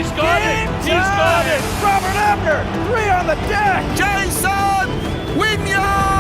He's got it! He's got it! Robert Abner, 3 on the deck! Jason Wynyard!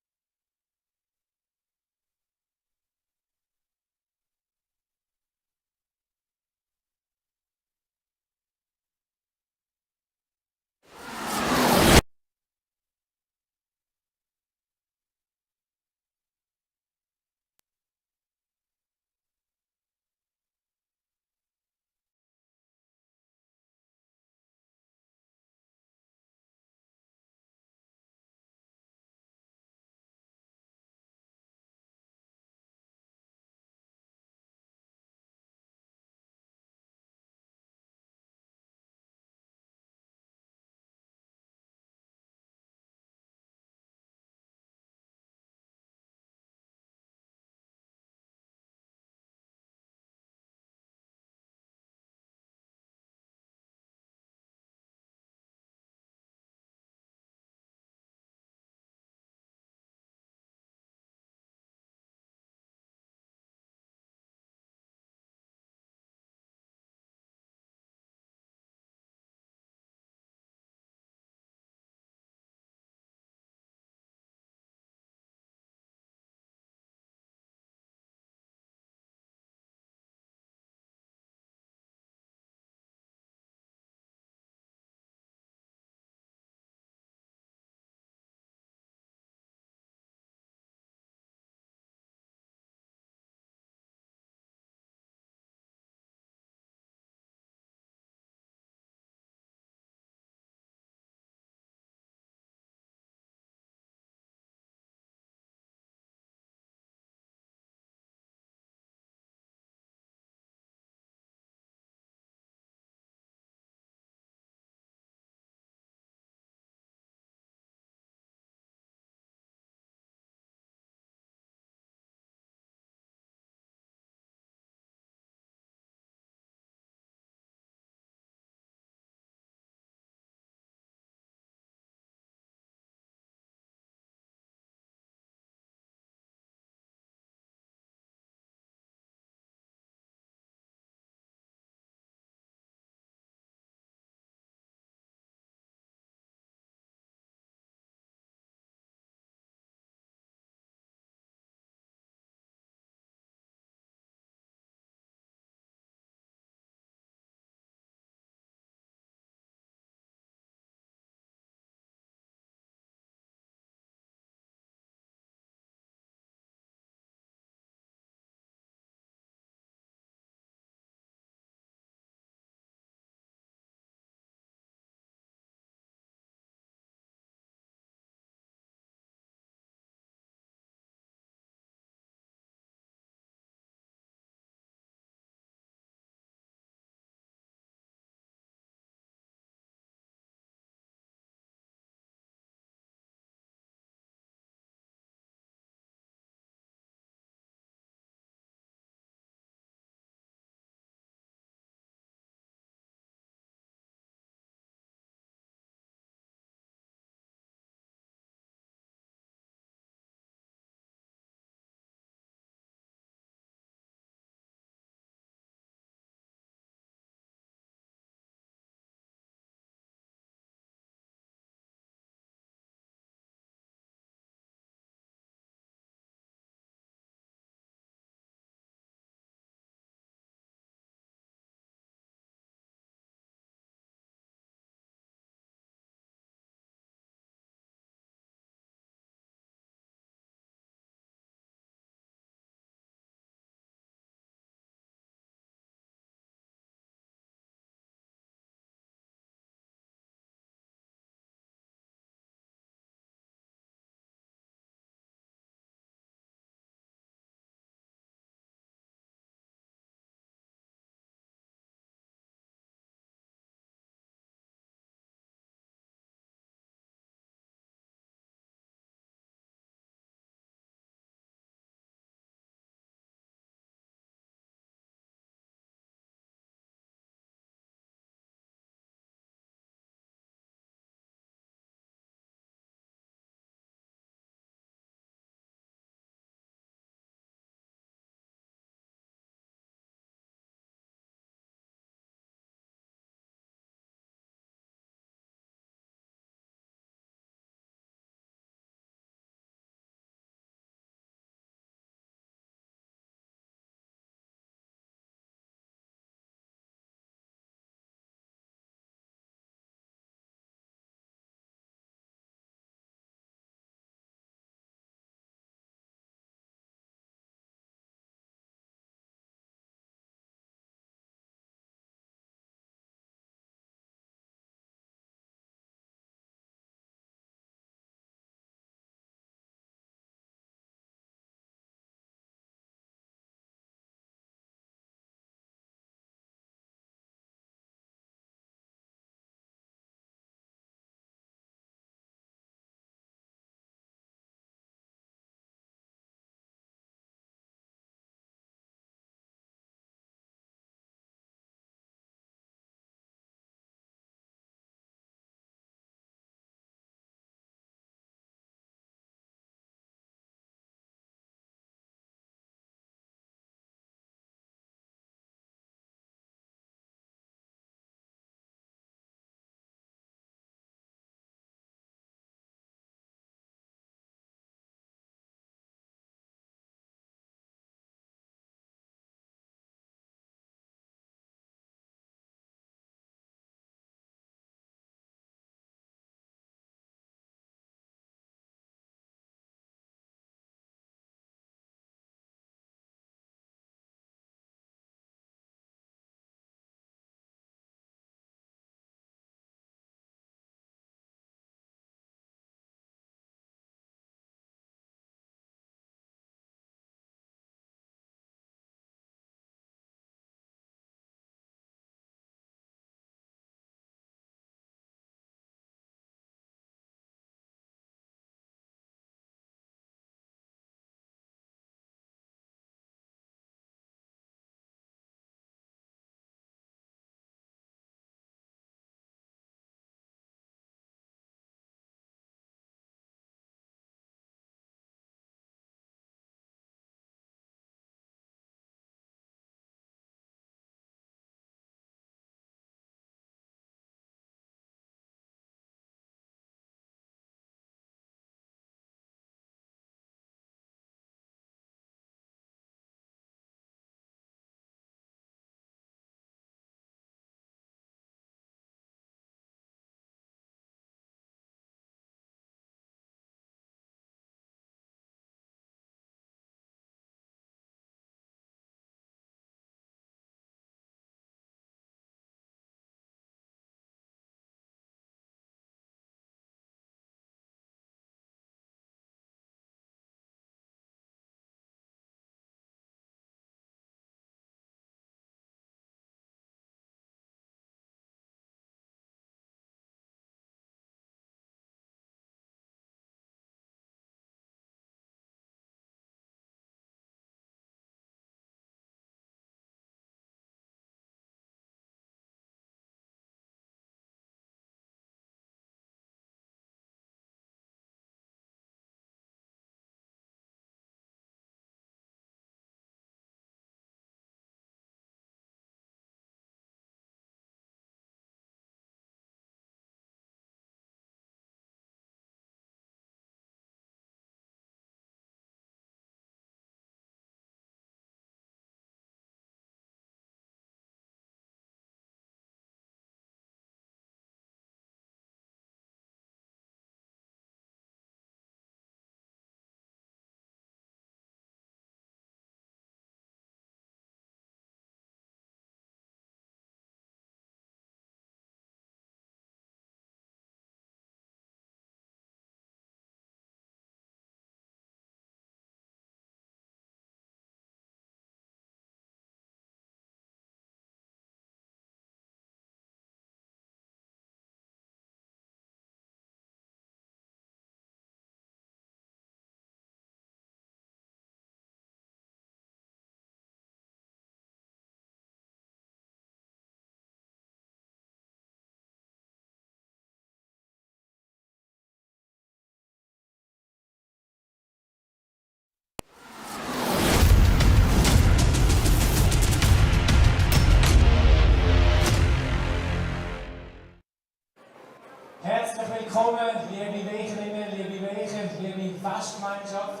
Festgemeinschaft.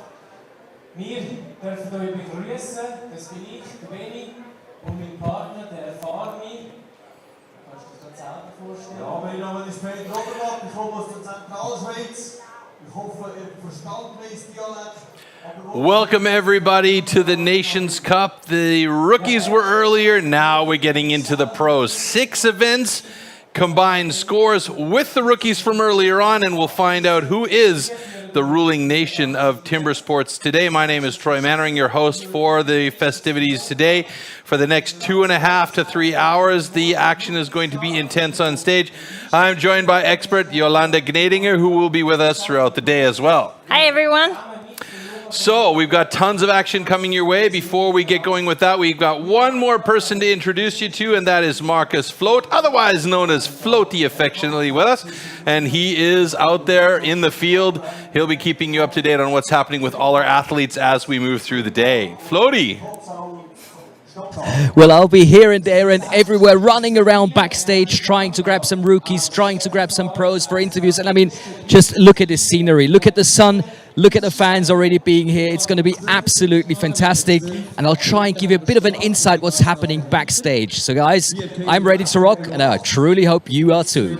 Wir dürfen euch begrüßen, das bin ich, der Benni, und mein Partner, der erfahrene. Kannst du dir das selber vorstellen? Ja, mein Name ist Peter Oberlapp, ich komme aus der Zentralschweiz. Ich hoffe, ihr verstanden mein Dialekt. Welcome everybody to the Nations Cup. The rookies were earlier, now we're getting into the pros. 6 events, combined scores with the rookies from earlier on, and we'll find out who is the ruling nation of timber sports today. My name is Troy Mannering, your host for the festivities today. For the next 2.5 to 3 hours, the action is going to be intense on stage. I'm joined by expert Yolanda Gnadinger, who will be with us throughout the day as well. Hi, everyone. So we've got tons of action coming your way. Before we get going with that, we've got one more person to introduce you to, and that is Marcus Float, otherwise known as Floaty affectionately with us. And he is out there in the field. He'll be keeping you up to date on what's happening with all our athletes as we move through the day. Floaty. Well, I'll be here and there and everywhere, running around backstage, trying to grab some rookies, trying to grab some pros for interviews. And I mean, just look at this scenery. Look at the sun. Look at the fans already being here. It's going to be absolutely fantastic. And I'll try and give you a bit of an insight what's happening backstage. So guys, I'm ready to rock, and I truly hope you are too.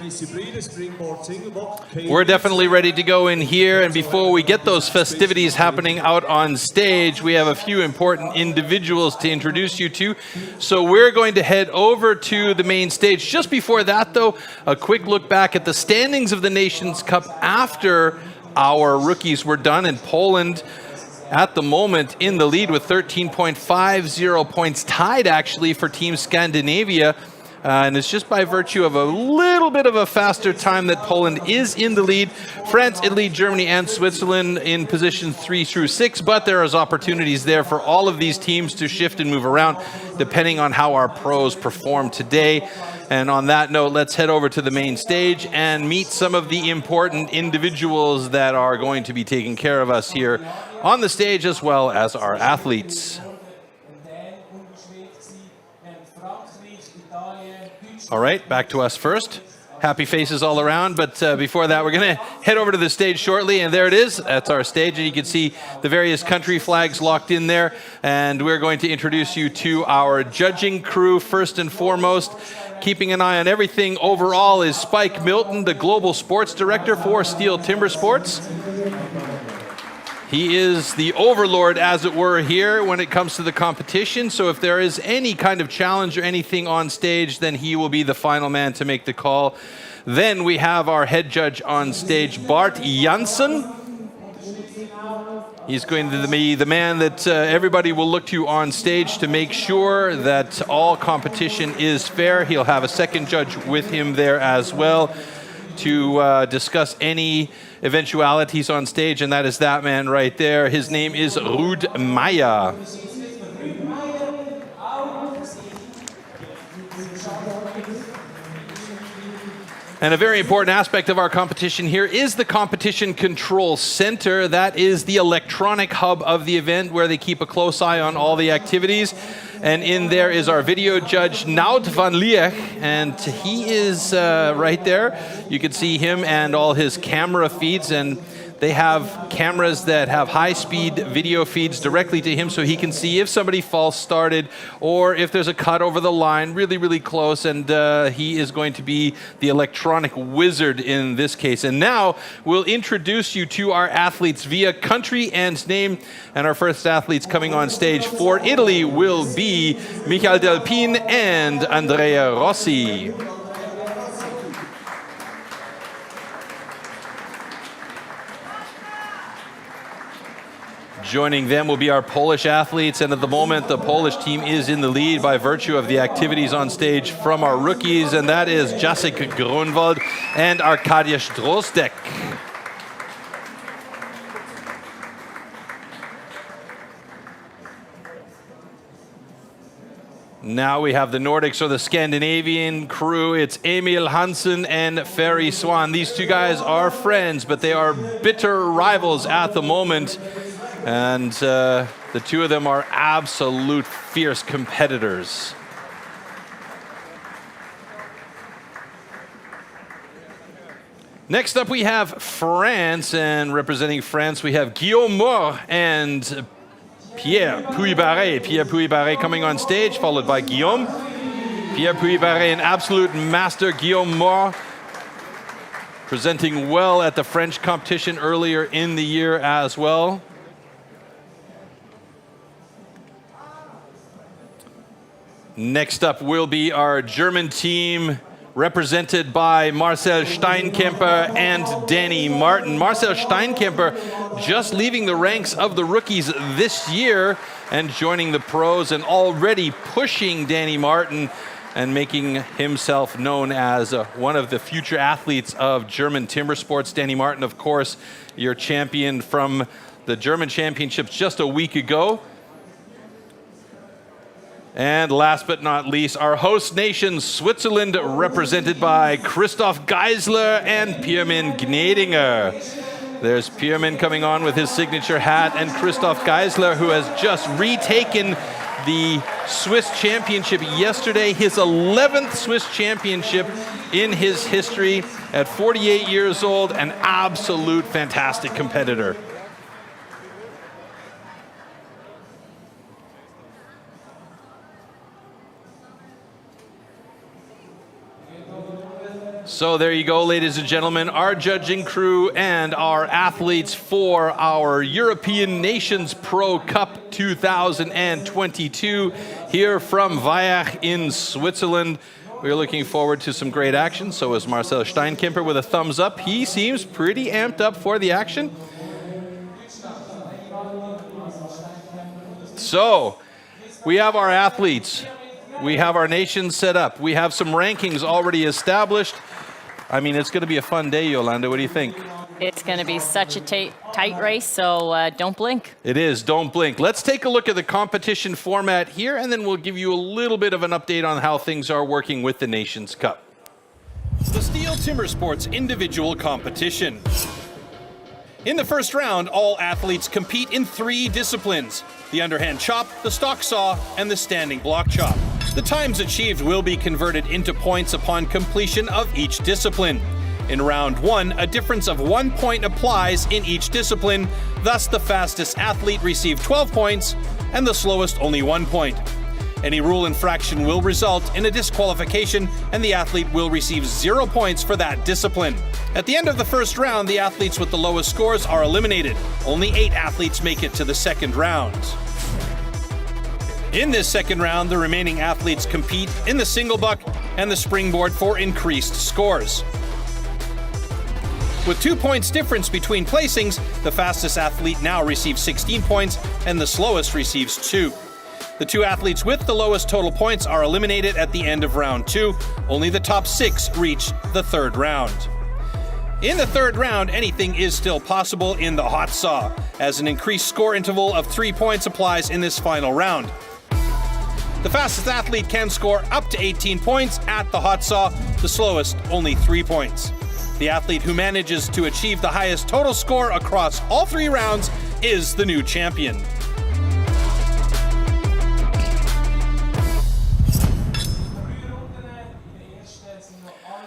We're definitely ready to go in here. And before we get those festivities happening out on stage, we have a few important individuals to introduce you to. So we're going to head over to the main stage. Just before that, though, a quick look back at the standings of the Nations Cup after our rookies were done, and Poland at the moment in the lead with 13.50 points, tied actually for Team Scandinavia. And it's just by virtue of a little bit of a faster time that Poland is in the lead. France, Italy, Germany, and Switzerland in positions 3 through 6, but there is opportunities there for all of these teams to shift and move around depending on how our pros perform today. And on that note, let's head over to the main stage and meet some of the important individuals that are going to be taking care of us here on the stage, as well as our athletes. All right, back to us first. Happy faces all around, but before that, we're going to head over to the stage shortly, and there it is. That's our stage, and you can see the various country flags locked in there, and we're going to introduce you to our judging crew first and foremost. Keeping an eye on everything overall is Spike Milton, the Global Sports Director for STIHL Timbersports. He is the overlord, as it were, here when it comes to the competition. So if there is any kind of challenge or anything on stage, then he will be the final man to make the call. Then we have our head judge on stage, Bart Janssen. He's going to be the man that everybody will look to on stage to make sure that all competition is fair. He'll have a second judge with him there as well to discuss any eventualities on stage, and that is that man right there. His name is Ruud Meijer. And a very important aspect of our competition here is the Competition Control Center. That is the electronic hub of the event where they keep a close eye on all the activities. And in there is our video judge, Nout van Liech, and he is right there. You can see him and all his camera feeds, and they have cameras that have high-speed video feeds directly to him so he can see if somebody false started or if there's a cut over the line really, really close, and he is going to be the electronic wizard in this case. And now we'll introduce you to our athletes via country and name, and our first athletes coming on stage for Italy will be Michael Delpin and Andrea Rossi. Joining them will be our Polish athletes, and at the moment the Polish team is in the lead by virtue of the activities on stage from our rookies, and that is Jacek Groenwald and Arkadiusz Drozdek. Now we have the Nordics or the Scandinavian crew. It's Emil Hansen and Ferry Swan. These two guys are friends, but they are bitter rivals at the moment. And the two of them are absolute fierce competitors. Next up, we have France, and representing France, we have Guillaume Moore and Pierre Pouy-Barré. Pierre Pouy-Barré coming on stage, followed by Guillaume. Pierre Pouy-Barré, an absolute master. Guillaume Moore presenting well at the French competition earlier in the year as well. Next up will be our German team, represented by Marcel Steinkemper and Danny Martin. Marcel Steinkemper just leaving the ranks of the rookies this year and joining the pros, and already pushing Danny Martin and making himself known as one of the future athletes of German timber sports. Danny Martin, of course, your champion from the German championships just a week ago. And last but not least, our host nation, Switzerland, represented by Christoph Geisler and Pirmin Gnedinger. There's Pirmin coming on with his signature hat, and Christoph Geisler, who has just retaken the Swiss championship yesterday, his 11th Swiss championship in his history at 48 years old, an absolute fantastic competitor. So there you go, ladies and gentlemen, our judging crew and our athletes for our European Nations Pro Cup 2022 here from Weyer in Switzerland. We're looking forward to some great action. So is Marcel Steinkemper with a thumbs up. He seems pretty amped up for the action. So we have our athletes. We have our nations set up. We have some rankings already established. I mean, it's going to be a fun day, Yolanda. What do you think? It's going to be such a tight race, so don't blink. It is. Don't blink. Let's take a look at the competition format here, and then we'll give you a little bit of an update on how things are working with the Nations Cup. The STIHL TIMBERSPORTS individual competition. In the first round, all athletes compete in 3 disciplines: the underhand chop, the stock saw, and the standing block chop. The times achieved will be converted into points upon completion of each discipline. In round 1, a difference of 1 point applies in each discipline, thus the fastest athlete received 12 points and the slowest only 1 point. Any rule infraction will result in a disqualification, and the athlete will receive 0 points for that discipline. At the end of the first round, the athletes with the lowest scores are eliminated. Only 8 athletes make it to the second round. In this second round, the remaining athletes compete in the single buck and the springboard for increased scores. With 2 points difference between placings, the fastest athlete now receives 16 points and the slowest receives 2. The 2 athletes with the lowest total points are eliminated at the end of round 2. Only the top 6 reach the third round. In the third round, anything is still possible in the hot saw, as an increased score interval of 3 points applies in this final round. The fastest athlete can score up to 18 points at the hot saw, the slowest only 3 points. The athlete who manages to achieve the highest total score across all 3 rounds is the new champion.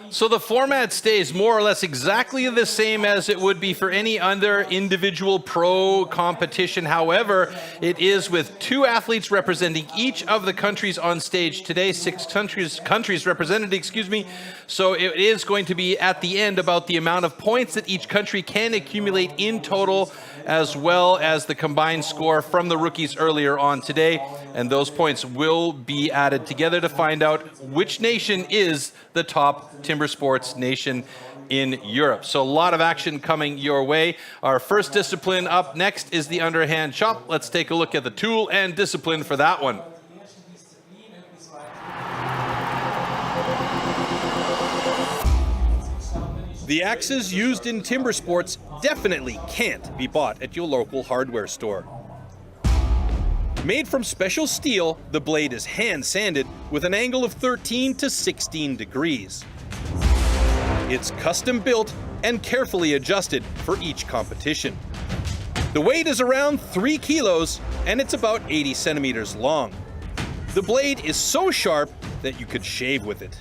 So the format stays more or less exactly the same as it would be for any other individual pro competition. However, it is with 2 athletes representing each of the countries on stage today, 6 countries represented, excuse me. So it is going to be at the end about the amount of points that each country can accumulate in total, as well as the combined score from the rookies earlier on today. And those points will be added together to find out which nation is the top timber sports nation in Europe. So a lot of action coming your way. Our first discipline up next is the underhand chop. Let's take a look at the tool and discipline for that one. The axes used in timber sports definitely can't be bought at your local hardware store. Made from special steel, the blade is hand sanded with an angle of 13 to 16 degrees. It's custom built and carefully adjusted for each competition. The weight is around 3 kilos and it's about 80 centimeters long. The blade is so sharp that you could shave with it.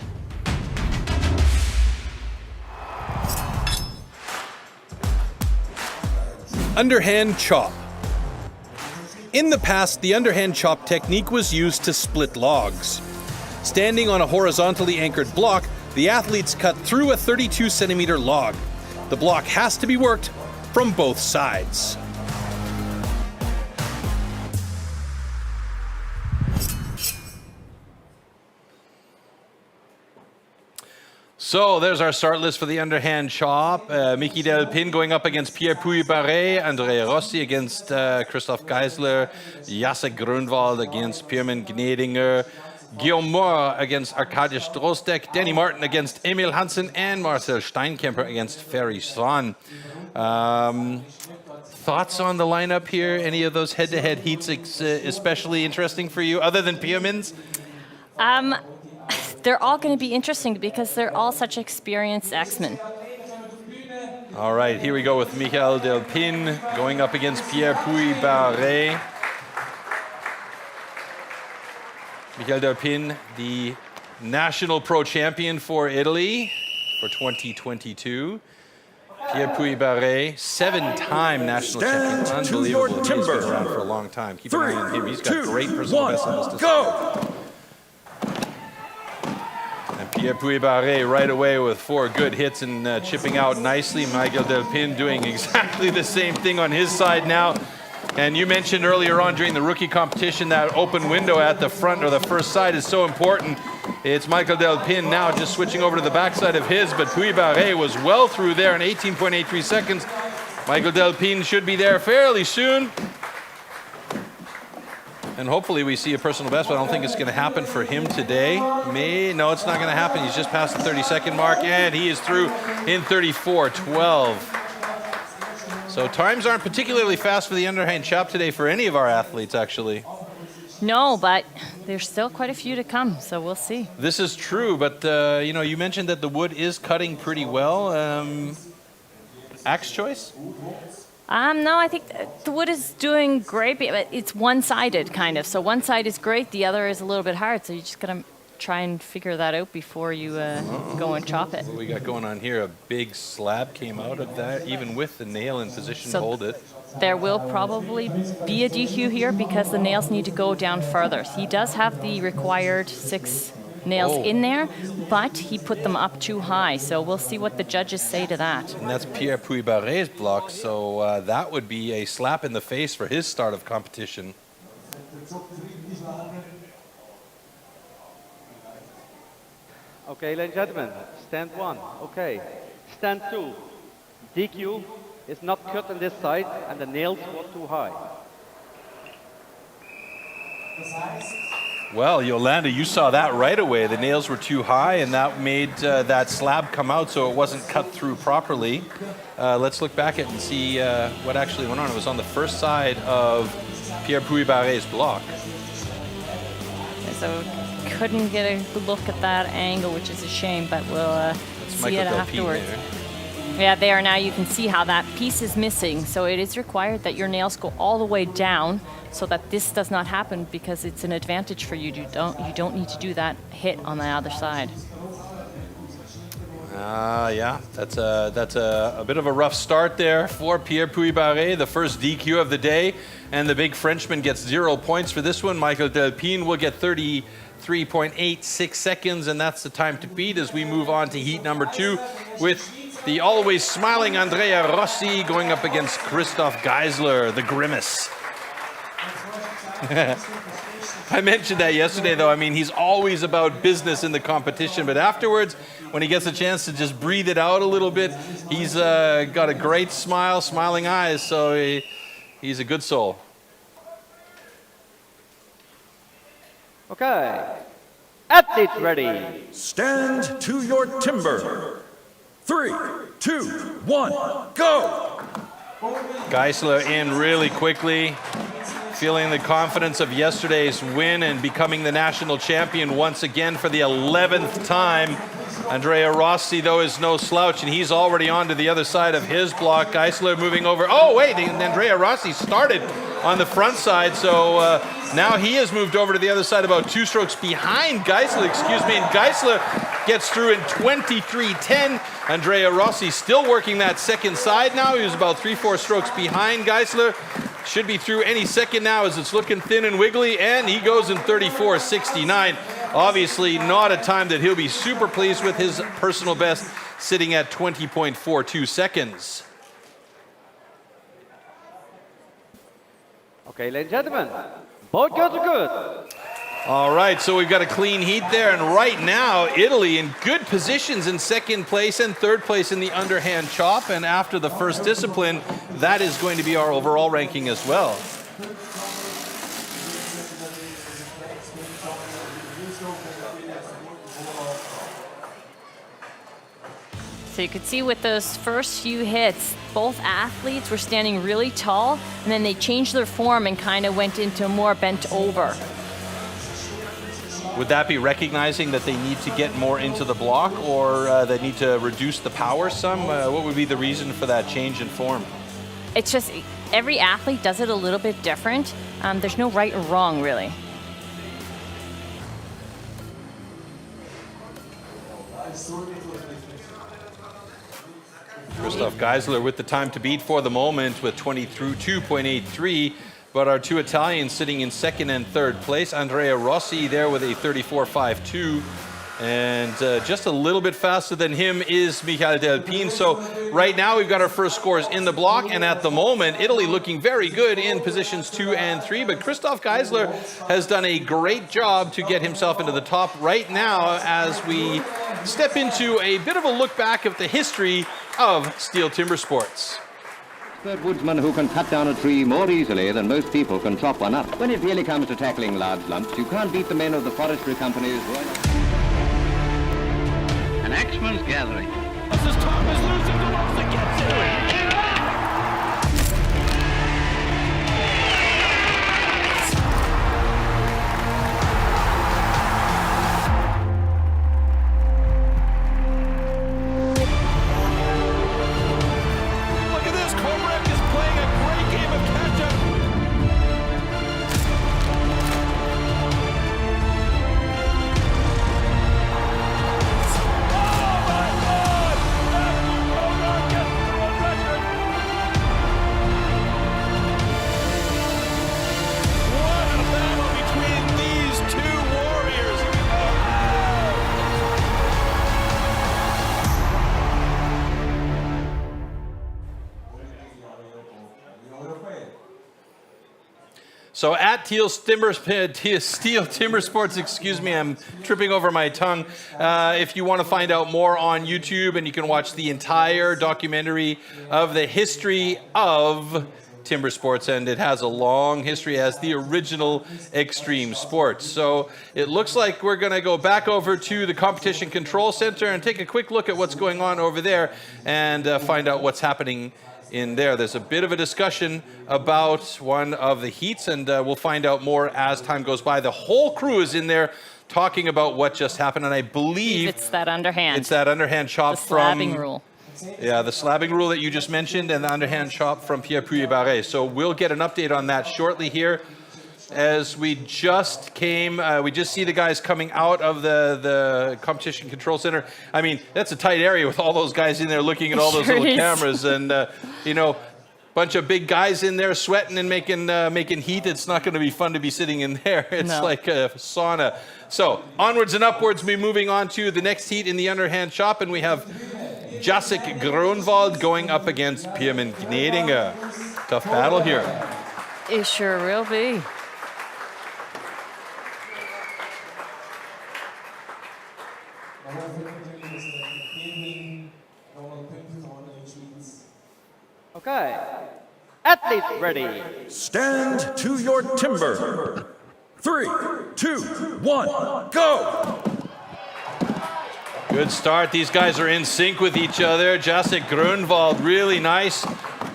Underhand chop. In the past, the underhand chop technique was used to split logs. Standing on a horizontally anchored block, the athletes cut through a 32-centimeter log. The block has to be worked from both sides. So there's our start list for the underhand chop. Miki Delpin going up against Pierre-Puy Barret, Andrea Rossi against Christoph Geisler, Jacek Groenwald against Pierman Gnedinger, Guillaume Moore against Arkadiusz Drostek, Danny Martin against Emil Hansen, and Marcel Steinkemper against Ferry Swan. Thoughts on the lineup here? Any of those head-to-head heats especially interesting for you, other than Pierman's? They're all going to be interesting because they're all such experienced X-Men. All right, here we go with Michael Delpin going up against Pierre-Puy Barret. Michael Delpin, the national pro champion for Italy for 2022. Pierre-Puy Barret, 7-time national champion. Unbelievable. He's been around for a long time. Keep an eye on him. He's got great personal best on this distance. Go! Pierre-Puy Barret right away with 4 good hits and chipping out nicely. Michael Delpin doing exactly the same thing on his side now. And you mentioned earlier on during the rookie competition that open window at the front or the first side is so important. It's Michael Delpin now just switching over to the backside of his, but Puy Barret was well through there in 18.83 seconds. Michael Delpin should be there fairly soon. And hopefully we see a personal best, but I don't think it's going to happen for him today. No, it's not going to happen. He's just past the 30-second mark, and he is through in 34.12. So times aren't particularly fast for the underhand chop today for any of our athletes, actually. No, but there's still quite a few to come, so we'll see. This is true, but you know, you mentioned that the wood is cutting pretty well. Axe choice? No, I think the wood is doing great, but it's one-sided kind of. So one side is great, the other is a little bit hard. So you just gotta try and figure that out before you go and chop it. What we got going on here, a big slab came out of that, even with the nail in position to hold it. There will probably be a DQ here because the nails need to go down further. He does have the required 6 nails in there, but he put them up too high. So we'll see what the judges say to that. And that's Pierre-Puy Barret's block, so that would be a slap in the face for his start of competition. Okay, ladies and gentlemen, stand 1. Okay, stand 2. DQ is not cut on this side, and the nails were too high. Well, Yolanda, you saw that right away. The nails were too high, and that made that slab come out, so it wasn't cut through properly. Let's look back at it and see what actually went on. It was on the first side of Pierre-Puy Barret's block. So couldn't get a good look at that angle, which is a shame, but we'll see it afterwards. Yeah, there now you can see how that piece is missing. So it is required that your nails go all the way down so that this does not happen, because it's an advantage for you. You don't need to do that hit on the other side. Yeah, that's a bit of a rough start there for Pierre-Puy Barret, the first DQ of the day, and the big Frenchman gets 0 points for this one. Michael Delpin will get 33.86 seconds, and that's the time to beat as we move on to heat number 2 with the always smiling Andrea Rossi going up against Christoph Geisler, the grimace. I mentioned that yesterday, though. I mean, he's always about business in the competition, but afterwards, when he gets a chance to just breathe it out a little bit, he's got a great smile, smiling eyes, so he's a good soul. Okay, athletes ready. Stand to your timber. 3, 2, 1, go! Geisler in really quickly, feeling the confidence of yesterday's win and becoming the national champion once again for the 11th time. Andrea Rossi, though, is no slouch, and he's already on to the other side of his block. Geisler moving over. Oh, wait, Andrea Rossi started on the front side, so now he has moved over to the other side about 2 strokes behind Geisler, and Geisler gets through in 23:10. Andrea Rossi still working that second side now. He was about 3-4 strokes behind Geisler. Should be through any second now as it's looking thin and wiggly, and he goes in 34:69. Obviously not a time that he'll be super pleased with. His personal best sitting at 20.42 seconds. Okay, ladies and gentlemen, both girls are good. All right, so we've got a clean heat there, and right now, Italy in good positions in second place and third place in the underhand chop, and after the first discipline, that is going to be our overall ranking as well. So you could see with those first few hits, both athletes were standing really tall, and then they changed their form and kind of went into more bent over. Would that be recognizing that they need to get more into the block, or they need to reduce the power some? What would be the reason for that change in form? It's just every athlete does it a little bit different. There's no right or wrong, really. Christoph Geisler with the time to beat for the moment with 22.83, but our two Italians sitting in second and third place. Andrea Rossi there with a 34.52, and just a little bit faster than him is Michael Delpin. So right now we've got our first scores in the block, and at the moment Italy looking very good in positions 2 and 3, but Christoph Geisler has done a great job to get himself into the top right now as we step into a bit of a look back at the history of STIHL Timbersports. Expert woodsman who can cut down a tree more easily than most people can chop one up. When it really comes to tackling large lumps, you can't beat the men of the forestry companies. An axeman's gathering. So at STIHL Timbersports, excuse me, I'm tripping over my tongue. If you want to find out more on YouTube, and you can watch the entire documentary of the history of timber sports, and it has a long history as the original extreme sport. So it looks like we're going to go back over to the Competition Control Center and take a quick look at what's going on over there and find out what's happening in there. There's a bit of a discussion about one of the heats, and we'll find out more as time goes by. The whole crew is in there talking about what just happened, and I believe it's that underhand. It's that underhand chop the slabbing rule. Yeah, the slabbing rule that you just mentioned, and the underhand chop from Pierre Puy-Barret. So we'll get an update on that shortly here. As we just came, we just see the guys coming out of the Competition Control Center. I mean, that's a tight area with all those guys in there looking at all those little cameras, and you know, bunch of big guys in there sweating and making heat. It's not going to be fun to be sitting in there. It's like a sauna. So onwards and upwards, we're moving on to the next heat in the underhand chop, and we have Szymon Groenwald going up against Pirmin Gnedinger. Tough battle here. It sure will be. Okay, athletes ready. Stand to your timber. 3, 2, 1, go! Good start. These guys are in sync with each other. Szymon Groenwald really nice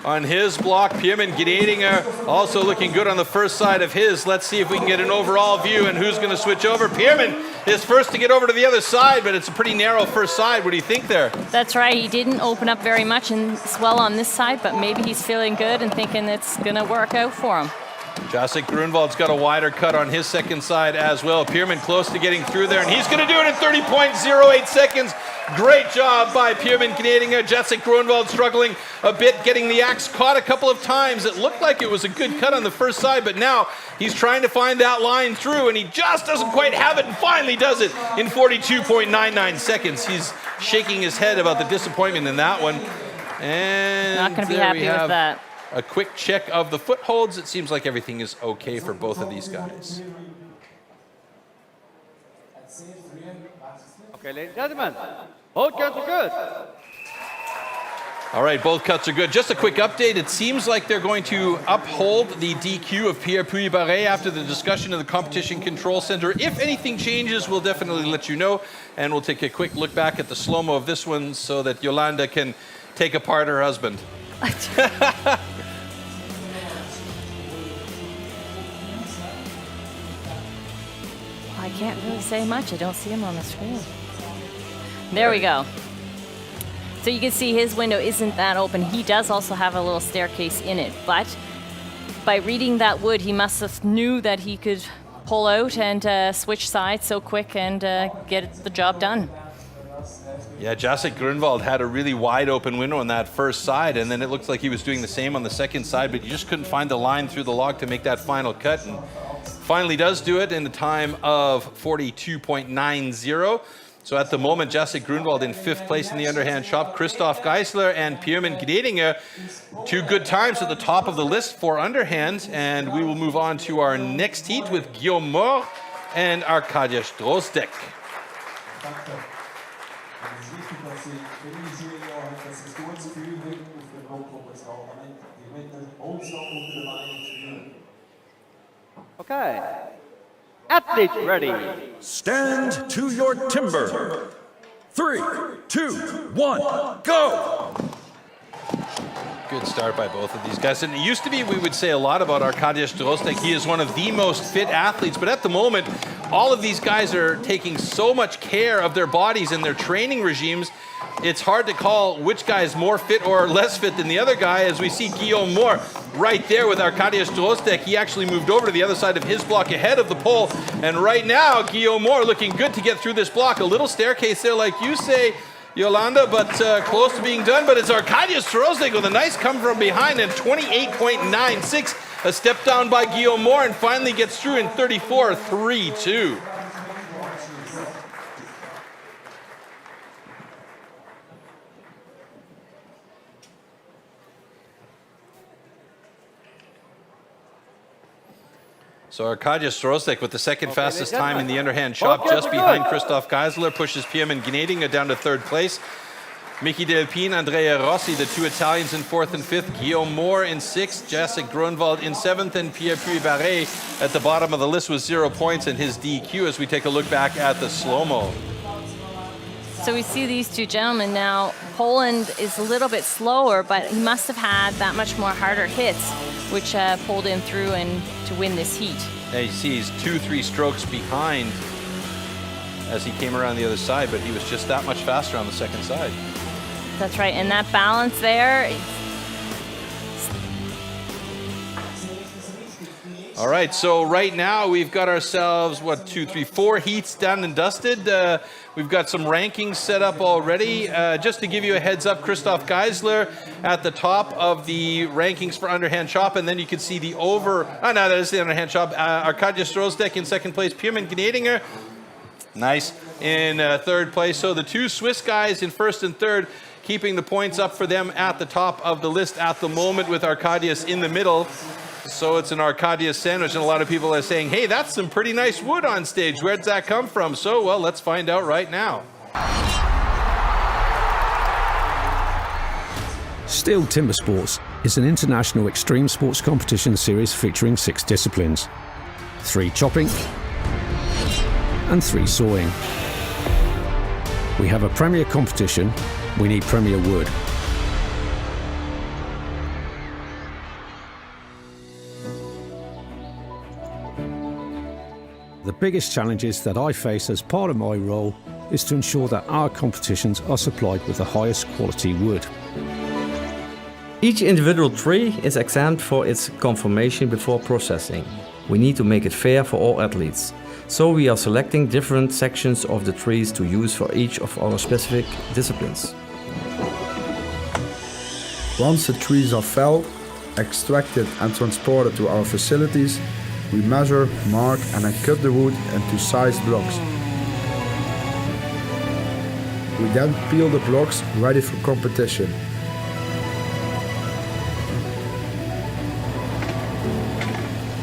on his block. Pirmin Gnedinger also looking good on the first side of his. Let's see if we can get an overall view and who's going to switch over. Pirmin is first to get over to the other side, but it's a pretty narrow first side. What do you think there? That's right. He didn't open up very much and swell on this side, but maybe he's feeling good and thinking it's going to work out for him. Jacek Groenwald's got a wider cut on his second side as well. Pierman close to getting through there, and he's going to do it in 30.08 seconds. Great job by Pierman Gnadinger. Jacek Groenwald struggling a bit, getting the axe caught a couple of times. It looked like it was a good cut on the first side, but now he's trying to find that line through, and he just doesn't quite have it, and finally does it in 42.99 seconds. He's shaking his head about the disappointment in that one. And not going to be happy with that. A quick check of the footholds. It seems like everything is okay for both of these guys. Okay, ladies and gentlemen, both cuts are good. All right, both cuts are good. Just a quick update. It seems like they're going to uphold the DQ of Pierre Puy-Barré after the discussion in the Competition Control Center. If anything changes, we'll definitely let you know. And we'll take a quick look back at the slow-mo of this one so that Yolanda can take apart her husband. I can't really say much. I don't see him on the screen. There we go. So you can see his window isn't that open. He does also have a little staircase in it, but by reading that wood, he must have knew that he could pull out and switch sides so quick and get the job done. Yeah, Jacek Groenwald had a really wide open window on that first side, and then it looked like he was doing the same on the second side, but you just couldn't find the line through the log to make that final cut, and finally does do it in a time of 42.90. So at the moment, Jacek Groenwald in 5th place in the underhand chop. Christoph Geisler and Pierman Gnadinger, 2 good times at the top of the list for underhand, and we will move on to our next heat with Guillaume Moore and Arkadiusz Drozdek. Okay. Athletes ready. Stand to your timber. 3, 2, 1, go! Good start by both of these guys. And it used to be we would say a lot about Arkadiusz Drozdek. He is one of the most fit athletes, but at the moment, all of these guys are taking so much care of their bodies and their training regimes. It's hard to call which guy is more fit or less fit than the other guy, as we see Guillaume Moore right there with Arkadiusz Drozdek. He actually moved over to the other side of his block ahead of the pole. And right now, Guillaume Moore looking good to get through this block. A little staircase there, like you say, Yolanda, but close to being done. But it's Arkadiusz Drozdek with a nice come from behind and 28.96. A step down by Guillaume Moore, and finally gets through in 34.32. So Arkadiusz Drozdek with the second fastest time in the underhand chop, just behind Christoph Geisler, pushes Pierman Gnadinger down to 3rd place. Michi Delpine, Andrea Rossi, the 2 Italians in 4th and 5th. Guillaume Moore in 6th, Jacek Groenwald in 7th, and Pierre Puy-Barré at the bottom of the list with 0 points and his DQ as we take a look back at the slow-mo. So we see these 2 gentlemen now. Poland is a little bit slower, but he must have had that much more harder hits, which pulled him through and to win this heat. Yeah, you see he's 2-3 strokes behind as he came around the other side, but he was just that much faster on the second side. That's right, and that balance there. All right, so right now we've got ourselves, 4 heats done and dusted. We've got some rankings set up already. Just to give you a heads up, Christoph Geisler at the top of the rankings for underhand chop, and then you can see the that is the underhand chop. Arkadiusz Drozdek in 2nd place, Pierman Gnadinger, nice, in 3rd place. So the 2 Swiss guys in 1st and 3rd, keeping the points up for them at the top of the list at the moment, with Arkadiusz in the middle. So it's an Arkadiusz sandwich, and a lot of people are saying, hey, that's some pretty nice wood on stage. Where'd that come from? So, well, let's find out right now. STIHL TIMBERSPORTS is an international extreme sports competition series featuring 6 disciplines: 3 chopping and 3 sawing. We have a premier competition. We need premier wood. The biggest challenges that I face as part of my role is to ensure that our competitions are supplied with the highest quality wood. Each individual tree is examined for its conformation before processing. We need to make it fair for all athletes. So we are selecting different sections of the trees to use for each of our specific disciplines. Once the trees are felled, extracted and transported to our facilities, we measure, mark and then cut the wood into sized blocks. We then peel the blocks ready for competition.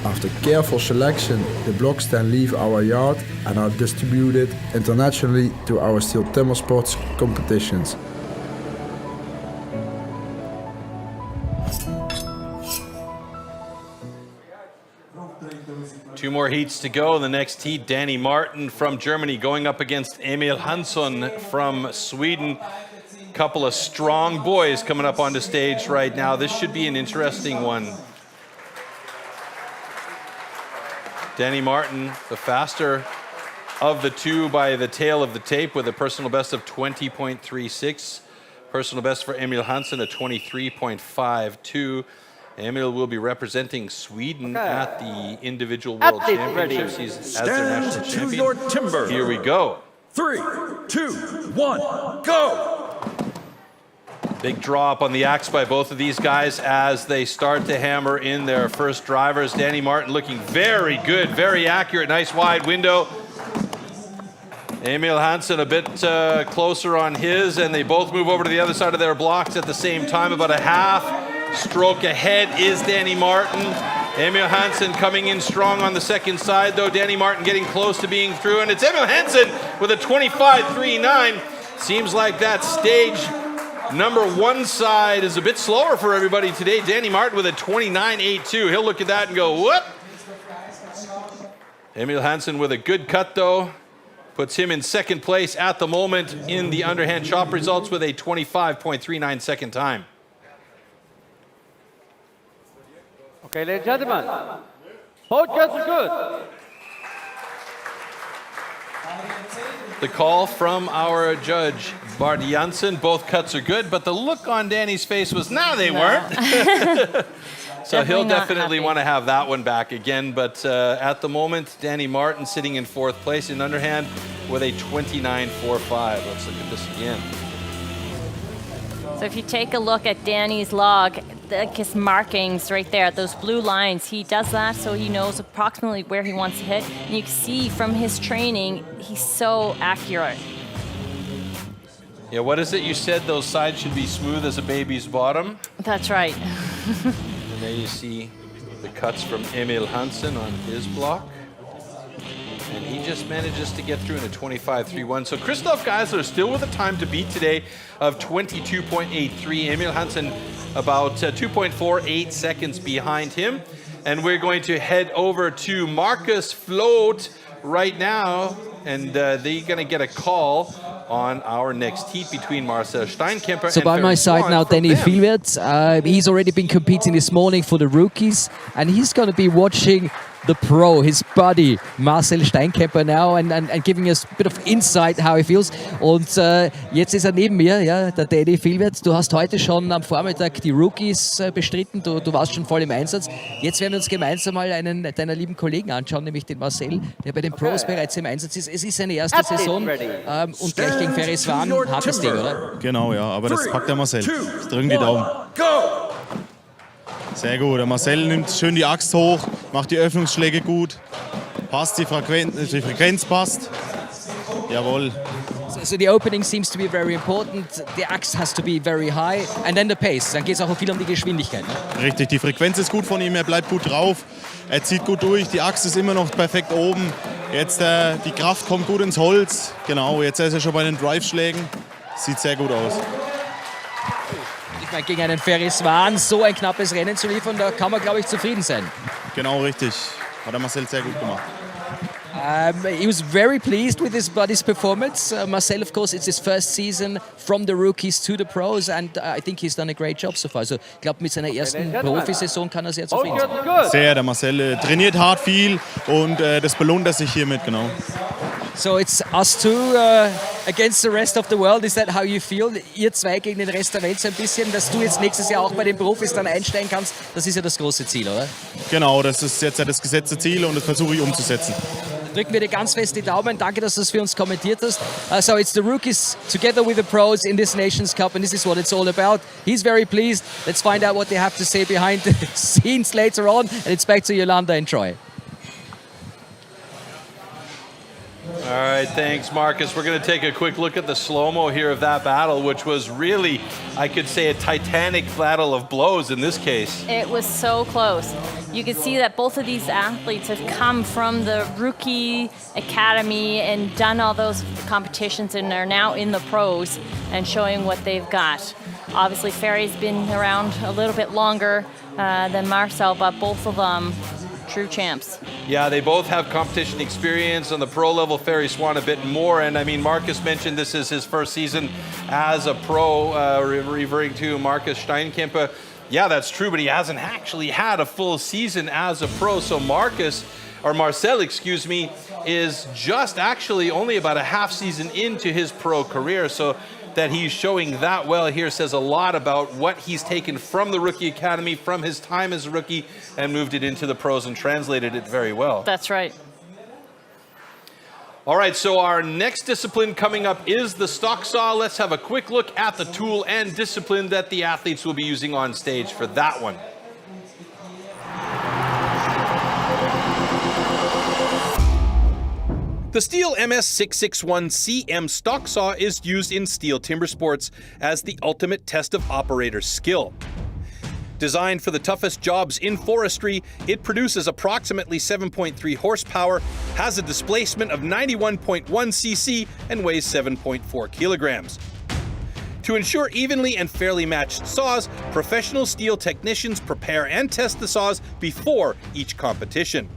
After careful selection, the blocks then leave our yard and are distributed internationally to our STIHL TIMBERSPORTS competitions. Two more heats to go. In the next heat, Danny Martin from Germany going up against Emil Hansson from Sweden. Couple of strong boys coming up onto stage right now. This should be an interesting one. Danny Martin, the faster of the two by the tail of the tape, with a personal best of 20.36. Personal best for Emil Hansson at 23.52. Emil will be representing Sweden at the individual world championships. He's as their national champion. To your timber. Here we go. 3, 2, 1, go! Big draw up on the axe by both of these guys as they start to hammer in their first drivers. Danny Martin looking very good, very accurate, nice wide window. Emil Hansson a bit closer on his, and they both move over to the other side of their blocks at the same time. About a half stroke ahead is Danny Martin. Emil Hansson coming in strong on the second side, though. Danny Martin getting close to being through, and it's Emil Hansson with a 25.39. Seems like that stage number one side is a bit slower for everybody today. Danny Martin with a 29.82. He'll look at that and go, whoop. Emil Hansson with a good cut, though. Puts him in second place at the moment in the underhand chop results with a 25.39 second time. Okay, ladies and gentlemen, both cuts are good. The call from our judge, Bart Janssen. Both cuts are good, but the look on Danny's face was, nah, they weren't. So he'll definitely want to have that one back again. But at the moment, Danny Martin sitting in fourth place in underhand with a 29.45. Let's look at this again. So if you take a look at Danny's log, his markings right there, those blue lines, he does that so he knows approximately where he wants to hit. And you can see from his training, he's so accurate. Yeah, what is it you said? Those sides should be smooth as a baby's bottom? That's right. And there you see the cuts from Emil Hansson on his block. And he just manages to get through in a 25.31. So Christoph Geisler still with a time to beat today of 22.83. Emil Hansson about 2.48 seconds behind him. And we're going to head over to Marcus Float right now. And they're going to get a call on our next heat between Marcel Steinkemper so and by my side now, Danny Vielwert. He's already been competing this morning for the rookies, and he's going to be watching the pro, his buddy Marcel Steinkemper now, and giving us a bit of insight how he feels. Und jetzt ist neben mir, ja, der Danny Vielwert. Du hast heute schon am Vormittag die Rookies bestritten, du warst schon voll im Einsatz. Jetzt werden wir uns gemeinsam mal einen deiner lieben Kollegen anschauen, nämlich den Marcel, der bei den Pros bereits im Einsatz ist. Es ist seine erste Saison und gleich gegen Ferris Wahn, hartes Ding, oder? Genau, ja, aber das packt der Marcel. Ich drücke die Daumen. Sehr gut, der Marcel nimmt schön die Axt hoch, macht die Öffnungsschläge gut, passt die Frequenz passt. Jawohl. So the opening seems to be very important. The axe has to be very high and then the pace. Dann geht es auch viel um die Geschwindigkeit. Ne? Richtig, die Frequenz ist gut von ihm, er bleibt gut drauf, er zieht gut durch, die Axt ist immer noch perfekt oben. Jetzt die Kraft kommt gut ins Holz. Genau, jetzt ist er schon bei den Drive-Schlägen. Sieht sehr gut aus. Ich meine, gegen einen Ferris Wahn so ein knappes Rennen zu liefern, da kann man, glaube ich, zufrieden sein. Genau, richtig. Hat der Marcel sehr gut gemacht. He was very pleased with his buddy's performance. Marcel, of course, it's his first season from the rookies to the pros, and I think he's done a great job so far. Also, ich glaube, mit seiner ersten Profisaison kann er sehr zufrieden sein. Sehr, der Marcel trainiert hart viel und das belohnt er sich hiermit, genau. So it's us two against the rest of the world. Is that how you feel? Ihr zwei gegen den Rest der Welt so ein bisschen, dass du jetzt nächstes Jahr auch bei den Profis dann einsteigen kannst. Das ist ja das große Ziel, oder? Genau, das ist jetzt das gesetzte Ziel und das versuche ich umzusetzen. Drücken wir dir ganz fest die Daumen. Danke, dass du das für uns kommentiert hast. So it's the rookies together with the pros in this Nations Cup, and this is what it's all about. He's very pleased. Let's find out what they have to say behind the scenes later on, and it's back to Yolanda and Troy. All right, thanks, Marcus. We're going to take a quick look at the slow-mo here of that battle, which was really, I could say, a titanic battle of blows in this case. It was so close. You can see that both of these athletes have come from the rookie academy and done all those competitions and are now in the pros and showing what they've got. Obviously, Ferry's been around a little bit longer than Marcel, but both of them true champs. Yeah, they both have competition experience on the pro level. Ferry Swan a bit more, and I mean, Marcus mentioned this is his first season as a pro, referring to Marcus Steinkemper. Yeah, that's true, but he hasn't actually had a full season as a pro. So Marcel, excuse me, is just actually only about a half season into his pro career. So that he's showing that well here says a lot about what he's taken from the rookie academy, from his time as a rookie, and moved it into the pros and translated it very well. That's right. All right, so our next discipline coming up is the stock saw. Let's have a quick look at the tool and discipline that the athletes will be using on stage for that one. The STIHL MS661CM stock saw is used in STIHL TIMBERSPORTS as the ultimate test of operator skill. Designed for the toughest jobs in forestry, it produces approximately 7.3 horsepower, has a displacement of 91.1 cc, and weighs 7.4 kilograms. To ensure evenly and fairly matched saws, professional STIHL technicians prepare and test the saws before each competition.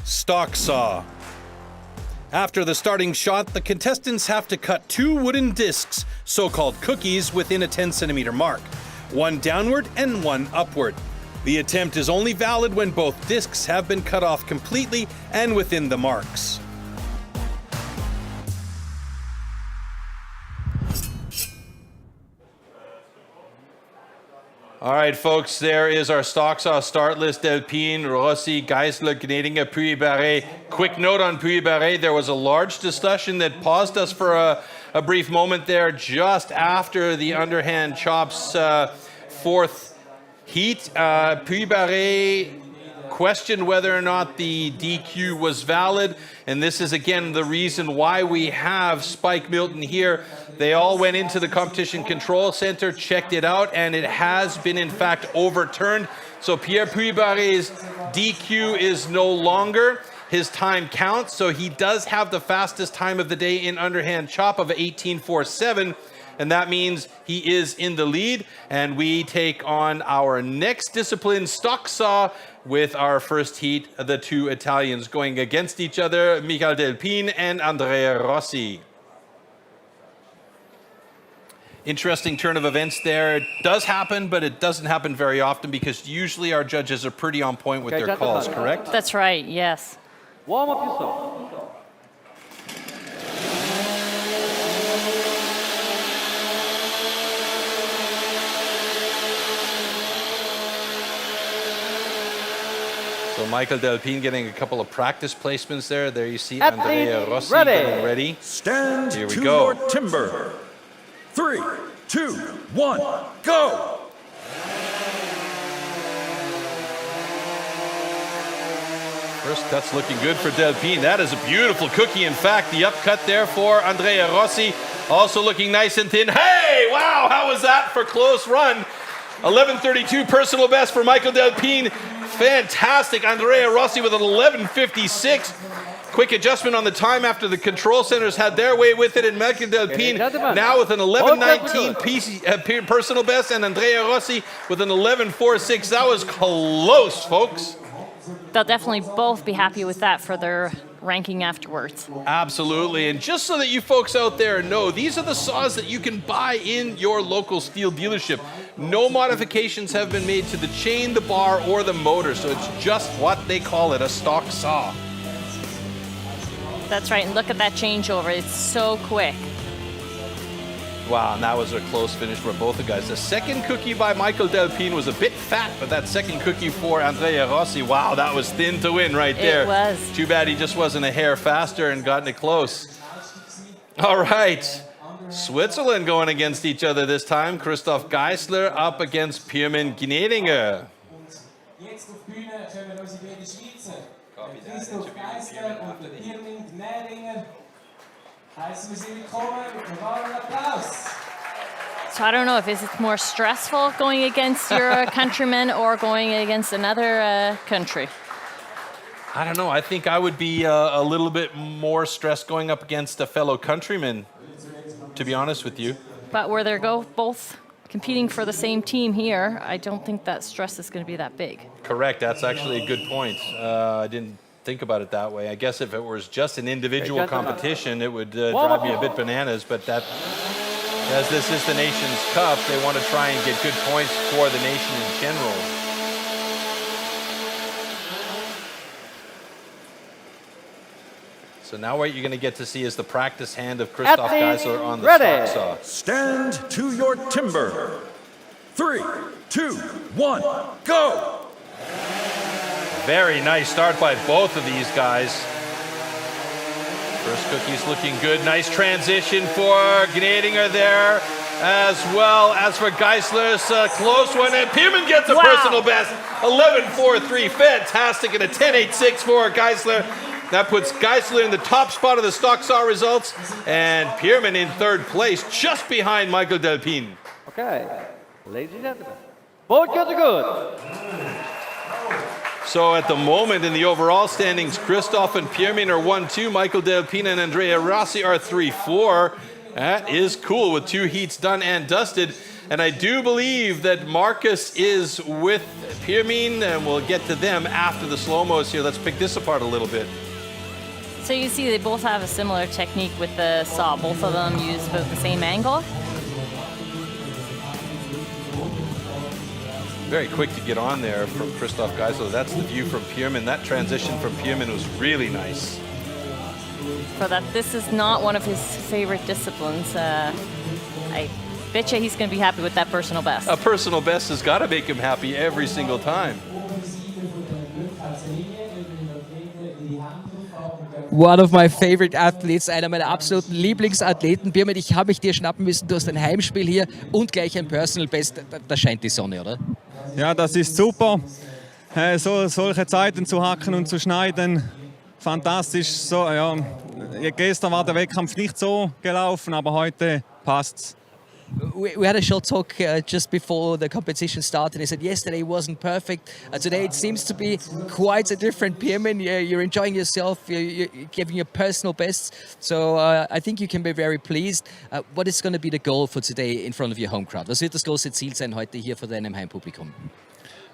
Stock saw. After the starting shot, the contestants have to cut 2 wooden discs, so-called cookies, within a 10-centimeter mark, one downward and one upward. The attempt is only valid when both discs have been cut off completely and within the marks. All right, folks, there is our stock saw start list. Delpine, Rossi, Geisler, Gnedinger, Puy-Barret. Quick note on Puy-Barret, there was a large discussion that paused us for a brief moment there just after the underhand chops fourth heat. Puy-Barret questioned whether or not the DQ was valid, and this is again the reason why we have Spike Milton here. They all went into the competition control center, checked it out, and it has been in fact overturned. So Pierre Puy-Barret's DQ is no longer. His time counts, so he does have the fastest time of the day in underhand chop of 18.47, and that means he is in the lead. And we take on our next discipline, stock saw, with our first heat, the 2 Italians going against each other, Michael Delpine and Andrea Rossi. Interesting turn of events there. It does happen, but it doesn't happen very often because usually our judges are pretty on point with their calls, correct? That's right, yes. Warm up yourself. So Michael Delpine getting a couple of practice placements there. There you see Andrea Rossi getting ready. Stand Here we to go. your timber. 3, 2, 1, go! First cut's looking good for Delpine. That is a beautiful cookie. In fact, the upcut there for Andrea Rossi. Also looking nice and thin. Hey, wow, how was that for close run? 11:32 personal best for Michael Delpine. Fantastic. Andrea Rossi with an 11:56. Quick adjustment on the time after the control centers had their way with it, and Michael Delpine now with an 11:19 personal best, and Andrea Rossi with an 11:46. That was close, folks. They'll definitely both be happy with that for their ranking afterwards. Absolutely. And just so that you folks out there know, these are the saws that you can buy in your local STIHL dealership. No modifications have been made to the chain, the bar, or the motor, so it's just what they call it, a stock saw. That's right, and look at that changeover. It's so quick. Wow, and that was a close finish for both the guys. The second cookie by Michael Delpine was a bit fat, but that second cookie for Andrea Rossi, wow, that was thin to win right there. It was. Too bad he just wasn't a hair faster and gotten it close. All right, Switzerland going against each other this time. Christoph Geisler up against Pirmin Gnedinger. Jetzt auf die Bühne kommen unsere beiden Schweizer. Christoph Geisler und der Pirmin Gnedinger. Heißen wir sie willkommen mit einem warmen Applaus. So I don't know if it's more stressful going against your countrymen or going against another country. I don't know. I think I would be a little bit more stressed going up against a fellow countryman, to be honest with you. But where they're both competing for the same team here, I don't think that stress is going to be that big. Correct. That's actually a good point. I didn't think about it that way. I guess if it was just an individual competition, it would drive me a bit bananas. But that, as this is the Nations Cup, they want to try and get good points for the nation in general. So now what you're going to get to see is the practice hand of Christoph Geisler on the stock saw. Stand to your timber. 3, 2, 1, go! Very nice start by both of these guys. First cookie's looking good. Nice transition for Gnedinger there, as well as for Geisler's close one. And Pirmin gets a personal best. 11.43, fantastic, and a 10.86 for Geisler. That puts Geisler in the top spot of the stock saw results, and Pirmin in third place, just behind Michael Delpine. Okay, ladies and gentlemen, both good to good. So at the moment in the overall standings, Christoph and Pirmin are 1-2. Michael Delpine and Andrea Rossi are 3-4. That is cool with 2 heats done and dusted. And I do believe that Marcus is with Pirmin, and we'll get to them after the slow-mos here. Let's pick this apart a little bit. So you see they both have a similar technique with the saw. Both of them use about the same angle. Very quick to get on there from Christoph Geisler. That's the view from Pirmin. That transition from Pirmin was really nice. For that, this is not one of his favorite disciplines. I bet you he's going to be happy with that personal best. A personal best has got to make him happy every single time. One of my favorite athletes, einer meiner absoluten Lieblingsathleten. Pirmin, ich habe mich dir schnappen müssen. Du hast ein Heimspiel hier und gleich ein Personal Best. Da scheint die Sonne, oder? Ja, das ist super. Solche Zeiten zu hacken und zu schneiden, fantastisch. So, ja. Gestern war der Wettkampf nicht so gelaufen, aber heute passt's. We had a short talk just before the competition started. He said yesterday wasn't perfect. Today it seems to be quite a different Pirmin. You're enjoying yourself. You're giving your personal best. So I think you can be very pleased. What is going to be the goal for today in front of your home crowd? Was wird das große Ziel sein heute hier vor deinem Heimpublikum?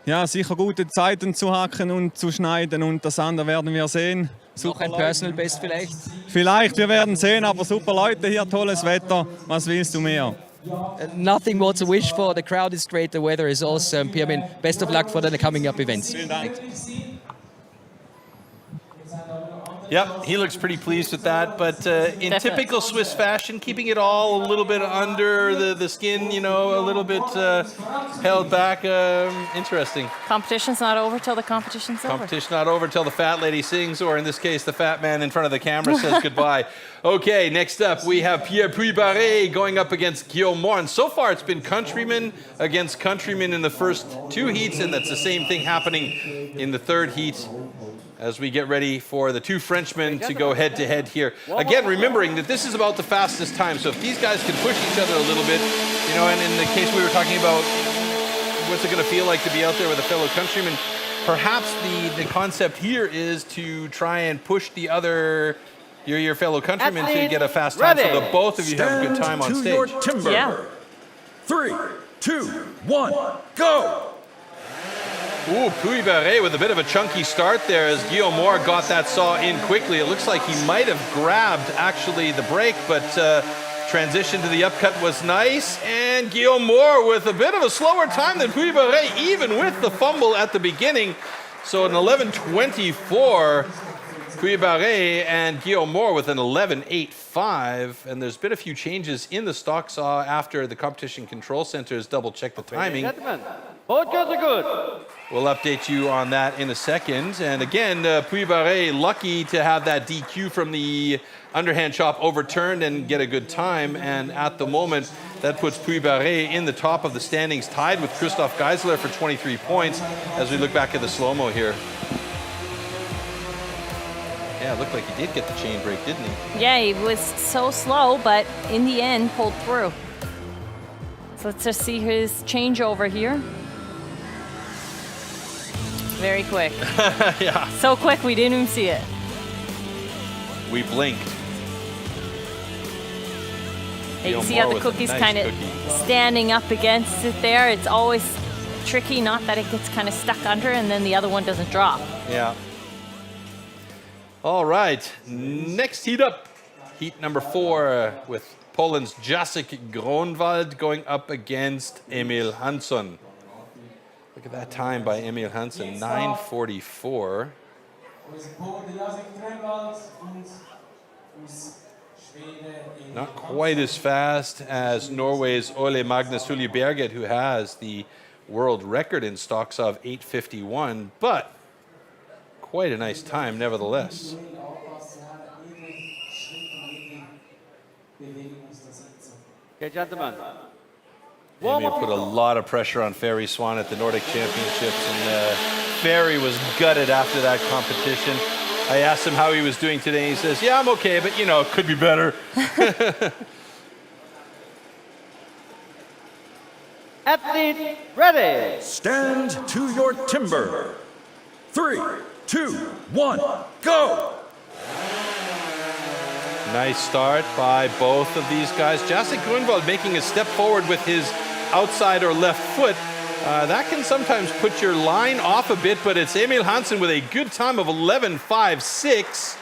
Ja, sicher gute Zeiten zu hacken und zu schneiden, und das andere werden wir sehen. Noch ein Personal Best vielleicht? Vielleicht, wir werden sehen, aber super Leute hier, tolles Wetter. Was willst du mehr? Nothing more to wish for. The crowd is great. The weather is awesome. Pirmin, best of luck for the coming up events. Vielen Dank. Yep, he looks pretty pleased with that, but in typical Swiss fashion, keeping it all a little bit under the skin, you know, a little bit held back. Interesting. Competition's not over till the competition's over. Competition's not over till the fat lady sings, or in this case, the fat man in front of the camera says goodbye. Okay, next up, we have Pierre Puy-Barré going up against Guillaume Morin. So far, it's been countrymen against countrymen in the first 2 heats, and that's the same thing happening in the third heat, as we get ready for the 2 Frenchmen to go head-to-head here. Again, remembering that this is about the fastest time, so if these guys can push each other a little bit, you know, and in the case we were talking about, what's it going to feel like to be out there with a fellow countryman, perhaps the concept here is to try and push the other, your fellow countrymen to get a fast time, so that both of you have a good time on stage. Your timber. 3, 2, 1, go! Ooh, Puy-Barré with a bit of a chunky start there as Guillaume Moore got that saw in quickly. It looks like he might have grabbed actually the break, but transition to the upcut was nice. And Guillaume Moore with a bit of a slower time than Puy-Barré, even with the fumble at the beginning. So an 11:24. Puy-Barré and Guillaume Moore with an 11:85, and there's been a few changes in the stock saw after the competition control center has double-checked the timing. Gentlemen, both guys are good. We'll update you on that in a second. And again, Puy-Barré lucky to have that DQ from the underhand chop overturned and get a good time. And at the moment, that puts Puy-Barré in the top of the standings, tied with Christoph Geisler for 23 points as we look back at the slow-mo here. Yeah, it looked like he did get the chain break, didn't he? Yeah, he was so slow, but in the end pulled through. So let's just see his changeover here. Very quick. Yeah. So quick we didn't even see it. We blinked. You can see how the cookie's kind of standing up against it there. It's always tricky, not that it gets kind of stuck under and then the other one doesn't drop. Yeah. All right, next heat up. Heat number 4 with Poland's Jacek Groenwald going up against Emil Hansson. Look at that time by Emil Hansson, 9:44. Not quite as fast as Norway's Ole Magnus Huljeberget, who has the world record in stock saw of 8:51, but quite a nice time nevertheless. Okay, gentlemen. Emil put a lot of pressure on Ferry Swan at the Nordic Championships, and Ferry was gutted after that competition. I asked him how he was doing today, and he says, yeah, I'm okay, but you know, it could be better. Athlete ready. Stand to your timber. 3, 2, 1, go! Nice start by both of these guys. Jacek Groenwald making a step forward with his outside or left foot. That can sometimes put your line off a bit, but it's Emil Hansson with a good time of 11:56.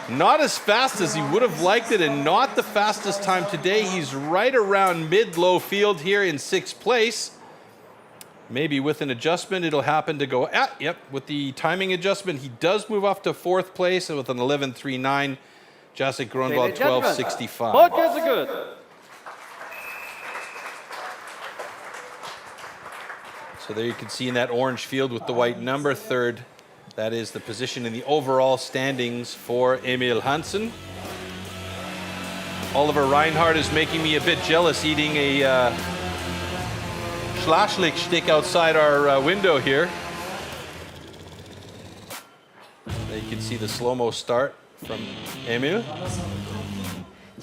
Not as fast as he would have liked it, and not the fastest time today. He's right around mid-low field here in 6th place. Maybe with an adjustment, it'll happen to go, yep, with the timing adjustment, he does move up to 4th place with an 11:39. Jacek Groenwald, 12:65. Both guys are good. So there you can see in that orange field with the white number, 3rd. That is the position in the overall standings for Emil Hansson. Oliver Reinhardt is making me a bit jealous eating a Schlaschlik stick outside our window here. There you can see the slow-mo start from Emil. That's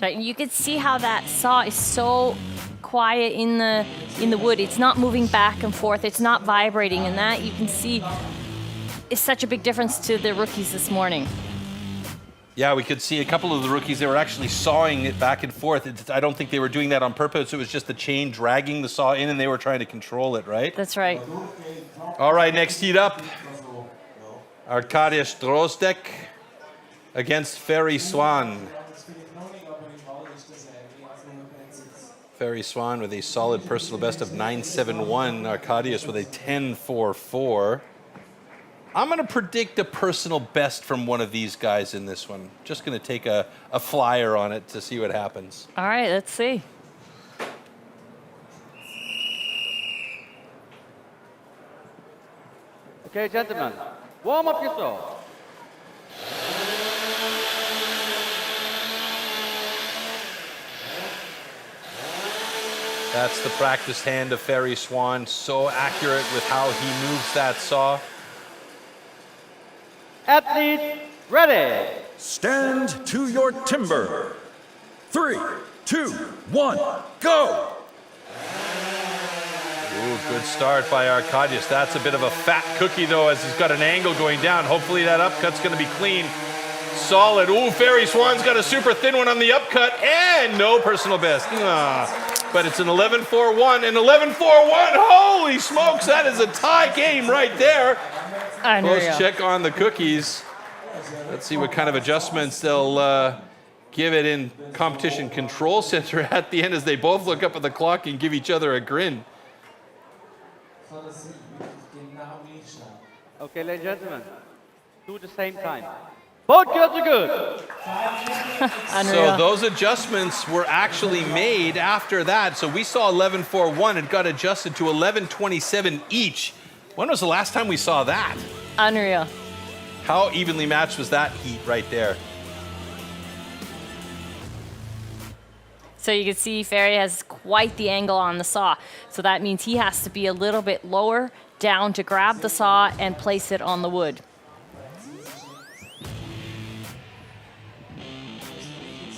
right, and you can see how that saw is so quiet in the wood. It's not moving back and forth. It's not vibrating, and that you can see is such a big difference to the rookies this morning. Yeah, we could see a couple of the rookies, they were actually sawing it back and forth. I don't think they were doing that on purpose. It was just the chain dragging the saw in, and they were trying to control it, right? That's right. All right, next heat up. Arkadiusz Drozdek against Ferry Swan. Ferry Swan with a solid personal best of 9.71. Arkadiusz with a 10.44. I'm going to predict a personal best from one of these guys in this one. Just going to take a flyer on it to see what happens. All right, let's see. Okay, gentlemen, warm up your saw. That's the practiced hand of Ferry Swan. So accurate with how he moves that saw. Athlete ready. Stand to your timber. 3, 2, 1, go! Ooh, good start by Arkadiusz. That's a bit of a fat cookie, though, as he's got an angle going down. Hopefully that upcut's going to be clean. Solid. Ooh, Ferry Swan's got a super thin one on the upcut, and no personal best. but it's an 11-4-1 and 11-4-1. Holy smokes, that is a tie game right there. Close check on the cookies. Let's see what kind of adjustments they'll give it in competition control center at the end as they both look up at the clock and give each other a grin. Okay, ladies and gentlemen, do the same time. Both girls are good. So those adjustments were actually made after that. So we saw 11-4-1. It got adjusted to 11-27 each. When was the last time we saw that? Unreal. How evenly matched was that heat right there? So you can see Ferry has quite the angle on the saw. So that means he has to be a little bit lower down to grab the saw and place it on the wood.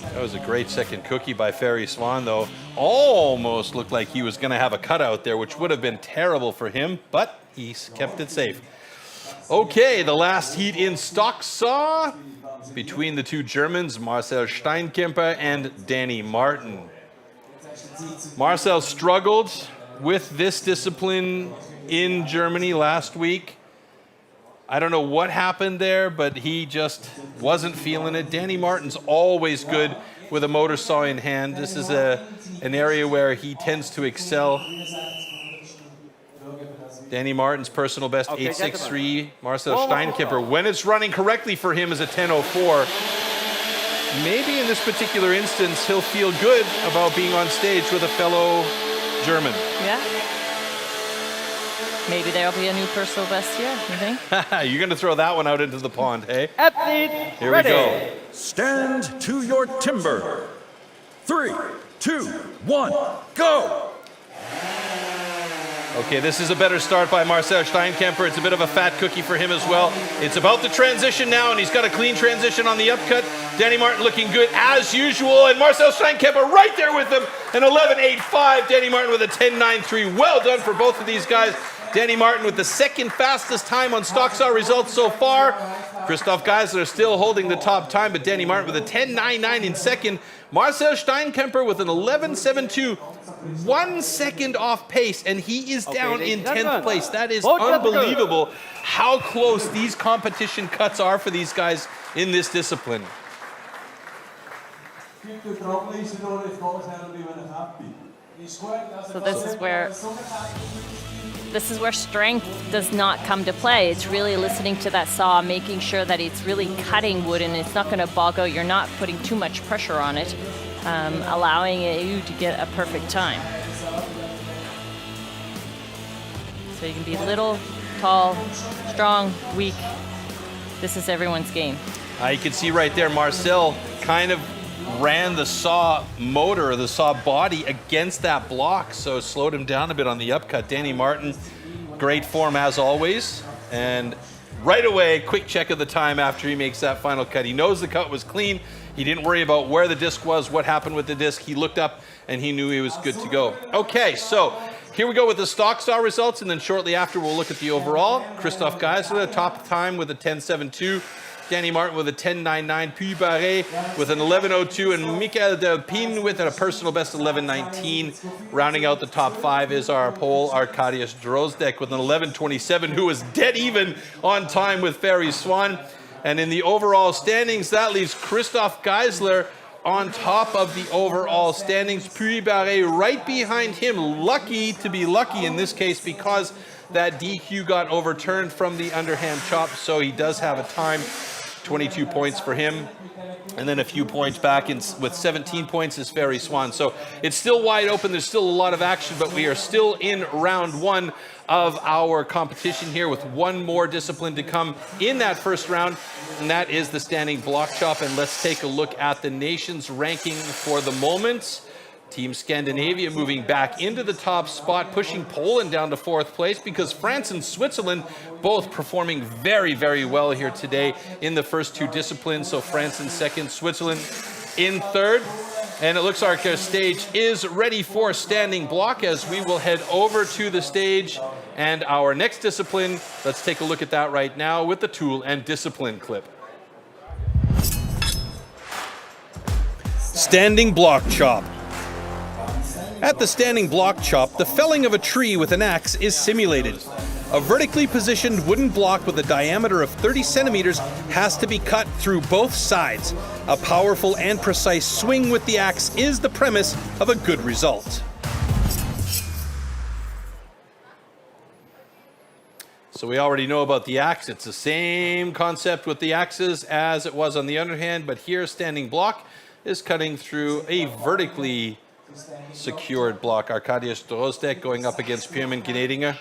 That was a great second cookie by Ferry Swan, though. Almost looked like he was going to have a cutout there, which would have been terrible for him, but he kept it safe. Okay, the last heat in stock saw between the two Germans, Marcel Steinkemper and Danny Martin. Marcel struggled with this discipline in Germany last week. I don't know what happened there, but he just wasn't feeling it. Danny Martin's always good with a motor saw in hand. This is an area where he tends to excel. Danny Martin's personal best, 8.63. Marcel Steinkemper, when it's running correctly for him, is a 10.04. Maybe in this particular instance, he'll feel good about being on stage with a fellow German. Yeah. Maybe there'll be a new personal best here, you think? You're going to throw that one out into the pond, hey? Athlete, here we go. Stand to your timber. 3, 2, 1, go! Okay, this is a better start by Marcel Steinkemper. It's a bit of a fat cookie for him as well. It's about the transition now, and he's got a clean transition on the upcut. Danny Martin looking good as usual, and Marcel Steinkemper right there with him. An 11.85. Danny Martin with a 10.93. Well done for both of these guys. Danny Martin with the second fastest time on stock saw results so far. Christoph Geisler still holding the top time, but Danny Martin with a 10.99 in second. Marcel Steinkemper with an 11.72, 1 second off pace, and he is down in 10th place. That is unbelievable how close these competition cuts are for these guys in this discipline. So this is where strength does not come to play. It's really listening to that saw, making sure that it's really cutting wood and it's not going to bog out. You're not putting too much pressure on it, allowing you to get a perfect time. So you can be little, tall, strong, weak. This is everyone's game. You can see right there, Marcel kind of ran the saw motor, the saw body against that block, so it slowed him down a bit on the upcut. Danny Martin, great form as always, and right away, quick check of the time after he makes that final cut. He knows the cut was clean. He didn't worry about where the disc was, what happened with the disc. He looked up and he knew he was good to go. Okay, so here we go with the stock saw results, and then shortly after we'll look at the overall. Christoph Geisler, top time with a 10.72. Danny Martin with a 10.99, Puy Barret with an 11.02, and Michael Delpine with a personal best 11.19. Rounding out the top five is our Pole, Arkadiusz Drozdek with an 11.27, who was dead even on time with Ferry Swan. And in the overall standings, that leaves Christoph Geisler on top of the overall standings. Puy Barret right behind him. Lucky to be lucky in this case because that DQ got overturned from the underhand chop, so he does have a time. 22 points for him, and then a few points back with 17 points is Ferry Swan. So it's still wide open. There's still a lot of action, but we are still in round one of our competition here with one more discipline to come in that first round, and that is the standing block chop. And let's take a look at the nation's ranking for the moment. Team Scandinavia moving back into the top spot, pushing Poland down to fourth place because France and Switzerland both performing very, very well here today in the first two disciplines. So France in second, Switzerland in third. And it looks like our stage is ready for standing block as we will head over to the stage and our next discipline. Let's take a look at that right now with the tool and discipline clip. Standing block chop. At the standing block chop, the felling of a tree with an axe is simulated. A vertically positioned wooden block with a diameter of 30 centimeters has to be cut through both sides. A powerful and precise swing with the axe is the premise of a good result. So we already know about the axe. It's the same concept with the axes as it was on the underhand, but here standing block is cutting through a vertically secured block. Arkadiusz Drozdek going up against Pirmin Gnedinger.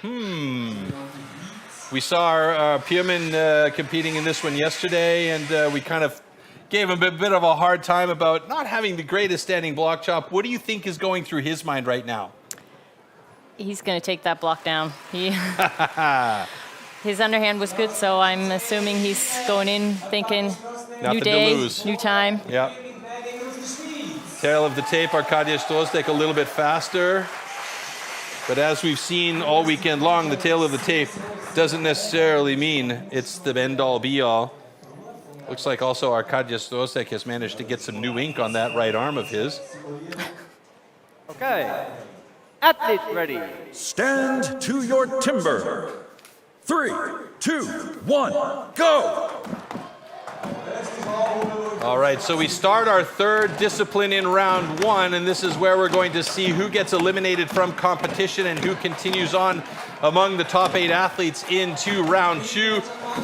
We saw our Pirmin competing in this one yesterday, and we kind of gave him a bit of a hard time about not having the greatest standing block chop. What do you think is going through his mind right now? He's going to take that block down. His underhand was good, so I'm assuming he's going in thinking Nothing new day, to lose. new time. Yeah. Tail of the tape, Arkadiusz Drozdek a little bit faster. But as we've seen all weekend long, the tail of the tape doesn't necessarily mean it's the end-all be-all. Looks like also Arkadiusz Drozdek has managed to get some new ink on that right arm of his. Okay. Athletes ready. Stand to your timber. 3, 2, 1, go! All right, so we start our third discipline in round one, and this is where we're going to see who gets eliminated from competition and who continues on among the top 8 athletes into round two.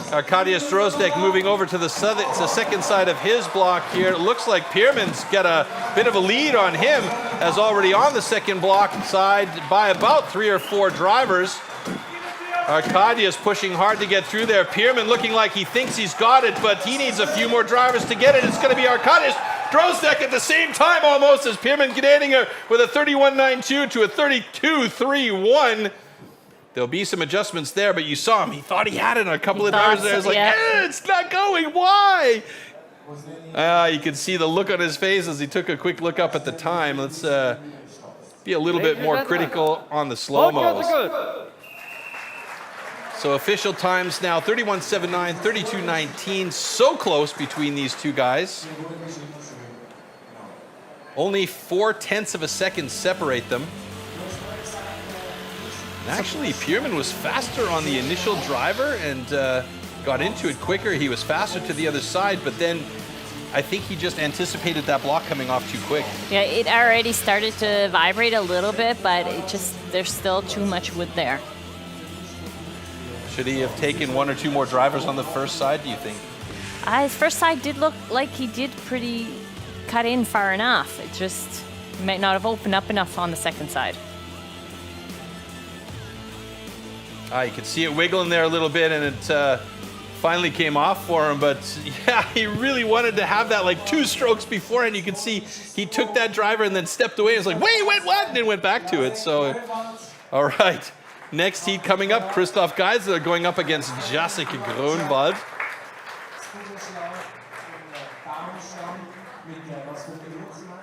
Arkadiusz Drozdek moving over to the second side of his block here. It looks like Pirmin's got a bit of a lead on him, as already on the second block side by about 3 or 4 drivers. Arkadiusz pushing hard to get through there. Pirmin looking like he thinks he's got it, but he needs a few more drivers to get it. It's going to be Arkadiusz Drozdek at the same time almost as Pirmin Gnedinger with a 31.92 to a 32.31. There'll be some adjustments there, but you saw him. He thought he had it on a couple of drivers there. It's like, it's not going. Why? You can see the look on his face as he took a quick look up at the time. Let's be a little bit more critical on the slow-mos. So official times now, 31.79, 32.19. So close between these two guys. Only 0.4 of a second separate them. And actually, Pirmin was faster on the initial driver and got into it quicker. He was faster to the other side, but then I think he just anticipated that block coming off too quick. Yeah, it already started to vibrate a little bit, but there's still too much wood there. Should he have taken 1 or 2 more drivers on the first side, do you think? His first side did look like he did pretty cut in far enough. It just might not have opened up enough on the second side. You could see it wiggling there a little bit, and it finally came off for him. But yeah, he really wanted to have that like 2 strokes beforehand. You can see he took that driver and then stepped away. It's like, wait, what? And then went back to it. So, all right. Next heat coming up, Christoph Geisler going up against Szymon Groenwald.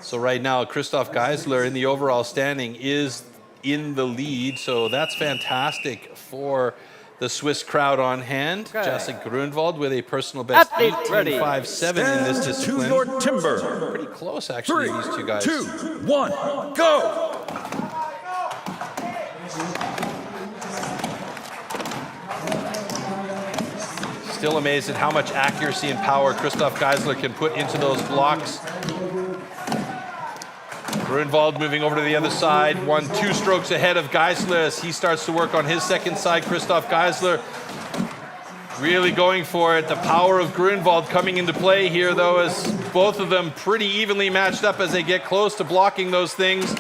So right now, Christoph Geisler in the overall standing is in the lead, so that's fantastic for the Swiss crowd on hand. Szymon Groenwald with a personal best 18.57 in this discipline. To your timber. Pretty close, actually, 3, these two guys. 2, 1, go! Still amazed at how much accuracy and power Christoph Geisler can put into those blocks. Groenwald moving over to the other side, 2 strokes ahead of Geisler as he starts to work on his second side. Christoph Geisler really going for it. The power of Groenwald coming into play here, though, as both of them pretty evenly matched up as they get close to blocking those things.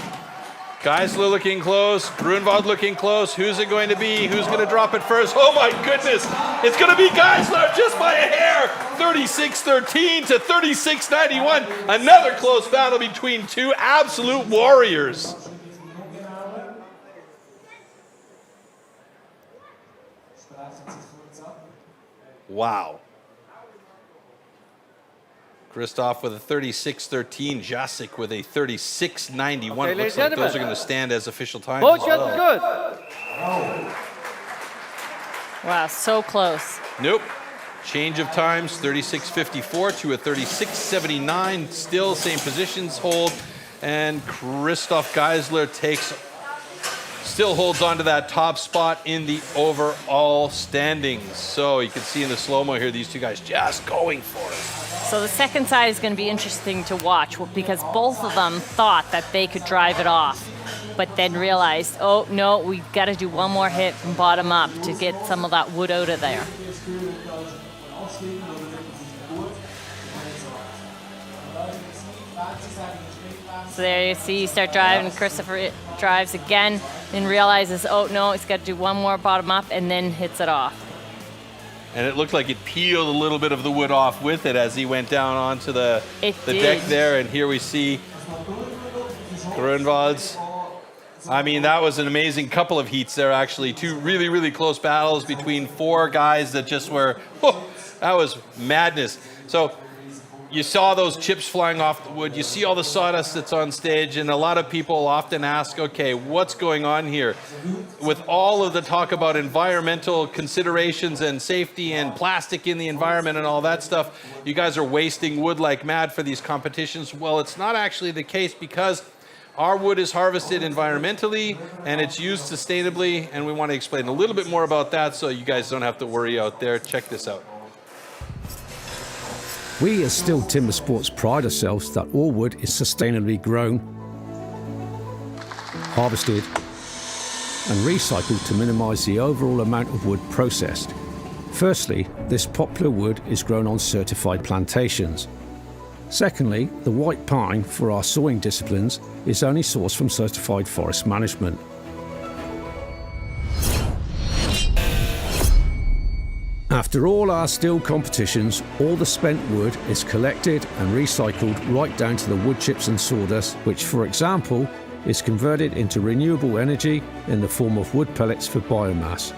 Geisler looking close, Groenwald looking close. Who's it going to be? Who's going to drop it first? Oh my goodness! It's going to be Geisler just by a hair! 36.13 to 36.91. Another close battle between 2 absolute warriors. Wow. Christoph with a 36.13, Jacek with a 36.91. Okay, it looks like those are going to stand as official times. Both as well. good. Wow, so close. Nope. Change of times, 36.54 to a 36.79. Still same positions hold. And Christoph Geisler still holds on to that top spot in the overall standings. So you can see in the slow-mo here, these two guys just going for it. So the second side is going to be interesting to watch because both of them thought that they could drive it off, but then realized, oh no, we've got to do one more hit from bottom up to get some of that wood out of there. So there you see, you start driving, Christopher drives again, then realizes, oh no, he's got to do one more bottom up, and then hits it off. And it looked like it peeled a little bit of the wood off with it as he went down onto the deck there. And here we see Groenwald's. I mean, that was an amazing couple of heats there, actually. Two really, really close battles between four guys that just were, that was madness. So you saw those chips flying off the wood. You see all the sawdust that's on stage, and a lot of people often ask, okay, what's going on here? With all of the talk about environmental considerations and safety and plastic in the environment and all that stuff, you guys are wasting wood like mad for these competitions. Well, it's not actually the case because our wood is harvested environmentally and it's used sustainably, and we want to explain a little bit more about that so you guys don't have to worry out there. Check this out. We as STIHL TIMBERSPORTS pride ourselves that all wood is sustainably grown, harvested and recycled to minimise the overall amount of wood processed. Firstly, this poplar wood is grown on certified plantations. Secondly, the white pine for our sawing disciplines is only sourced from certified forest management. After all our STIHL competitions, all the spent wood is collected and recycled right down to the wood chips and sawdust, which, for example, is converted into renewable energy in the form of wood pellets for biomass.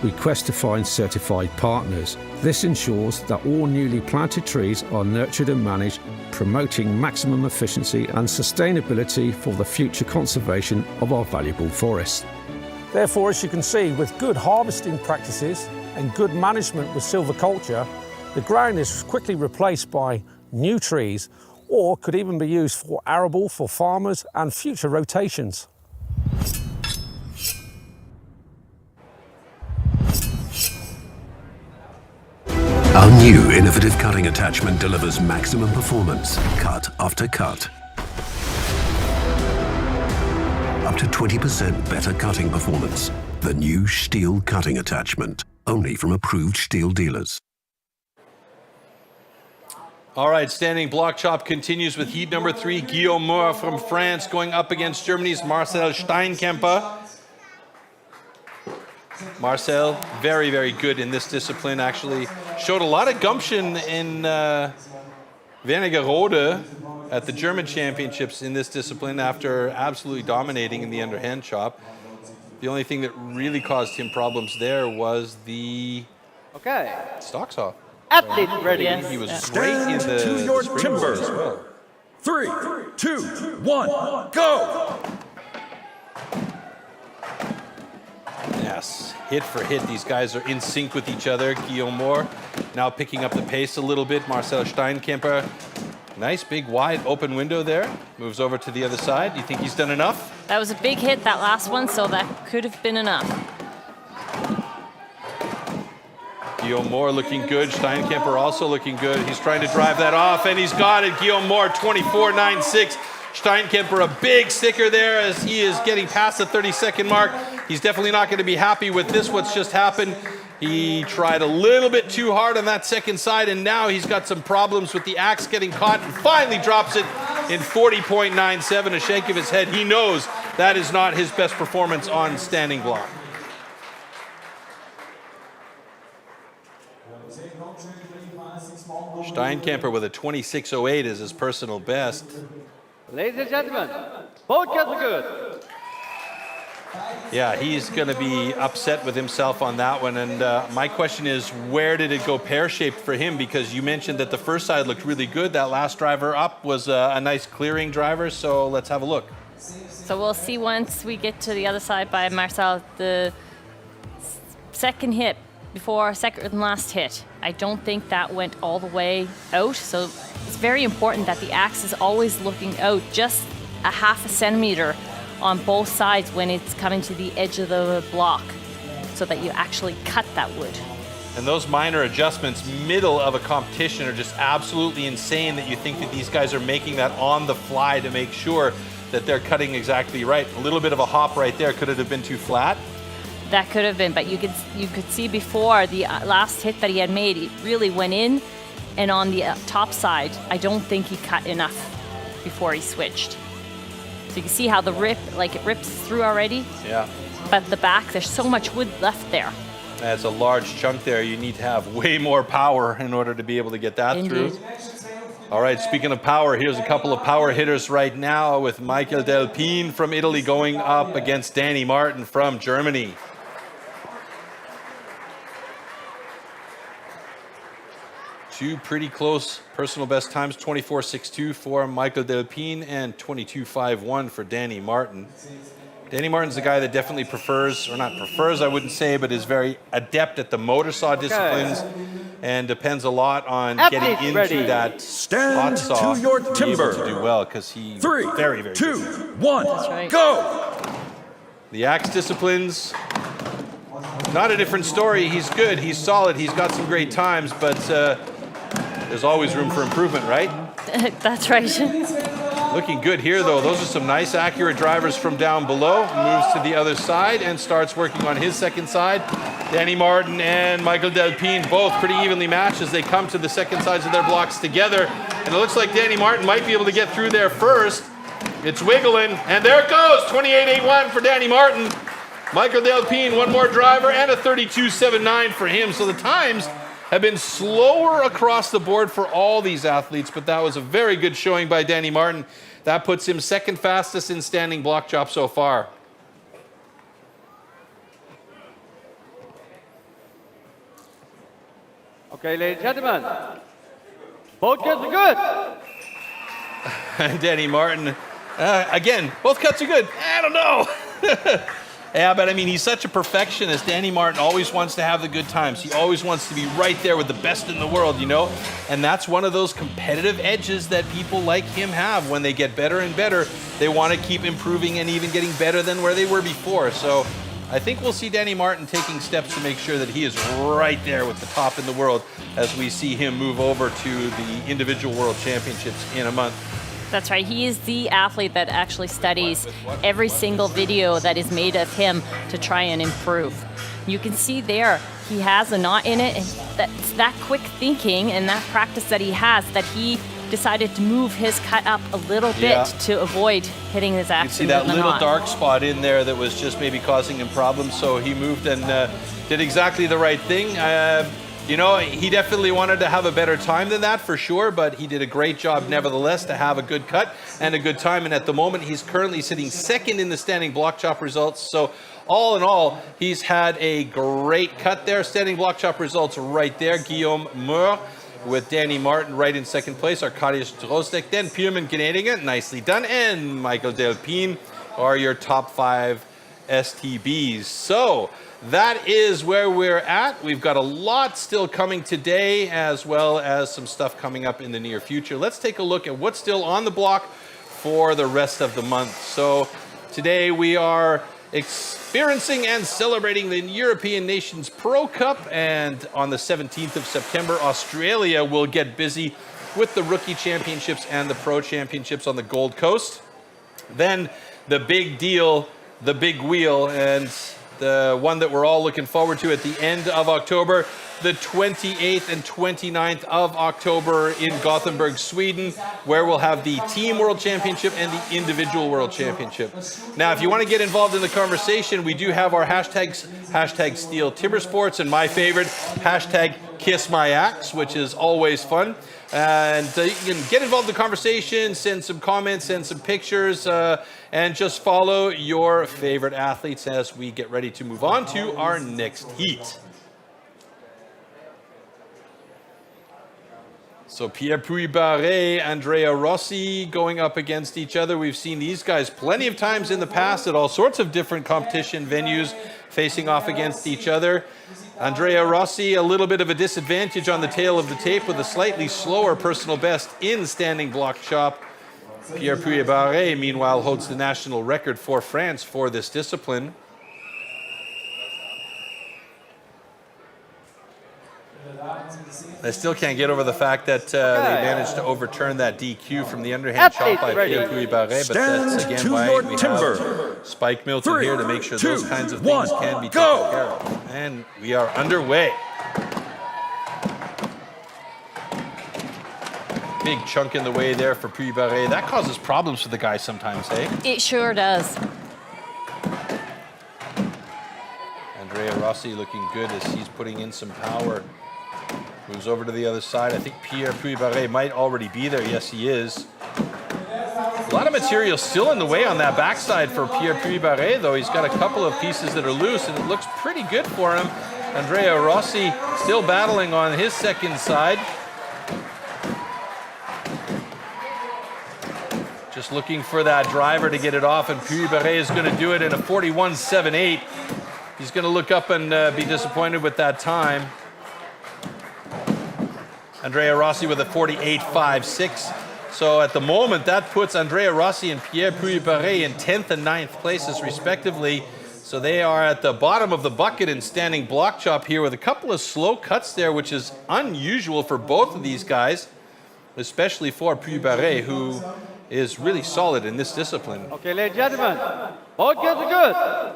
We quest to find certified partners. This ensures that all newly planted trees are nurtured and managed, promoting maximum efficiency and sustainability for the future conservation of our valuable forests. Therefore, as you can see, with good harvesting practices and good management with silviculture, the ground is quickly replaced by new trees, or could even be used for arable for farmers and future rotations. Our new innovative cutting attachment delivers maximum performance, cut after cut. Up to 20% better cutting performance. The new STIHL cutting attachment, only from approved STIHL dealers. All right, standing block chop continues with heat number 3. Guillaume Moore from France going up against Germany's Marcel Steinkemper. Marcel, very, very good in this discipline, actually. Showed a lot of gumption in Wernigerode at the German championships in this discipline after absolutely dominating in the underhand chop. The only thing that really caused him problems there was the stock saw. Athlete ready. He was great in the to your Springboard timber. as well. 3, 2, 1, go! Yes, hit for hit, these guys are in sync with each other. Guillaume Moore now picking up the pace a little bit. Marcel Steinkemper, nice big wide open window there. Moves over to the other side. Do you think he's done enough? That was a big hit, that last one, so that could have been enough. Guillaume Moore looking good. Steinkemper also looking good. He's trying to drive that off, and he's got it. Guillaume Moore, 24.96. Steinkemper, a big sticker there as he is getting past the 30-second mark. He's definitely not going to be happy with this, what's just happened. He tried a little bit too hard on that second side, and now he's got some problems with the axe getting caught, and finally drops it in 40.97, a shake of his head. He knows that is not his best performance on standing block. Steinkemper with a 26.08 as his personal best. Ladies and gentlemen, both guys are good. Yeah, he's going to be upset with himself on that one. And my question is, where did it go pear-shaped for him? Because you mentioned that the first side looked really good. That last driver up was a nice clearing driver. So let's have a look. So we'll see once we get to the other side by Marcel. The second hit before second and last hit. I don't think that went all the way out, so it's very important that the axe is always looking out just a half a centimeter on both sides when it's coming to the edge of the block, so that you actually cut that wood. And those minor adjustments middle of a competition are just absolutely insane, that you think that these guys are making that on the fly to make sure that they're cutting exactly right. A little bit of a hop right there. Could it have been too flat? That could have been, but you could see before the last hit that he had made, it really went in, and on the top side, I don't think he cut enough before he switched. So you can see how the rip, like it rips through already. Yeah. But the back, there's so much wood left there. That's a large chunk there. You need to have way more power in order to be able to get that Indeed. through. All right, speaking of power, here's a couple of power hitters right now with Michael Delpine from Italy going up against Danny Martin from Germany. Two pretty close personal best times, 24.62 for Michael Delpine and 22.51 for Danny Martin. Danny Martin's a guy that definitely prefers, or not prefers, I wouldn't say, but is very adept at the motor saw disciplines and depends a lot on getting into that hot saw to your to be timber. able to do well, because he's very, very 2, good. 1, right. go! The axe disciplines, not a different story. He's good, he's solid, he's got some great times, but there's always room for improvement, right? That's right. Looking good here, though. Those are some nice, accurate drivers from down below. Moves to the other side and starts working on his second side. Danny Martin and Michael Delpine both pretty evenly matched as they come to the second sides of their blocks together. And it looks like Danny Martin might be able to get through there first. It's wiggling, and there it goes. 28.81 for Danny Martin. Michael Delpine, one more driver, and a 32.79 for him. So the times have been slower across the board for all these athletes, but that was a very good showing by Danny Martin. That puts him second fastest in standing block chop so far. Okay, ladies and gentlemen, both cuts are good. And Danny Martin, again, both cuts are good. I don't know. Yeah, but I mean, he's such a perfectionist. Danny Martin always wants to have the good times. He always wants to be right there with the best in the world, you know? And that's one of those competitive edges that people like him have. When they get better and better, they want to keep improving and even getting better than where they were before. So I think we'll see Danny Martin taking steps to make sure that he is right there with the top in the world as we see him move over to the individual world championships in a month. That's right. He is the athlete that actually studies every single video that is made of him to try and improve. You can see there, he has a knot in it, and that's that quick thinking and that practice that he has that he decided to move his cut up a little bit to avoid hitting his axe. You can see that little dark spot in there that was just maybe causing him problems, so he moved and did exactly the right thing. You know, he definitely wanted to have a better time than that for sure, but he did a great job nevertheless to have a good cut and a good time. And at the moment, he's currently sitting second in the standing block chop results. So all in all, he's had a great cut there. Standing block chop results right there. Guillaume Moore with Danny Martin right in second place. Arkadiusz Drozdek, then Pierman Gnadingen, nicely done. And Michael Delpine are your top 5 STBs. So that is where we're at. We've got a lot still coming today, as well as some stuff coming up in the near future. Let's take a look at what's still on the block for the rest of the month. So today we are experiencing and celebrating the European Nations Pro Cup, and on the 17th of September, Australia will get busy with the Rookie Championships and the Pro Championships on the Gold Coast. Then the big deal, the big wheel, and the one that we're all looking forward to at the end of October, the 28th and 29th of October in Gothenburg, Sweden, where we'll have the Team World Championship and the Individual World Championship. Now, if you want to get involved in the conversation, we do have our hashtags, hashtag STIHL TIMBERSPORTS, and my favorite, hashtag KissMyAxe, which is always fun. And you can get involved in the conversation, send some comments, send some pictures, and just follow your favorite athletes as we get ready to move on to our next heat. So Pierre Puy-Barré, Andrea Rossi going up against each other. We've seen these guys plenty of times in the past at all sorts of different competition venues facing off against each other. Andrea Rossi, a little bit of a disadvantage on the tail of the tape with a slightly slower personal best in standing block chop. Pierre Puy-Barré, meanwhile, holds the national record for France for this discipline. I still can't get over the fact that they managed to overturn that DQ from the underhand chop by Pierre Puy-Barré, but that's again why we have Spike Milton here to make sure those kinds of things can be taken care of. And we are underway. Big chunk in the way there for Puy-Barré. That causes problems for the guy sometimes, hey? It sure does. Andrea Rossi looking good as he's putting in some power. Moves over to the other side. I think Pierre Puy-Barré might already be there. Yes, he is. A lot of material still in the way on that backside for Pierre Puy-Barré, though. He's got a couple of pieces that are loose, and it looks pretty good for him. Andrea Rossi still battling on his second side. Just looking for that driver to get it off, and Puy-Barré is going to do it in a 41.78. He's going to look up and be disappointed with that time. Andrea Rossi with a 48.56. So at the moment, that puts Andrea Rossi and Pierre Puy-Barré in 10th and 9th places, respectively. So they are at the bottom of the bucket in standing block chop here with a couple of slow cuts there, which is unusual for both of these guys, especially for Puy-Barré, who is really solid in this discipline. Okay, ladies and gentlemen, all good.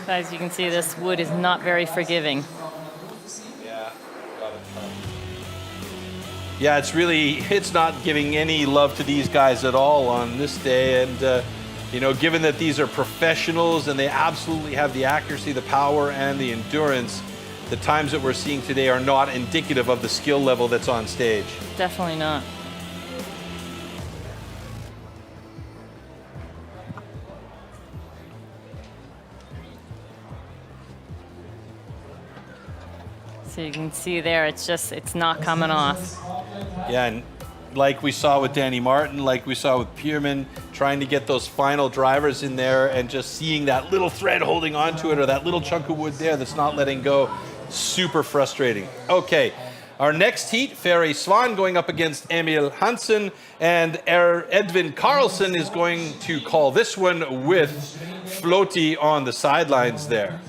As you can see, this wood is not very forgiving. Yeah, it's not giving any love to these guys at all on this day. And, you know, given that these are professionals and they absolutely have the accuracy, the power, and the endurance, the times that we're seeing today are not indicative of the skill level that's on stage. Definitely not. So you can see there, it's not coming off. Yeah, and like we saw with Danny Martin, like we saw with Pierman, trying to get those final drivers in there and just seeing that little thread holding onto it or that little chunk of wood there that's not letting go. Super frustrating. Okay, our next heat, Ferry Swan going up against Emil Hansen, and Edvin Karlsson is going to call this one with Floaty on the sidelines there.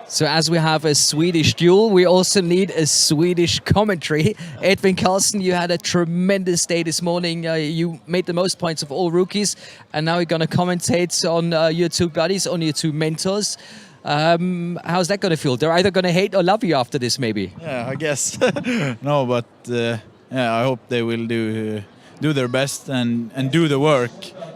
So as we have a Swedish duel, we also need a Swedish commentary. Edvin Karlsson, you had a tremendous day this morning. You made the most points of all rookies, and now you're going to commentate on your two buddies, on your two mentors. How's that going to feel? They're either going to hate or love you after this, maybe. Yeah, I guess. No, but yeah, I hope they will do their best and do the work.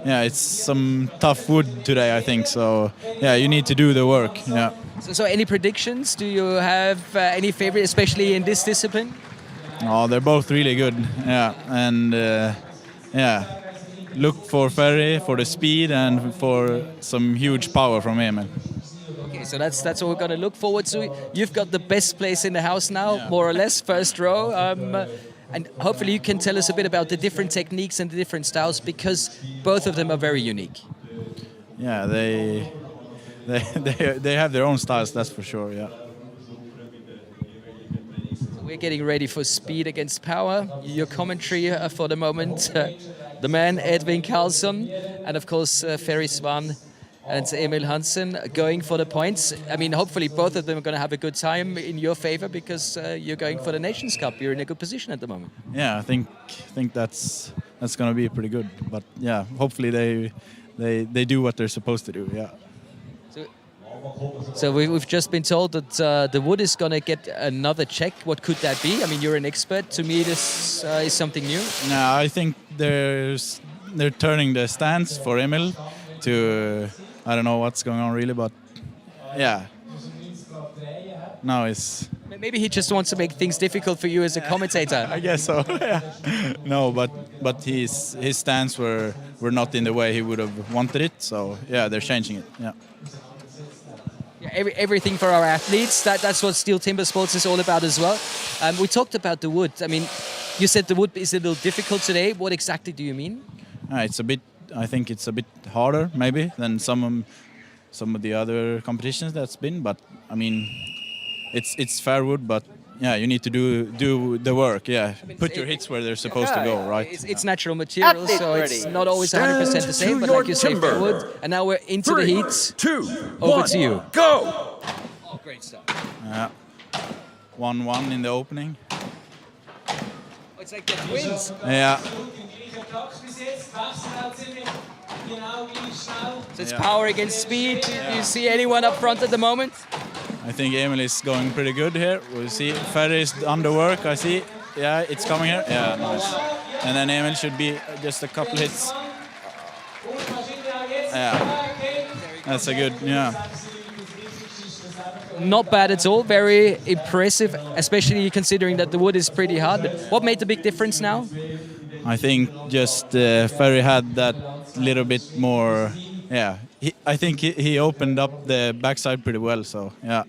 Yeah, it's some tough wood today, I think. So yeah, you need to do the work. Yeah. So any predictions? Do you have any favorite, especially in this discipline? Oh, they're both really good. Yeah, and yeah, look for Ferry for the speed and for some huge power from him. Okay, so that's what we're going to look forward to. You've got the best place in the house now, more or less, first row. And hopefully you can tell us a bit about the different techniques and the different styles, because both of them are very unique. Yeah, they have their own styles, that's for sure, yeah. So we're getting ready for speed against power. Your commentary for the moment, the man Edvin Karlsson, and of course Ferry Swan and Emil Hansen going for the points. I mean, hopefully both of them are going to have a good time in your favor, because you're going for the Nations Cup. You're in a good position at the moment. Yeah, I think that's going to be pretty good. But yeah, hopefully they do what they're supposed to do. Yeah. So we've just been told that the wood is going to get another check. What could that be? I mean, you're an expert. To me, this is something new. No, I think they're turning the stance for Emil to. I don't know what's going on really, but yeah. Now it's. Maybe he just wants to make things difficult for you as a commentator. I guess so. Yeah. No, but his stance were not in the way he would have wanted it. So yeah, they're changing it. Yeah. Everything for our athletes. That's what STIHL TIMBERSPORTS is all about as well. We talked about the wood. I mean, you said the wood is a little difficult today. What exactly do you mean? it's a bit. I think it's a bit harder maybe than some of the other competitions that's been. But I mean, it's fair wood, but yeah, you need to do the work. Yeah, put your hits where they're supposed to go, right? It's natural material, so it's not always 100% the same. But like you say, fair wood. And now we're into the heats. 2, Over 1, to you. Go! Oh, great stuff. Yeah, 1-1 in the opening. It's like the twins. Yeah. So it's power against speed. Do you see anyone up front at the moment? I think Emil is going pretty good here. We'll see. Ferry is under work, I see. Yeah, it's coming here. Yeah, nice. And then Emil should be just a couple hits. Yeah. That's a good, yeah. Not bad at all. Very impressive, especially considering that the wood is pretty hard. But what made the big difference now? I think just Ferry had that little bit more. Yeah, I think he opened up the backside pretty well. So yeah,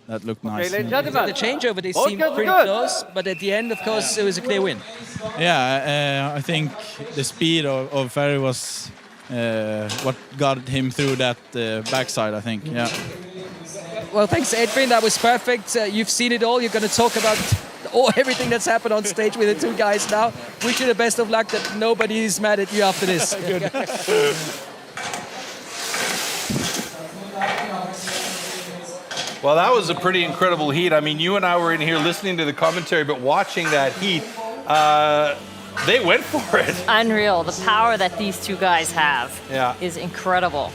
that looked nice. ladies and gentlemen. The changeover, they seemed pretty close, but at the end, of course, it was a clear win. Yeah, I think the speed of Ferry was what got him through that backside. I think. Yeah. Well, thanks, Edwin. That was perfect. You've seen it all. You're going to talk about everything that's happened on stage with the two guys now. Wish you the best of luck that nobody is mad at you after this. Good. Well, that was a pretty incredible heat. I mean, you and I were in here listening to the commentary, but watching that heat, they went for it. Unreal. The power that these two guys have is incredible.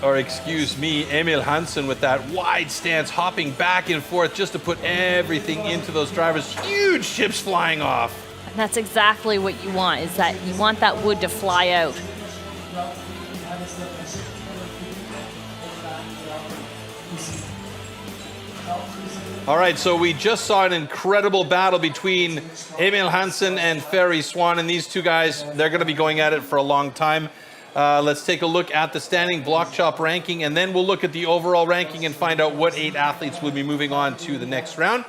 Emil Hansen with that wide stance, hopping back and forth just to put everything into those drivers. Huge chips flying off. And that's exactly what you want, is that you want that wood to fly out. All right, so we just saw an incredible battle between Emil Hansen and Ferry Swan, and these two guys, they're going to be going at it for a long time. Let's take a look at the standing block chop ranking, and then we'll look at the overall ranking and find out what 8 athletes will be moving on to the next round.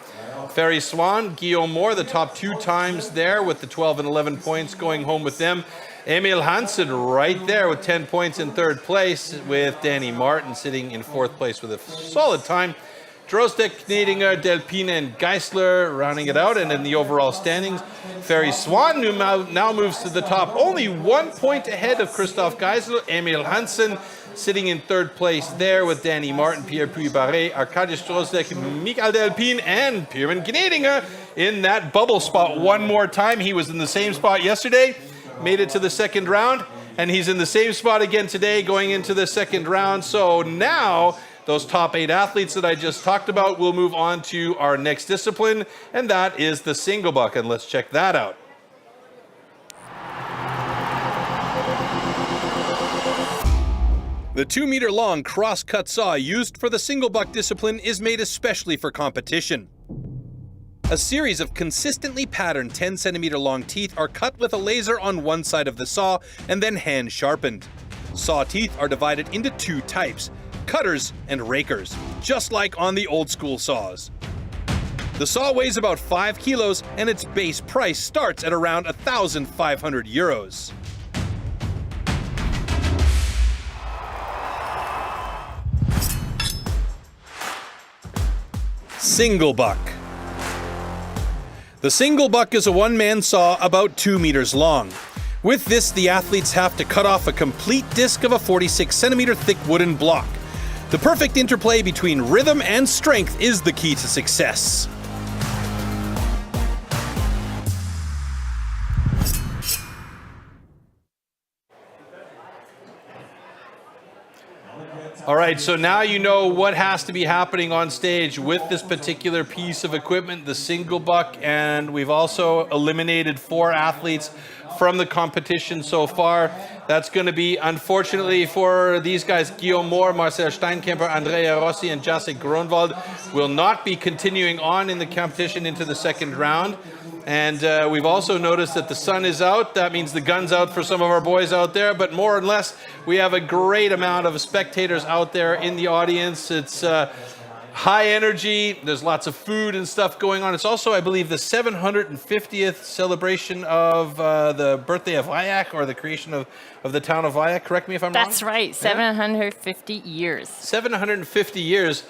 Ferry Swan, Guillaume Moore, the top 2 times there with the 12 and 11 points going home with them. Emil Hansen right there with 10 points in 3rd place, with Danny Martin sitting in 4th place with a solid time. Drostek, Knedinger, Delpine, and Geisler rounding it out, and in the overall standings, Ferry Swan now moves to the top, only 1 point ahead of Christoph Geisler. Emil Hansen sitting in 3rd place there with Danny Martin, Pierre Puy-Barré, Arkadiusz Drostek, Mikael Delpine, and Pierman Knedinger in that bubble spot one more time. He was in the same spot yesterday, made it to the 2nd round, and he's in the same spot again today going into the 2nd round. So now those top 8 athletes that I just talked about will move on to our next discipline, and that is the single buck, and let's check that out. The 2-meter-long cross-cut saw used for the single buck discipline is made especially for competition. A series of consistently patterned 10-centimeter-long teeth are cut with a laser on one side of the saw and then hand-sharpened. Saw teeth are divided into 2 types: cutters and rakers, just like on the old school saws. The saw weighs about 5 kilos and its base price starts at around 1,500 euros. Single buck. The single buck is a one-man saw about 2 meters long. With this, the athletes have to cut off a complete disc of a 46-centimeter thick wooden block. The perfect interplay between rhythm and strength is the key to success. All right, so now you know what has to be happening on stage with this particular piece of equipment, the single buck, and we've also eliminated 4 athletes from the competition so far. That's going to be, unfortunately for these guys, Guillaume Moore, Marcel Steinkemper, Andrea Rossi, and Jacek Groenwald will not be continuing on in the competition into the 2nd round. And we've also noticed that the sun is out. That means the gun's out for some of our boys out there, but more or less, we have a great amount of spectators out there in the audience. It's high energy. There's lots of food and stuff going on. It's also, I believe, the 750th celebration of the birthday of Vayak, or the creation of the town of Vayak. Correct me if I'm wrong. That's right, 750 years. 750 years.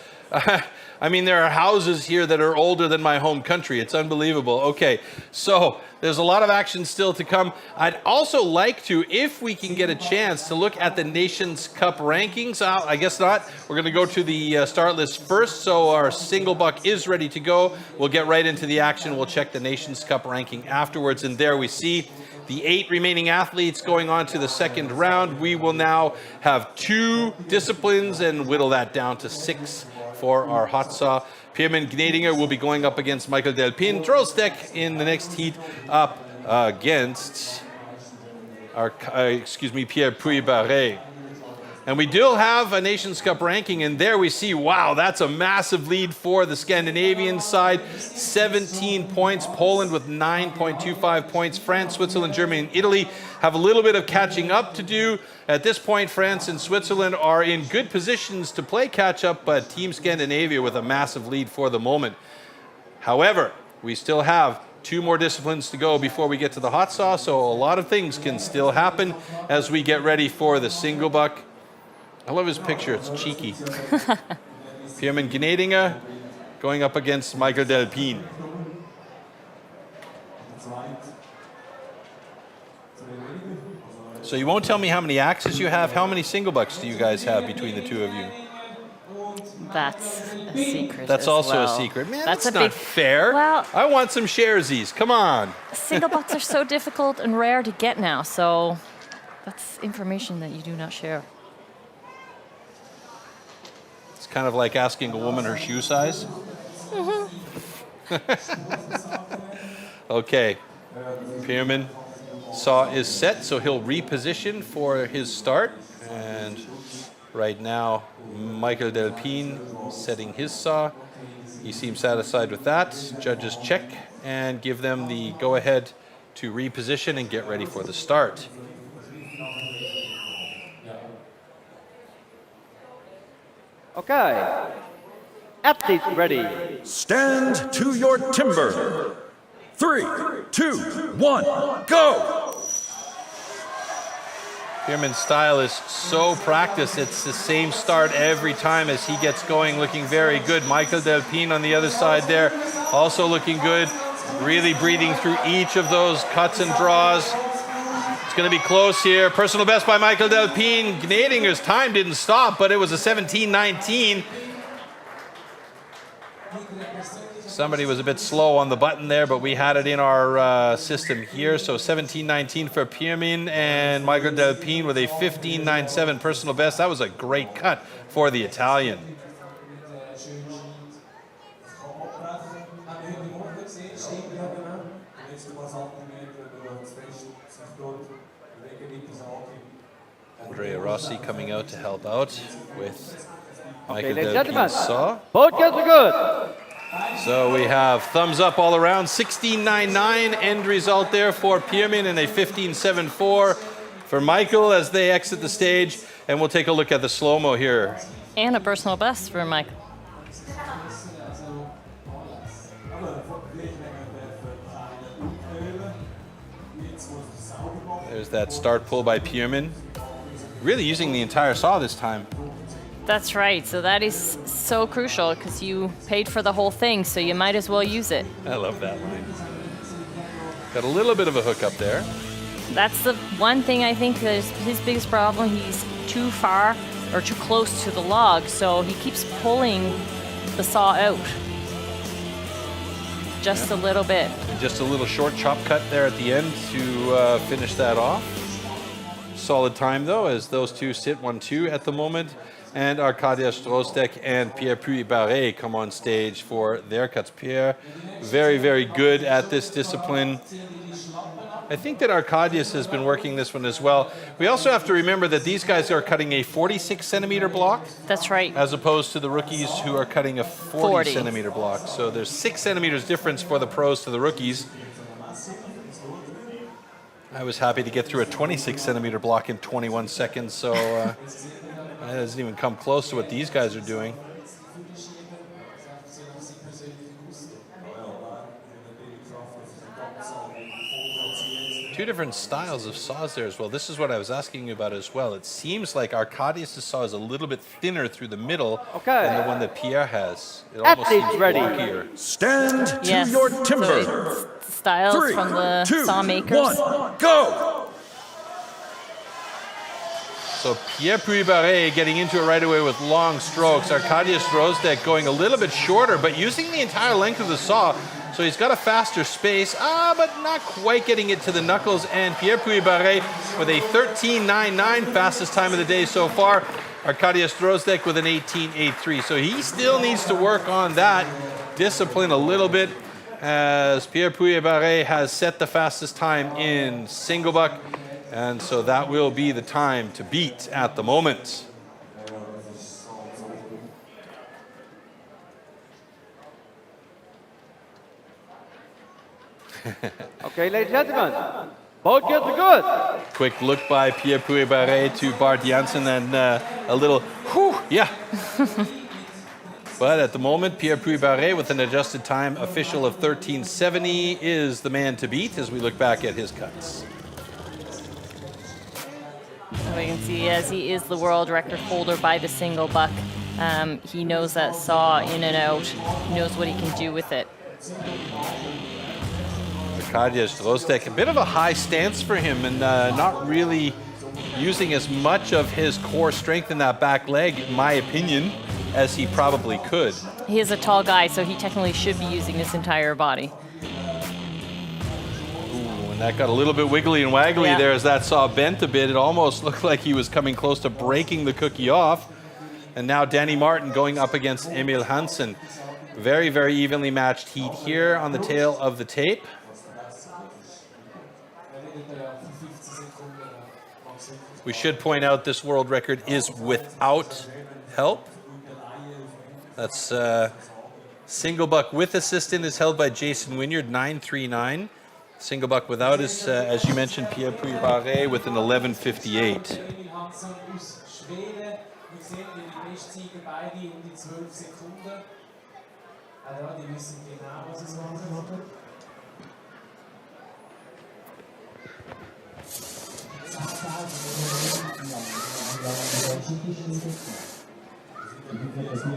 I mean, there are houses here that are older than my home country. It's unbelievable. Okay, so there's a lot of action still to come. I'd also like to, if we can get a chance, to look at the Nations Cup rankings. I guess not. We're going to go to the start list first, so our single buck is ready to go. We'll get right into the action. We'll check the Nations Cup ranking afterwards, and there we see the 8 remaining athletes going on to the second round. We will now have 2 disciplines and whittle that down to 6 for our hot saw. Pirmin Gnedinger will be going up against Michael Delpin Drostek in the next heat, up against our, Pierre Puy-Barret. And we do have a Nations Cup ranking, and there we see, wow, that's a massive lead for the Scandinavian side. 17 points. Poland with 9.25 points. France, Switzerland, Germany, and Italy have a little bit of catching up to do. At this point, France and Switzerland are in good positions to play catch-up, but Team Scandinavia with a massive lead for the moment. However, we still have 2 more disciplines to go before we get to the hot saw, so a lot of things can still happen as we get ready for the single buck. I love his picture, it's cheeky. Pirmin Gnedinger going up against Michael Delpin. So you won't tell me how many axes you have. How many single bucks do you guys have between the 2 of you? That's a secret. That's also a secret. Man, that's not fair. Well, I want some sharesies. Come on. Single bucks are so difficult and rare to get now, so that's information that you do not share. It's kind of like asking a woman her shoe size. Okay. Pirmin saw is set, so he'll reposition for his start. And right now, Michael Delpin setting his saw. He seems satisfied with that. Judges check and give them the go-ahead to reposition and get ready for the start. Okay. Athletes ready. Stand to your timber. 3, 2, 1, go! Pirmin's style is so practiced. It's the same start every time as he gets going, looking very good. Michael Delpin on the other side there, also looking good. Really breathing through each of those cuts and draws. It's going to be close here. Personal best by Michael Delpin. Gnedinger's time didn't stop, but it was a 17:19. Somebody was a bit slow on the button there, but we had it in our system here. So 17:19 for Pirmin, and Michael Delpin with a 15:97 personal best. That was a great cut for the Italian. Andrea Rossi coming out to help out with Michael Delpin's saw. Both guys are good. So we have thumbs up all around. 16:99 end result there for Pirmin, and a 15:74 for Michael as they exit the stage. And we'll take a look at the slow-mo here. And a personal best for Michael. There's that start pull by Pirmin. Really using the entire saw this time. That's right. So that is so crucial because you paid for the whole thing, so you might as well use it. I love that line. Got a little bit of a hook up there. That's the one thing I think is his biggest problem. He's too far or too close to the log, so he keeps pulling the saw out just a little bit. And just a little short chop cut there at the end to finish that off. Solid time though, as those two sit 1-2 at the moment. And Arkadia Strostek and Pierre Puy-Barret come on stage for their cuts. Pierre, very, very good at this discipline. I think that Arkadius has been working this one as well. We also have to remember that these guys are cutting a 46-centimeter block. That's right. As opposed to the rookies who are cutting a 40-centimeter block. So there's 6 centimeters difference for the pros to the rookies. I was happy to get through a 26-centimeter block in 21 seconds, so it doesn't even come close to what these guys are doing. Two different styles of saws there as well. This is what I was asking you about as well. It seems like Arkadius' saw is a little bit thinner through the middle than the one that Pierre has. It almost seems bulkier. Stand to Yes, your so timber. it's styles 3, from the 2, saw makers. 1, go! So Pierre Puy-Barré getting into it right away with long strokes. Arkadiusz Drozdek going a little bit shorter, but using the entire length of the saw. So he's got a faster space, but not quite getting it to the knuckles. And Pierre Puy-Barré with a 13.99, fastest time of the day so far. Arkadiusz Drozdek with an 18.83. So he still needs to work on that discipline a little bit, as Pierre Puy-Barré has set the fastest time in single buck. And so that will be the time to beat at the moment. Okay, ladies and gentlemen, both kids are good. Quick look by Pierre Puy-Barré to Bart Janssen and a little, whew, yeah. But at the moment, Pierre Puy-Barré with an adjusted time official of 13.70 is the man to beat as we look back at his cuts. We can see as he is the world record holder by the single buck. He knows that saw in and out. He knows what he can do with it. Arkadiusz Drozdek, a bit of a high stance for him and not really using as much of his core strength in that back leg, in my opinion, as he probably could. He is a tall guy, so he technically should be using his entire body. And that got a little bit wiggly and waggly there as that saw bent a bit. It almost looked like he was coming close to breaking the cookie off. And now Danny Martin going up against Emil Hansen. Very, very evenly matched heat here on the tail of the tape. We should point out this world record is without help. That's single buck with assistant is held by Jason Wynyard, 9.39. Single buck without is, as you mentioned, Pierre Puy-Barré with an 11.58.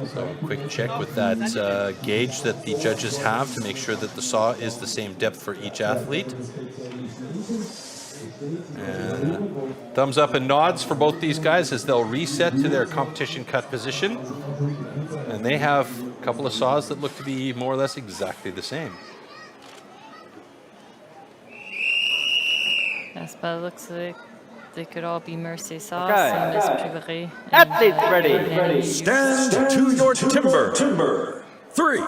So a quick check with that gauge that the judges have to make sure that the saw is the same depth for each athlete. And thumbs up and nods for both these guys as they'll reset to their competition cut position. And they have a couple of saws that look to be more or less exactly the same. Yes, but it looks like they could all be Mercier saws, Okay. same as Puy-Barré. Athletes ready. Stand to your timber. 3,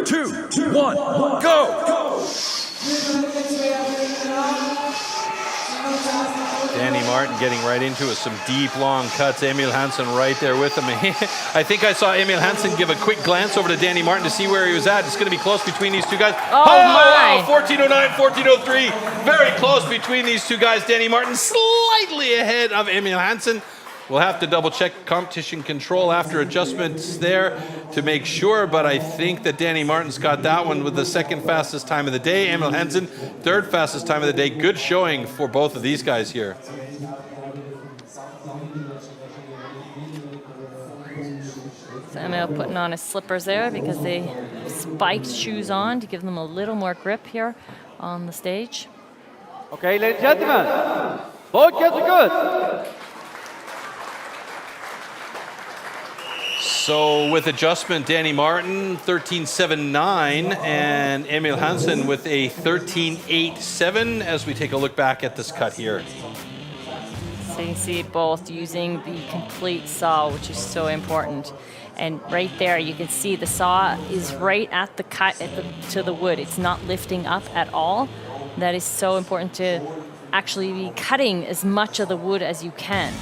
2, 1, go! Danny Martin getting right into it. Some deep, long cuts. Emil Hansen right there with him. I think I saw Emil Hansen give a quick glance over to Danny Martin to see where he was at. It's going to be close between these two guys. Oh my! 14.09, 14.03. Very close between these two guys. Danny Martin slightly ahead of Emil Hansen. We'll have to double check competition control after adjustments there to make sure, but I think that Danny Martin's got that one with the second fastest time of the day. Emil Hansen, third fastest time of the day. Good showing for both of these guys here. So Emil putting on his slippers there because they spiked shoes on to give them a little more grip here on the stage. Okay, ladies and gentlemen, both kids are good. So with adjustment, Danny Martin, 13.79, and Emil Hansen with a 13.87 as we take a look back at this cut here. So you see both using the complete saw, which is so important. And right there, you can see the saw is right at the cut to the wood. It's not lifting up at all. That is so important to actually be cutting as much of the wood as you can.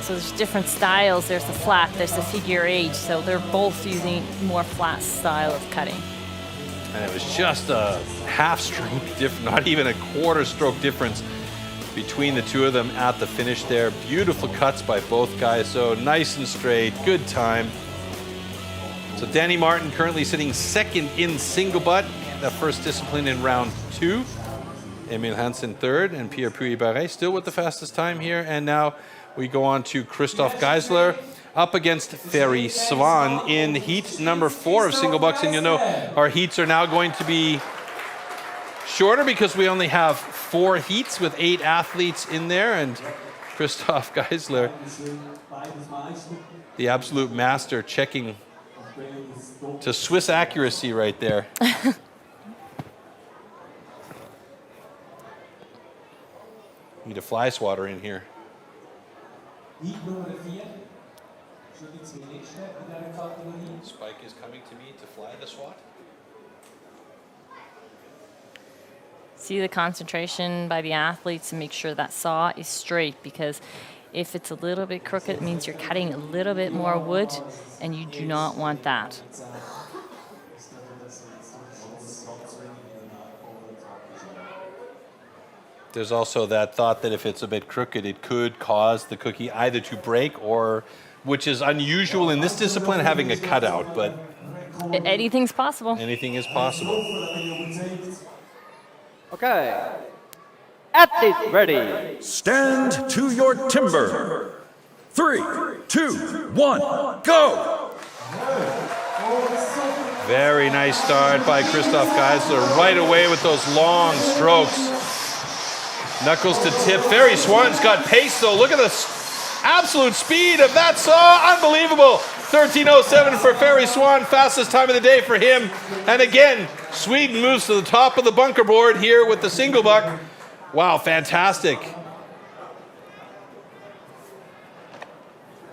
So there's different styles. There's the flat, there's the figure eight. So they're both using more flat style of cutting. And it was just a half stroke difference, not even a quarter stroke difference between the two of them at the finish there. Beautiful cuts by both guys. So nice and straight, good time. So Danny Martin currently sitting second in single butt, that first discipline in round 2. Emil Hansen third, and Pierre Puy-Barré still with the fastest time here. And now we go on to Christoph Geisler up against Ferry Swan in heat number 4 of single bucks. And you know, our heats are now going to be shorter because we only have 4 heats with 8 athletes in there. And Christoph Geisler, the absolute master, checking to Swiss accuracy right there. Need a fly swatter in here. Spike is coming to me to fly the swat. See the concentration by the athletes to make sure that saw is straight, because if it's a little bit crooked, it means you're cutting a little bit more wood, and you do not want that. There's also that thought that if it's a bit crooked, it could cause the cookie either to break or, which is unusual in this discipline, having a cutout, but anything's possible. Anything is possible. Okay. Athletes ready. Stand to your timber. 3, 2, 1, go! Very nice start by Christoph Geisler, right away with those long strokes. Knuckles to tip. Ferry Swan's got pace though. Look at the absolute speed of that saw. Unbelievable. 13:07 for Ferry Swan. Fastest time of the day for him. And again, Sweden moves to the top of the bunker board here with the single buck. Wow, fantastic.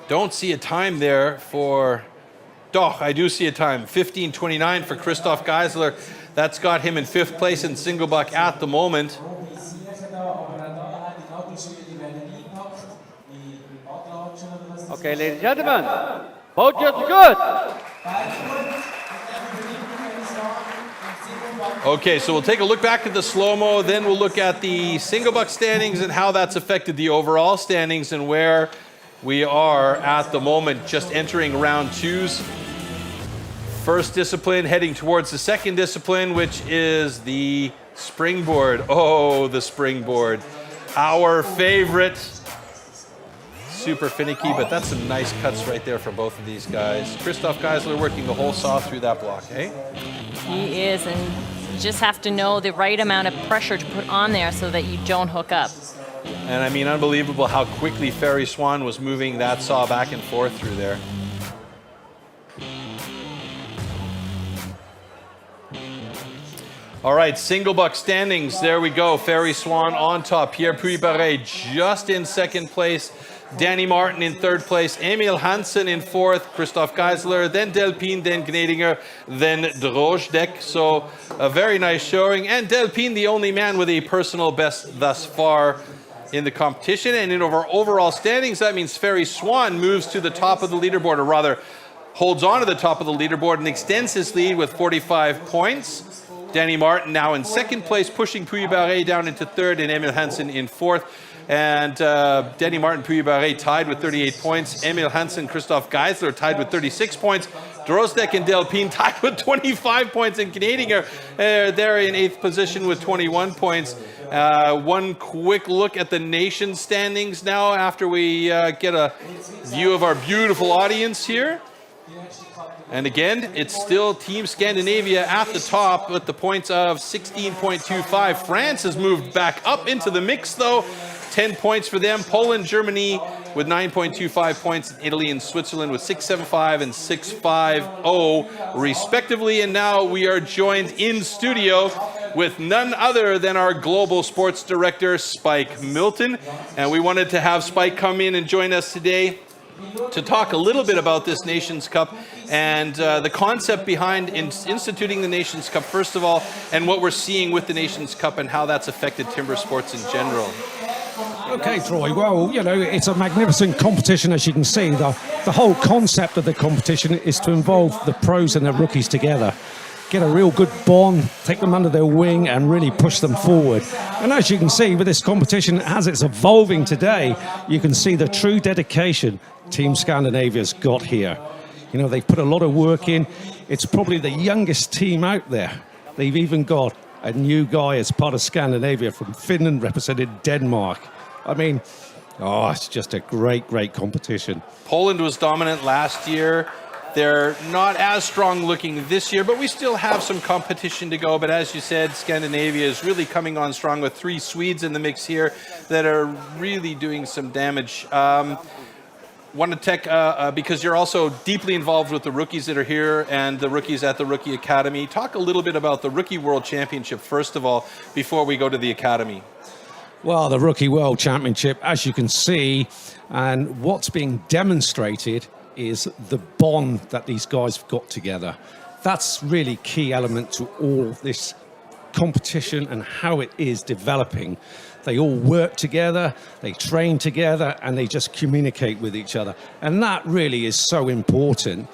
Don't see a time there for... Doch, I do see a time. 15:29 for Christoph Geisler. That's got him in 5th place in single buck at the moment. Okay, ladies and gentlemen, both judges good. Okay, so we'll take a look back at the slow-mo, then we'll look at the single buck standings and how that's affected the overall standings and where we are at the moment, just entering round 2's first discipline, heading towards the second discipline, which is the springboard. Oh, the springboard. Our favorite. Super finicky, but that's some nice cuts right there for both of these guys. Christoph Geisler working the whole saw through that block, eh? He is, and you just have to know the right amount of pressure to put on there so that you don't hook up. And I mean, unbelievable how quickly Ferry Swan was moving that saw back and forth through there. All right, single buck standings. There we go. Ferry Swan on top. Pierre Puy-Barré just in 2nd place. Danny Martin in 3rd place. Emil Hansen in 4th. Christoph Geisler, then Delpine, then Gnedinger, then Drozdek. So a very nice showing. And Delpine, the only man with a personal best thus far in the competition. And in our overall standings, that means Ferry Swan moves to the top of the leaderboard, or rather holds on to the top of the leaderboard and extends his lead with 45 points. Danny Martin now in 2nd place, pushing Puy-Barré down into 3rd, and Emil Hansen in 4th. And Danny Martin, Puy-Barré tied with 38 points. Emil Hansen, Christoph Geisler tied with 36 points. Drozdek and Delpine tied with 25 points. And Gnedinger, they're in 8th position with 21 points. One quick look at the nation standings now after we get a view of our beautiful audience here. And again, it's still Team Scandinavia at the top with the points of 16.25. France has moved back up into the mix, though. 10 points for them. Poland, Germany with 9.25 points. Italy and Switzerland with 6.75 and 6.50 respectively. And now we are joined in studio with none other than our global sports director, Spike Milton. And we wanted to have Spike come in and join us today to talk a little bit about this Nations Cup and the concept behind instituting the Nations Cup, first of all, and what we're seeing with the Nations Cup and how that's affected timber sports in general. Okay, Troy. Well, you know, it's a magnificent competition, as you can see. The whole concept of the competition is to involve the pros and the rookies together. Get a real good bond, take them under their wing and really push them forward. And as you can see with this competition, as it's evolving today, you can see the true dedication Team Scandinavia's got here. You know, they've put a lot of work in. It's probably the youngest team out there. They've even got a new guy as part of Scandinavia from Finland represented Denmark. I mean, it's just a great, great competition. Poland was dominant last year. They're not as strong looking this year, but we still have some competition to go. But as you said, Scandinavia is really coming on strong with 3 Swedes in the mix here that are really doing some damage. Want to tech, because you're also deeply involved with the rookies that are here and the rookies at the Rookie Academy. Talk a little bit about the Rookie World Championship, first of all, before we go to the Academy. Well, the Rookie World Championship, as you can see, and what's being demonstrated is the bond that these guys have got together. That's really key element to all this competition and how it is developing. They all work together, they train together, and they just communicate with each other. And that really is so important.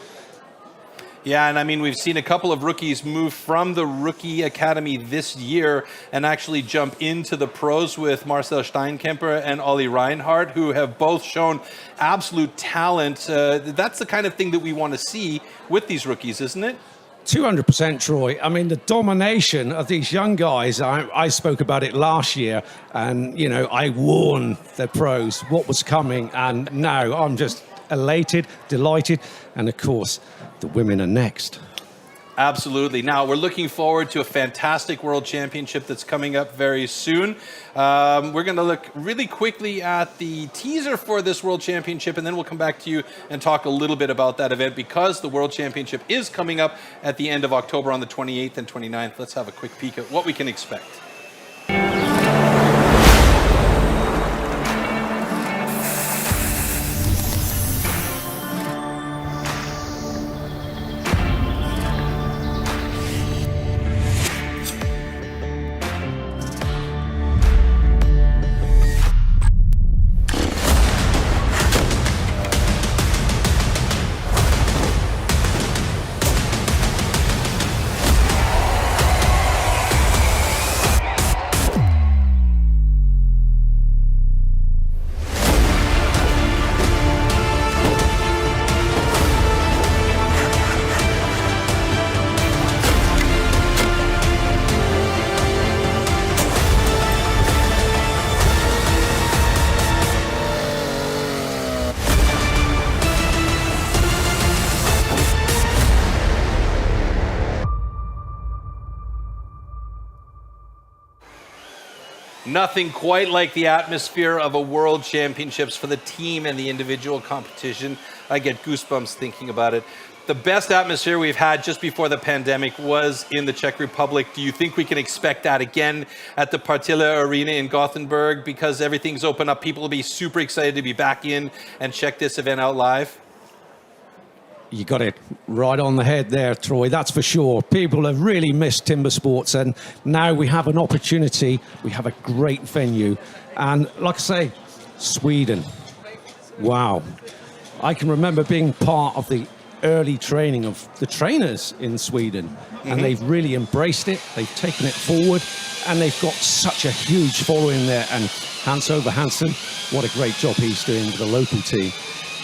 Yeah, and I mean, we've seen a couple of rookies move from the Rookie Academy this year and actually jump into the pros with Marcel Steinkemper and Olli Reinhardt, who have both shown absolute talent. That's the kind of thing that we want to see with these rookies, isn't it? 200%, Troy. I mean, the domination of these young guys, I spoke about it last year, and, you know, I warned the pros what was coming, and now I'm just elated, delighted, and of course, the women are next. Absolutely. Now, we're looking forward to a fantastic World Championship that's coming up very soon. We're going to look really quickly at the teaser for this World Championship, and then we'll come back to you and talk a little bit about that event, because the World Championship is coming up at the end of October on the 28th and 29th. Let's have a quick peek at what we can expect. Nothing quite like the atmosphere of a World Championships for the team and the individual competition. I get goosebumps thinking about it. The best atmosphere we've had just before the pandemic was in the Czech Republic. Do you think we can expect that again at the Partille Arena in Gothenburg? Because everything's open up, people will be super excited to be back in and check this event out live. You got it right on the head there, Troy, that's for sure. People have really missed TIMBERSPORTS, and now we have an opportunity. We have a great venue. And like I say, Sweden, wow. I can remember being part of the early training of the trainers in Sweden, and they've really embraced it. They've taken it forward, and they've got such a huge following there. And Hans-Ove Hansen, what a great job he's doing with the local team.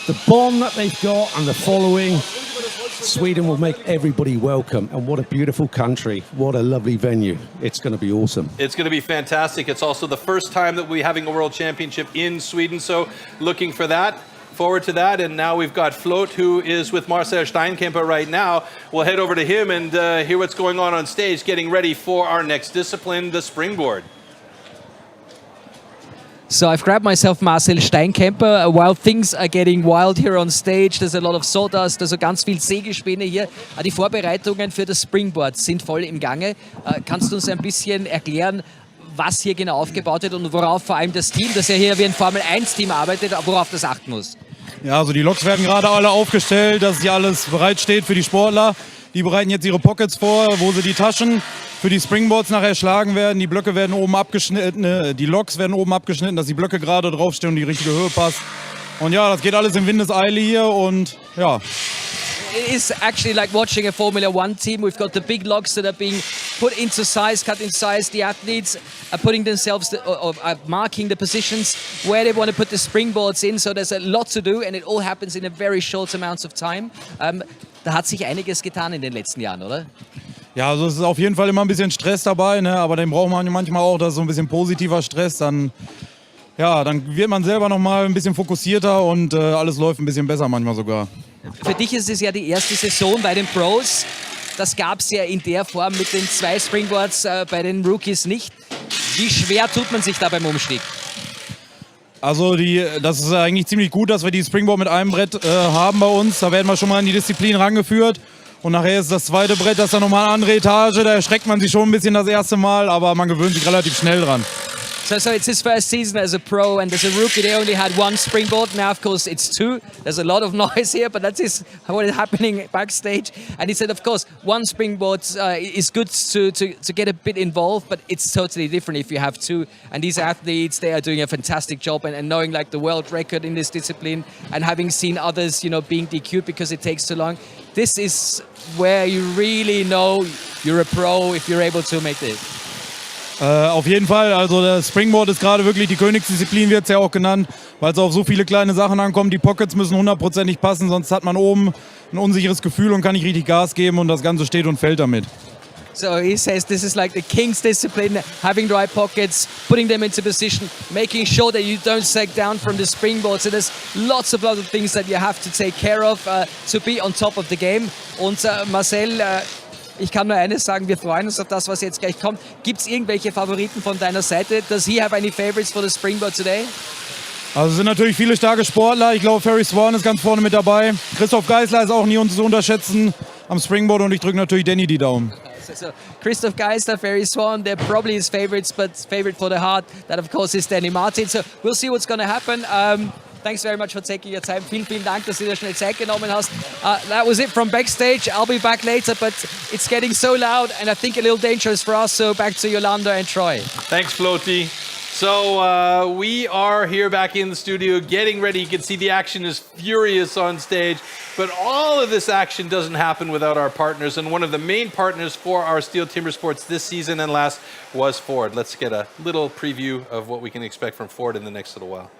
The bond that they've got and the following, Sweden will make everybody welcome. And what a beautiful country. What a lovely venue. It's going to be awesome. It's going to be fantastic. It's also the first time that we're having a World Championship in Sweden. So looking for that, forward to that. And now we've got Float, who is with Marcel Steinkemper right now. We'll head over to him and hear what's going on stage, getting ready for our next discipline, the Springboard. So I've grabbed myself Marcel Steinkemper. While things are getting wild here on stage, there's a lot of sawdust, also ganz viel Sägespäne hier. Die Vorbereitungen für das Springboard sind voll im Gange. Kannst du uns ein bisschen erklären, was hier genau aufgebaut wird und worauf vor allem das Team, das ja hier wie ein Formel-1-Team arbeitet, worauf das achten muss? Ja, also die Loks werden gerade alle aufgestellt, dass hier alles bereitsteht für die Sportler. Die bereiten jetzt ihre Pockets vor, wo sie die Taschen für die Springboards nachher schlagen werden. Die Blöcke werden oben abgeschnitten, die Loks werden oben abgeschnitten, dass die Blöcke gerade draufstehen und die richtige Höhe passt. Und ja, das geht alles in Windeseile hier und ja. It is actually like watching a Formula One team. We've got the big logs that are being put into size, cut in size. The athletes are putting themselves, marking the positions where they want to put the springboards in. So there's a lot to do, and it all happens in a very short amount of time. Da hat sich einiges getan in den letzten Jahren, oder? Ja, also es ist auf jeden Fall immer ein bisschen Stress dabei, ne? Aber den braucht man manchmal auch, das ist so ein bisschen positiver Stress. Dann wird man selber noch mal ein bisschen fokussierter und alles läuft ein bisschen besser manchmal sogar. Für dich ist es ja die erste Saison bei den Pros. Das gab es ja in der Form mit den 2 Springboards bei den Rookies nicht. Wie schwer tut man sich da beim Umstieg? Also das ist eigentlich ziemlich gut, dass wir die Springboard mit einem Brett haben bei uns. Da werden wir schon mal in die Disziplin rangeführt. Und nachher ist das zweite Brett, das ist dann nochmal eine andere Etage. Da erschreckt man sich schon ein bisschen das erste Mal, aber man gewöhnt sich relativ schnell dran. So it's his first season as a pro, and as a rookie they only had 1 springboard. Now, of course, it's 2. There's a lot of noise here, but that is what is happening backstage. And he said, of course, 1 springboard is good to get a bit involved, but it's totally different if you have 2. And these athletes, they are doing a fantastic job, and knowing like the world record in this discipline, and having seen others, being DQ'd because it takes too long. This is where you really know you're a pro if you're able to make this. Auf jeden Fall, also das Springboard ist gerade wirklich die Königsdisziplin, wird es ja auch genannt, weil es auf so viele kleine Sachen ankommt. Die Pockets müssen 100%ig passen, sonst hat man oben ein unsicheres Gefühl und kann nicht richtig Gas geben und das Ganze steht und fällt damit. So he says this is like the king's discipline, having the right pockets, putting them into position, making sure that you don't sag down from the springboard. So there's lots of things that you have to take care of to be on top of the game. Und Marcel, ich kann nur eines sagen, wir freuen uns auf das, was jetzt gleich kommt. Gibt es irgendwelche Favoriten von deiner Seite? Does he have any favorites for the Springboard today? Also es sind natürlich viele starke Sportler. Ich glaube, Ferry Swan ist ganz vorne mit dabei. Christoph Geisler ist auch nie zu unterschätzen am Springboard und ich drücke natürlich Danny die Daumen. So Christoph Geisler, Ferry Swan, they're probably his favorites, but favorite for the heart, that of course is Danny Martin. So we'll see what's going to happen. Thanks very much for taking your time. Vielen Dank, dass du dir schnell Zeit genommen hast. That was it from backstage. I'll be back later, but it's getting so loud and I think a little dangerous for us. So back to Yolanda and Troy. Thanks, Floaty. So we are here back in the studio getting ready. You can see the action is furious on stage, but all of this action doesn't happen without our partners. And one of the main partners for our STIHL TIMBERSPORTS this season and last was Ford. Let's get a little preview of what we can expect from Ford in the next little while.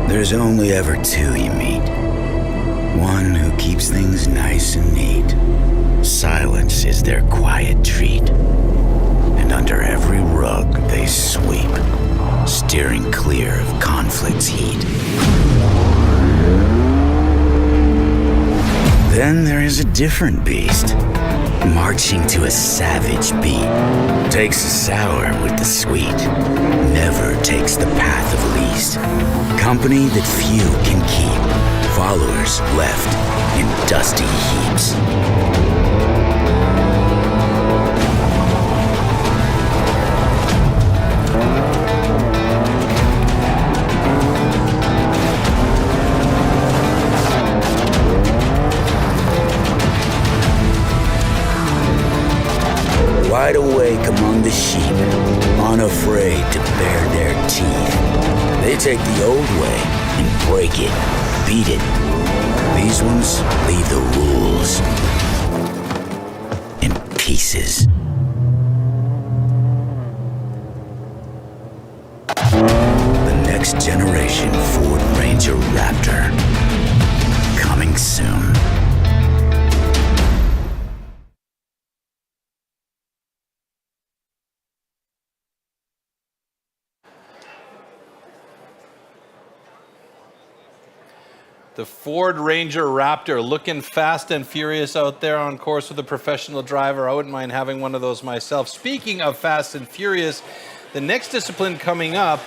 There's only ever 2 you meet. One who keeps things nice and neat. Silence is their quiet treat. And under every rug they sweep, steering clear of conflict's heat. Then there is a different beast, marching to a savage beat. Takes the sour with the sweet, never takes the path of least. Company that few can keep, followers left in dusty heaps. Wide awake among the sheep, unafraid to bare their teeth. They take the old way and break it, beat it. These ones leave the rules in pieces. The next generation Ford Ranger Raptor, coming soon. The Ford Ranger Raptor, looking fast and furious out there on course with a professional driver. I wouldn't mind having one of those myself. Speaking of fast and furious, the next discipline coming up,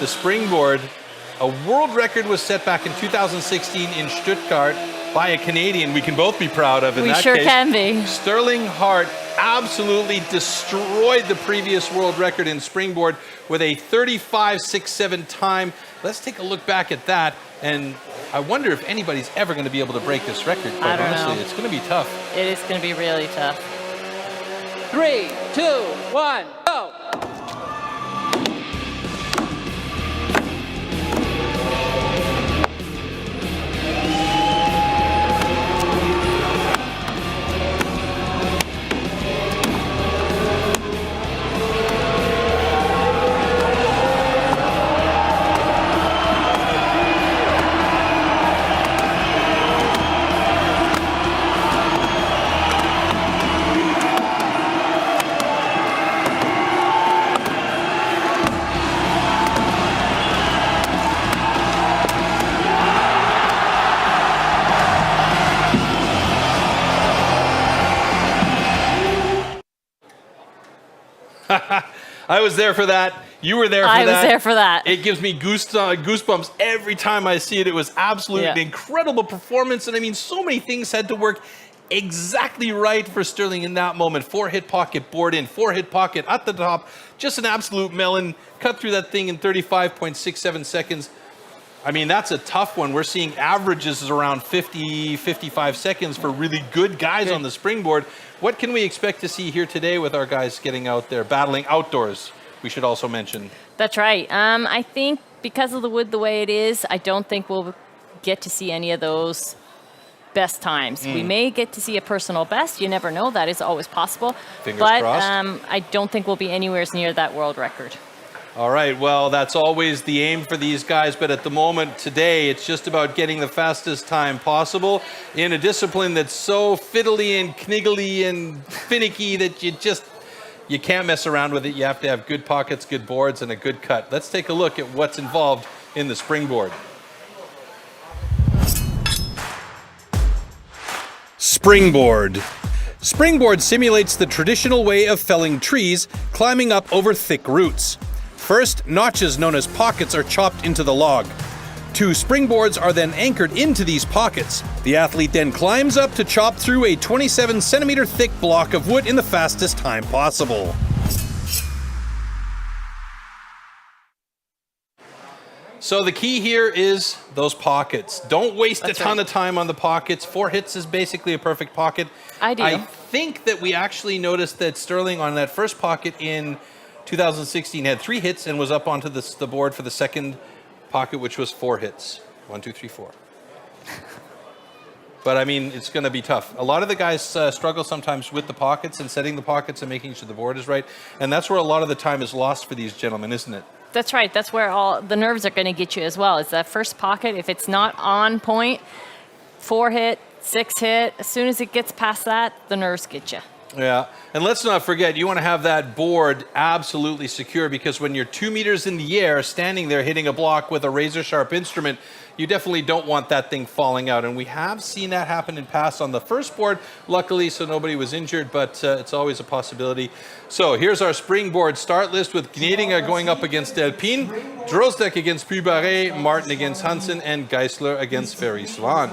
the Springboard, a world record was set back in 2016 in Stuttgart by a Canadian we can both be proud of in that case. We sure can be. Sterling Hart absolutely destroyed the previous world record in Springboard with a 35.67 time. Let's take a look back at that, and I wonder if anybody's ever going to be able to break this record. I don't honestly, know. It's going to be tough. It is going to be really tough. 3, 2, 1, go! I was there for that. You were there for I that. was there for that. It gives me goosebumps every time I see it. It was absolutely incredible performance. And I mean, so many things had to work exactly right for Sterling in that moment. 4-hit pocket, board in, 4-hit pocket at the top. Just an absolute melon. Cut through that thing in 35.67 seconds. I mean, that's a tough one. We're seeing averages around 50, 55 seconds for really good guys on the springboard. What can we expect to see here today with our guys getting out there, battling outdoors, we should also mention? That's right. I think because of the wood the way it is, I don't think we'll get to see any of those best times. We may get to see a personal best. You never know. That is always possible. Fingers but crossed. I don't think we'll be anywhere near that world record. All right, well, that's always the aim for these guys, but at the moment today, it's just about getting the fastest time possible in a discipline that's so fiddly and kniggly and finicky that you can't mess around with it. You have to have good pockets, good boards, and a good cut. Let's take a look at what's involved in the springboard. Springboard. Springboard simulates the traditional way of felling trees, climbing up over thick roots. First, notches known as pockets are chopped into the log. 2 springboards are then anchored into these pockets. The athlete then climbs up to chop through a 27 centimeter thick block of wood in the fastest time possible. So the key here is those pockets. Don't waste a ton of time on the pockets. 4 hits is basically a perfect pocket. I do. I think that we actually noticed that Sterling on that first pocket in 2016 had 3 hits and was up onto the board for the second pocket, which was 4 hits. 1, 2, 3, 4. But I mean, it's going to be tough. A lot of the guys struggle sometimes with the pockets and setting the pockets and making sure the board is right. And that's where a lot of the time is lost for these gentlemen, isn't it? That's right. That's where all the nerves are going to get you as well. It's that first pocket. If it's not on point, 4 hit, 6 hit, as soon as it gets past that, the nerves get you. Yeah, and let's not forget, you want to have that board absolutely secure, because when you're 2 meters in the air, standing there hitting a block with a razor-sharp instrument, you definitely don't want that thing falling out. And we have seen that happen in past on the first board, luckily, so nobody was injured, but it's always a possibility. So here's our springboard start list with Gnedinger going up against Delpine, Drozdek against Pubaré, Martin against Hansen, and Geisler against Ferry Swan.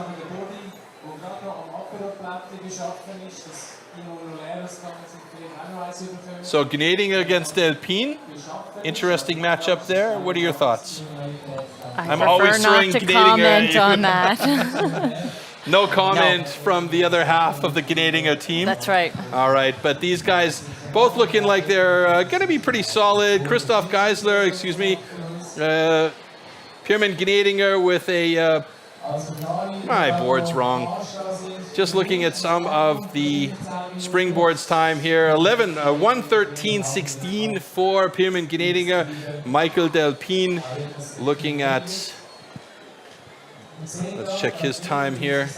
So Gnedinger against Delpine, interesting matchup there. What are your thoughts? I'm always not to comment on that. No comment from the other half of the Gnedinger team. That's right. All right, but these guys both looking like they're going to be pretty solid. Christoph Geisler, Pierman Gnedinger with a... my board's wrong. Just looking at some of the springboards time here. 1:13.16 for Pierman Gnedinger. Michael Delpine looking at, let's check his time here.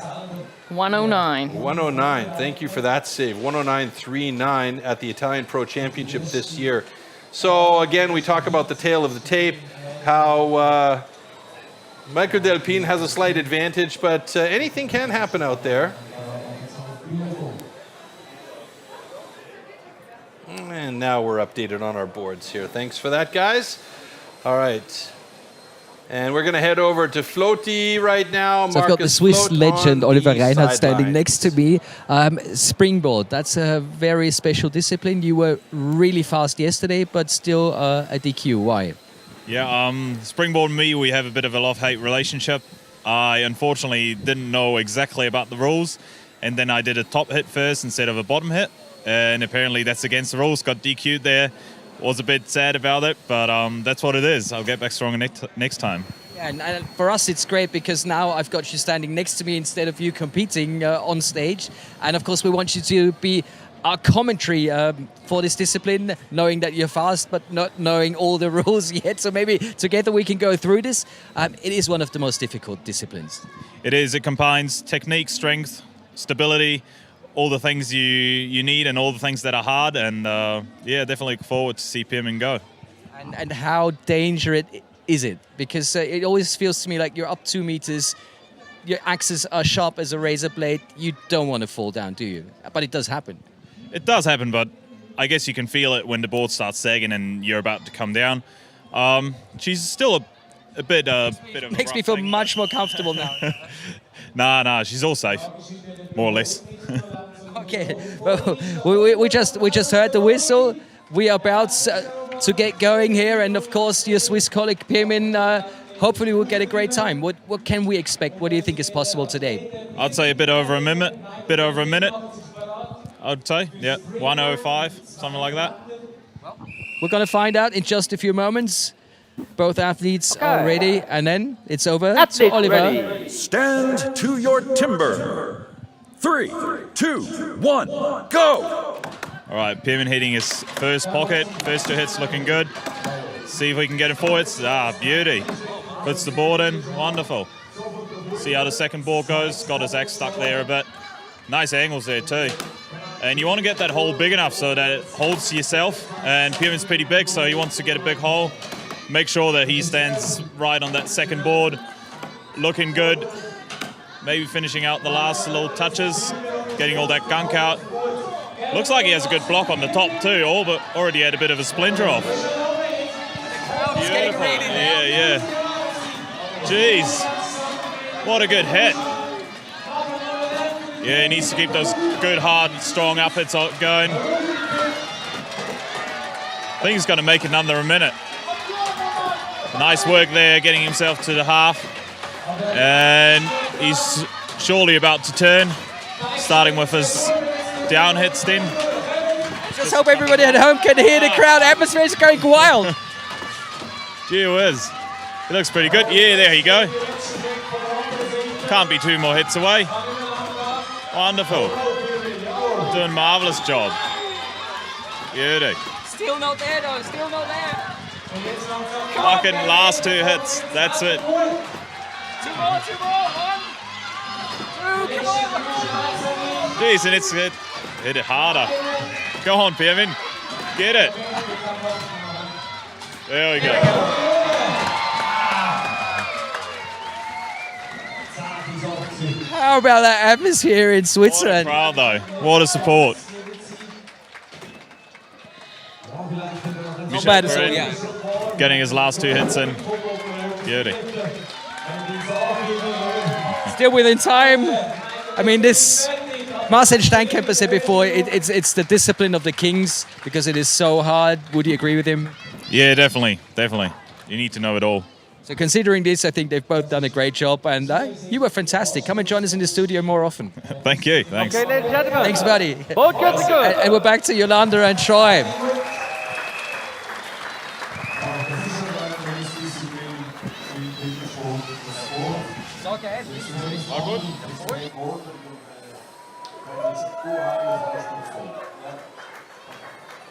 109. 109. Thank you for that save. 109.39 at the Italian Pro Championship this year. So again, we talk about the tail of the tape, how Michael Delpine has a slight advantage, but anything can happen out there. And now we're updated on our boards here. Thanks for that, guys. All right. And we're going to head over to Floaty right now. So I've got the Swiss legend Oliver Reinhardt standing next to me. Springboard, that's a very special discipline. You were really fast yesterday, but still a DQ. Why? Yeah, Springboard and me, we have a bit of a love-hate relationship. I unfortunately didn't know exactly about the rules, and then I did a top hit first instead of a bottom hit, and apparently that's against the rules. Got DQ'd there. Was a bit sad about it, but that's what it is. I'll get back stronger next time. Yeah, and for us it's great because now I've got you standing next to me instead of you competing on stage, and of course we want you to be our commentary for this discipline, knowing that you're fast but not knowing all the rules yet. So maybe together we can go through this. It is one of the most difficult disciplines. It is. It combines technique, strength, stability, all the things you need and all the things that are hard. And yeah, definitely look forward to see Pierman go. And how dangerous is it? Because it always feels to me like you're up 2 meters, your axes are sharp as a razor blade. You don't want to fall down, do you? But it does happen. It does happen, but I guess you can feel it when the board starts sagging and you're about to come down. She's still a bit of Makes me feel much more comfortable now. Nah, she's all safe, more or less. Okay, well, we just heard the whistle. We are about to get going here, and of course your Swiss colleague Pirmin hopefully will get a great time. What can we expect? What do you think is possible today? I'd say a bit over a minute. I'd say, yeah, 1:05, something like that. We're going to find out in just a few moments. Both athletes are ready, and then it's over to Oliver. Ready. Stand to your timber. 3, 2, 1, go! All right, Pirmin hitting his first pocket. First 2 hits looking good. See if we can get it forwards. Beauty. Puts the board in. Wonderful. See how the second board goes. Got his axe stuck there a bit. Nice angles there too. And you want to get that hole big enough so that it holds yourself. And Pirmin's pretty big, so he wants to get a big hole. Make sure that he stands right on that second board. Looking good. Maybe finishing out the last little touches. Getting all that gunk out. Looks like he has a good block on the top too. But already had a bit of a splinter off. Beautiful. Yeah. Jeez. What a good hit. Yeah, he needs to keep those good, hard, strong up hits going. I think he's going to make it under a minute. Nice work there, getting himself to the half. And he's surely about to turn, starting with his down hits then. Just hope everybody at home can hear the crowd. Atmosphere is going wild. Gee whiz. He looks pretty good. Yeah, there you go. Can't be 2 more hits away. Wonderful. Doing marvellous job. Beauty. Still not there though, still not there. Fucking last 2 hits. That's it. 2 more, 1, 2, come on. Jeez, and it's hit it harder. Go on, Pirmin. Get it. There we go. How about that atmosphere in Switzerland? What a crowd though. What a support. Not bad at all, yeah. Getting his last 2 hits in. Beauty. Still within time. I mean, this, Marcel Steinkemper said before, it's the discipline of the kings because it is so hard. Would you agree with him? Yeah, definitely. You need to know it all. So considering this, I think they've both done a great job, and you were fantastic. Come and join us in the studio more often. Thank you. Thanks. Okay, ladies and gentlemen. Thanks, buddy. Both good to go. And we're back to Yolanda and Troy.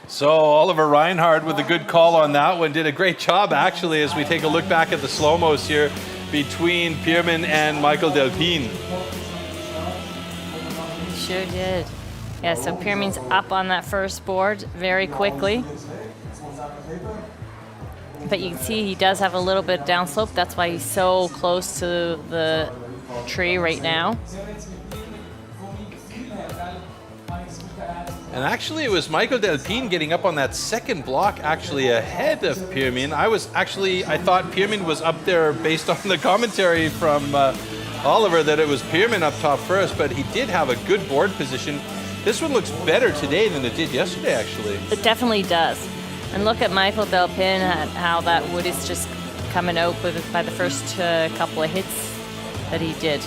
So Oliver Reinhardt with a good call on that one. Did a great job actually as we take a look back at the slow-mos here between Pirmin and Michael Delpine. Sure did. Yeah, so Pirmin's up on that first board very quickly. But you can see he does have a little bit downslope. That's why he's so close to the tree right now. And actually, it was Michael Delpine getting up on that second block actually ahead of Pirmin. I thought Pirmin was up there based on the commentary from Oliver that it was Pirmin up top first, but he did have a good board position. This one looks better today than it did yesterday, actually. It definitely does. And look at Michael Delpine, how that wood is just coming out by the first couple of hits that he did.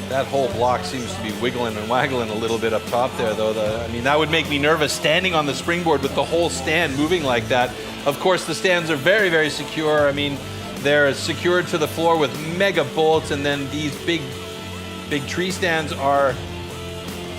That whole block seems to be wiggling and waggling a little bit up top there, though. I mean, that would make me nervous standing on the springboard with the whole stand moving like that. Of course, the stands are very, very secure. I mean, they're secured to the floor with mega bolts, and then these big tree stands are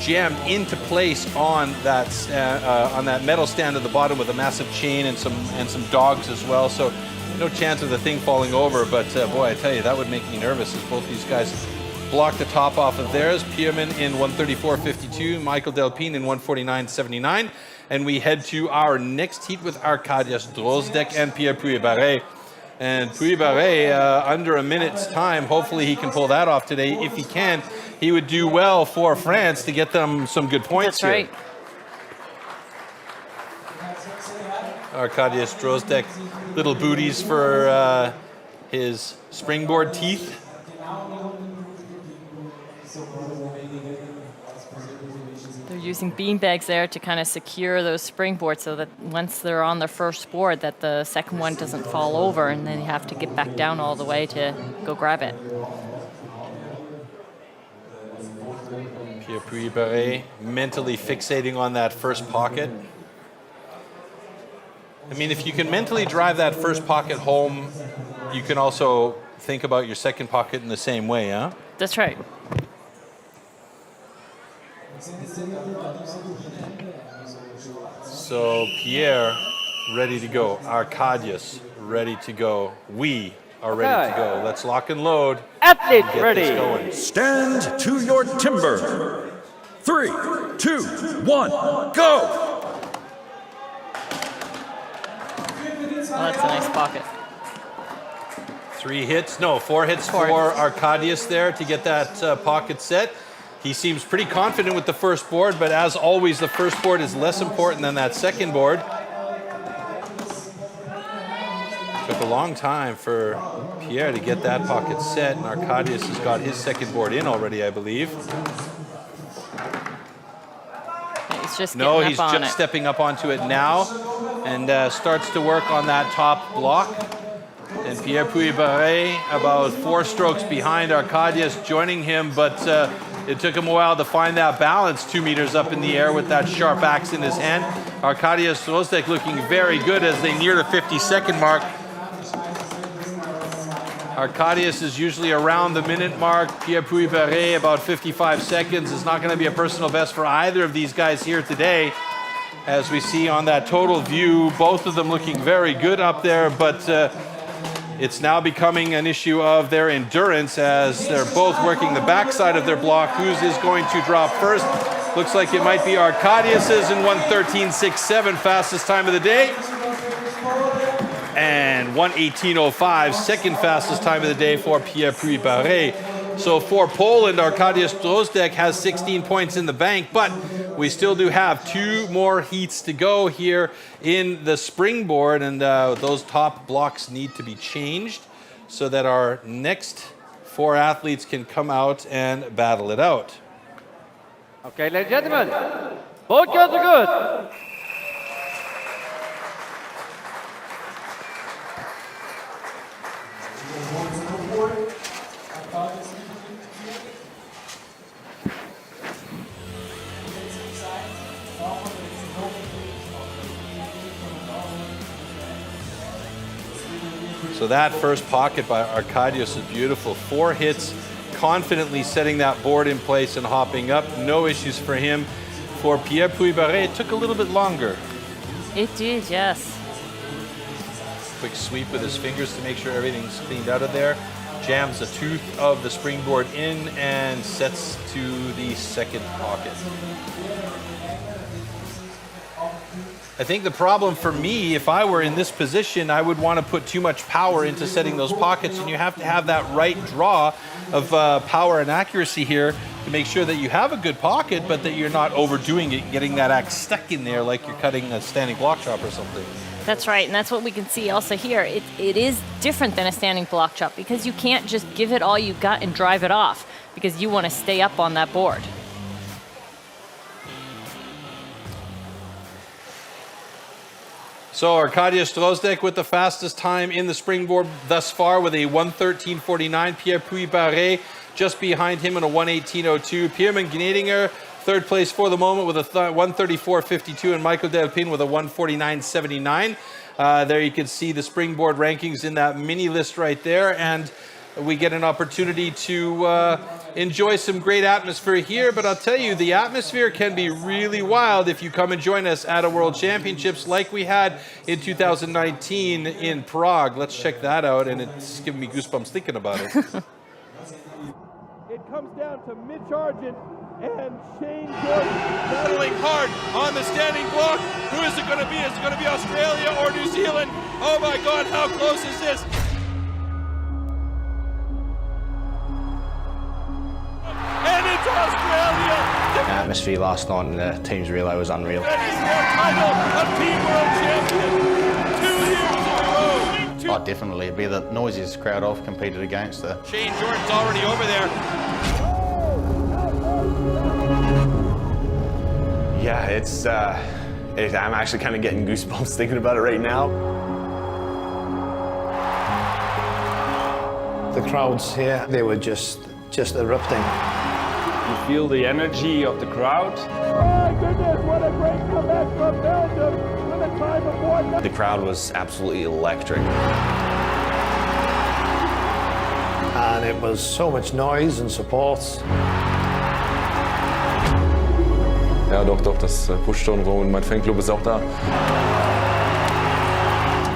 jammed into place on that metal stand at the bottom with a massive chain and some dogs as well. So no chance of the thing falling over. But boy, I tell you, that would make me nervous as both these guys block the top off of theirs. Pirmin in 134.52, Michael Delpine in 149.79. And we head to our next heat with Arkadiusz Drozdek and Pierre Puy-Barret. And Puy-Barret, under a minute's time, hopefully he can pull that off today. If he can, he would do well for France to get them some good points. That's right. Arkadiusz Drozdek, little booties for his springboard teeth. They're using beanbags there to kind of secure those springboards so that once they're on their first board that the second one doesn't fall over and then you have to get back down all the way to go grab it. Pierre Puy-Barré mentally fixating on that first pocket. I mean, if you can mentally drive that first pocket home, you can also think about your second pocket in the same way, huh? That's right. So Pierre, ready to go. Arkadiusz, ready to go. We are ready to go. Let's lock and load. Athlete and get ready. this going. Stand to your timber. 3, 2, 1, go! Well, that's a nice pocket. 4 hits for Arkadiusz there to get that pocket set. He seems pretty confident with the first board, but as always, the first board is less important than that second board. Took a long time for Pierre to get that pocket set, and Arkadiusz has got his second board in already, I believe. He's just No, getting he's up on just it. stepping up onto it now and starts to work on that top block. And Pierre Puy-Barré about 4 strokes behind Arkadiusz, joining him, but it took him a while to find that balance 2 meters up in the air with that sharp axe in his hand. Arkadiusz Drozdek looking very good as they near the 50-second mark. Arkadiusz is usually around the minute mark. Pierre Puy-Barré about 55 seconds. It's not going to be a personal best for either of these guys here today. As we see on that total view, both of them looking very good up there, but it's now becoming an issue of their endurance as they're both working the backside of their block. Whose is going to drop first? Looks like it might be Arkadiusz's in 1:13.67, fastest time of the day. And 1:18.05, second fastest time of the day for Pierre Puy-Barré. So for Poland, Arkadiusz Drozdek has 16 points in the bank, but we still do have 2 more heats to go here in the springboard, and those top blocks need to be changed so that our next 4 athletes can come out and battle it out. Okay, ladies and gentlemen, both girls are good. So that first pocket by Arkadiusz is beautiful. 4 hits, confidently setting that board in place and hopping up. No issues for him. For Pierre Puy-Barré, it took a little bit longer. It did, yes. Quick sweep with his fingers to make sure everything's cleaned out of there. Jams the tooth of the springboard in and sets to the second pocket. I think the problem for me, if I were in this position, I would want to put too much power into setting those pockets, and you have to have that right draw of power and accuracy here to make sure that you have a good pocket, but that you're not overdoing it, getting that axe stuck in there like you're cutting a standing block chop or something. That's right, and that's what we can see also here. It is different than a standing block chop because you can't just give it all you got and drive it off because you want to stay up on that board. So Arkadiusz Drozdek with the fastest time in the springboard thus far with a 1:13.49. Pierre Puy-Barré just behind him in a 1:18.02. Pierre Gnedinger, third place for the moment with a 1:34.52, and Michael Delpin with a 1:49.79. There you can see the springboard rankings in that mini list right there, and we get an opportunity to enjoy some great atmosphere here. But I'll tell you, the atmosphere can be really wild if you come and join us at a World Championships like we had in 2019 in Prague. Let's check that out, and it's giving me goosebumps thinking about it. It comes down to Mitch Argent and Shane Jordan battling hard on the standing block. Who is it going to be? Is it going to be Australia or New Zealand? Oh my God, how close is this? And it's Australia! The atmosphere last night in the team's relay was unreal. Title of Team World Champion 2 years in a row. Oh, definitely. It'd be the noisiest crowd I've competed against. Shane Jordan's already over there. Yeah, I'm actually kind of getting goosebumps thinking about it right now. The crowds here, they were just erupting. You feel the energy of the crowd. My goodness, what a great comeback from Belgium with a time of 1. The crowd was absolutely electric. And it was so much noise and support. Ja, doch, das pusht schon rum und mein Fanclub ist auch da.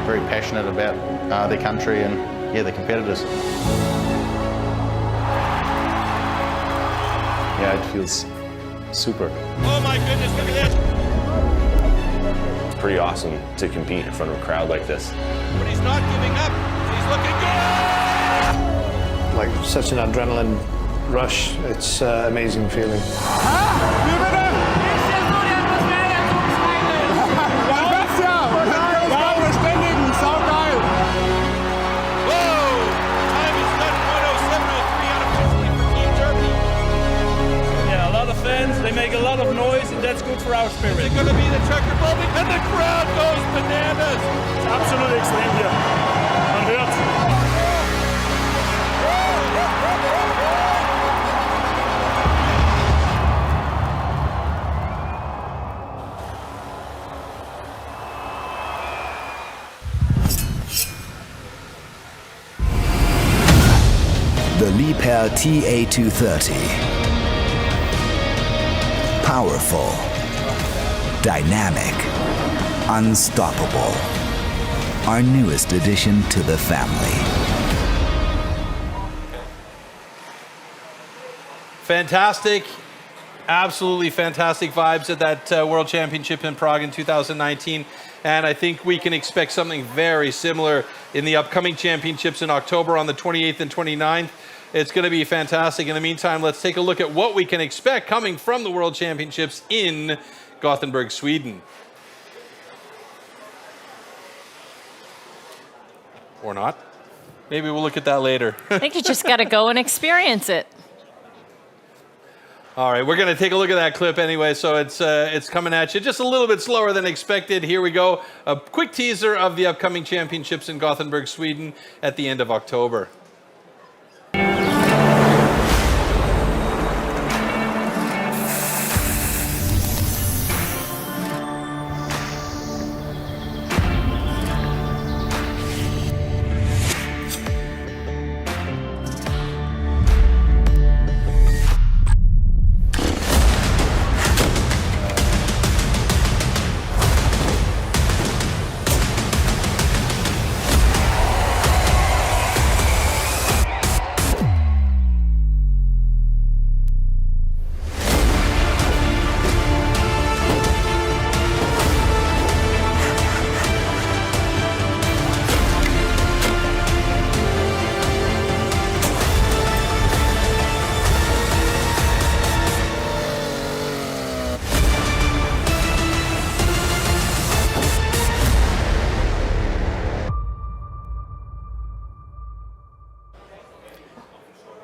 Very passionate about their country and the competitors. Yeah, it feels super. Oh my goodness, look at this. It's pretty awesome to compete in front of a crowd like this. But he's not giving up. He's looking good. Like such an adrenaline rush. It's an amazing feeling. They make a lot of noise, and that's good for our spirit. Is it going to be the Czech Republic? And the crowd goes bananas. It's absolutely extreme here. Man hört's. The Liebherr TA230. Powerful, dynamic, unstoppable. Our newest addition to the family. Fantastic, absolutely fantastic vibes at that World Championship in Prague in 2019. And I think we can expect something very similar in the upcoming championships in October on the 28th and 29th. It's going to be fantastic. In the meantime, let's take a look at what we can expect coming from the World Championships in Gothenburg, Sweden. Or not. Maybe we'll look at that later. I think you just got to go and experience it. All right, we're going to take a look at that clip anyway, so it's coming at you just a little bit slower than expected. Here we go. A quick teaser of the upcoming championships in Gothenburg, Sweden at the end of October.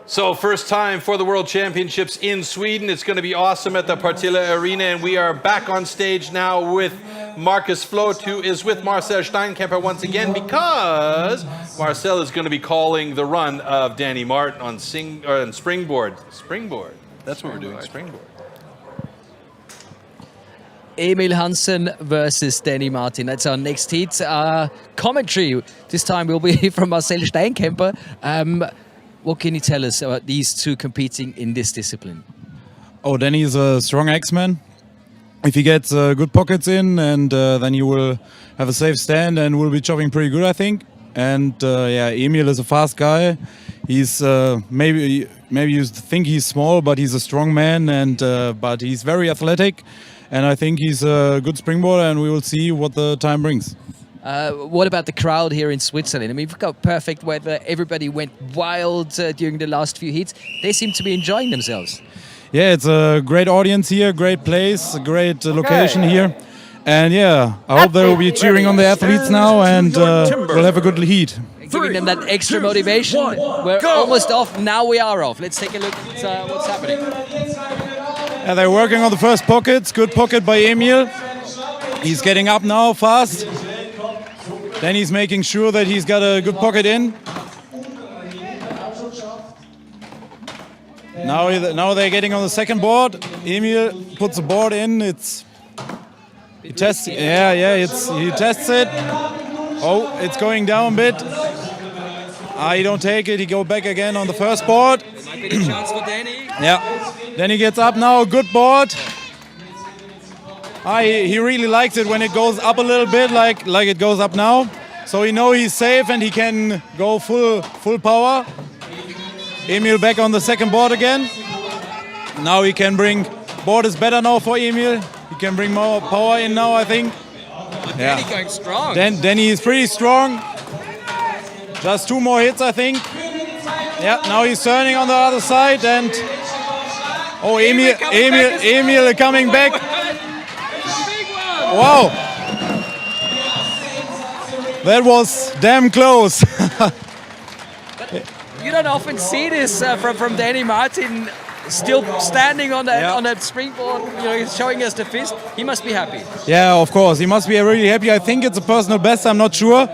So first time for the World Championships in Sweden. It's going to be awesome at the Partille Arena, and we are back on stage now with Marcus Floth, who is with Marcel Steinkemper once again, because Marcel is going to be calling the run of Danny Martin on Springboard. Springboard. That's what we're doing, Springboard. Emil Hansen versus Danny Martin. That's our next heat. Commentary this time will be from Marcel Steinkemper. What can you tell us about these two competing in this discipline? Oh, Danny is a strong X-Man. If he gets good pockets in, and then he will have a safe stand and will be chopping pretty good, I think. And yeah, Emil is a fast guy. He's maybe you think he's small, but he's a strong man, and but he's very athletic. And I think he's a good springboarder, and we will see what the time brings. What about the crowd here in Switzerland? I mean, we've got perfect weather. Everybody went wild during the last few heats. They seem to be enjoying themselves. yeah, it's a great audience here, great place, a great location here. And yeah, I hope they will be cheering on the athletes now, and we'll have a good heat. Giving them that extra motivation. We're almost off, now we are off. Let's take a look at what's happening. And they're working on the first pockets. Good pocket by Emil. He's getting up now fast. Then he's making sure that he's got a good pocket in. Now they're getting on the second board. Emil puts the board in. He tests. He tests it. Oh, it's going down a bit. He don't take it. He go back again on the first board. Might be a chance for Danny. Yeah. Then he gets up now. Good board. He really likes it when it goes up a little bit, like it goes up now. So he knows he's safe and he can go full power. Emil back on the second board again. Now he can bring. Board is better now for Emil. He can bring more power in now, I think. Danny going strong. Danny is pretty strong. Just 2 more hits, I think. Yeah, now he's turning on the other side and Emil coming back. Wow. That was damn close. You don't often see this from Danny Martin, still standing on that springboard, he's showing us the fist. He must be happy. Yeah, of course. He must be really happy. I think it's a personal best, I'm not sure.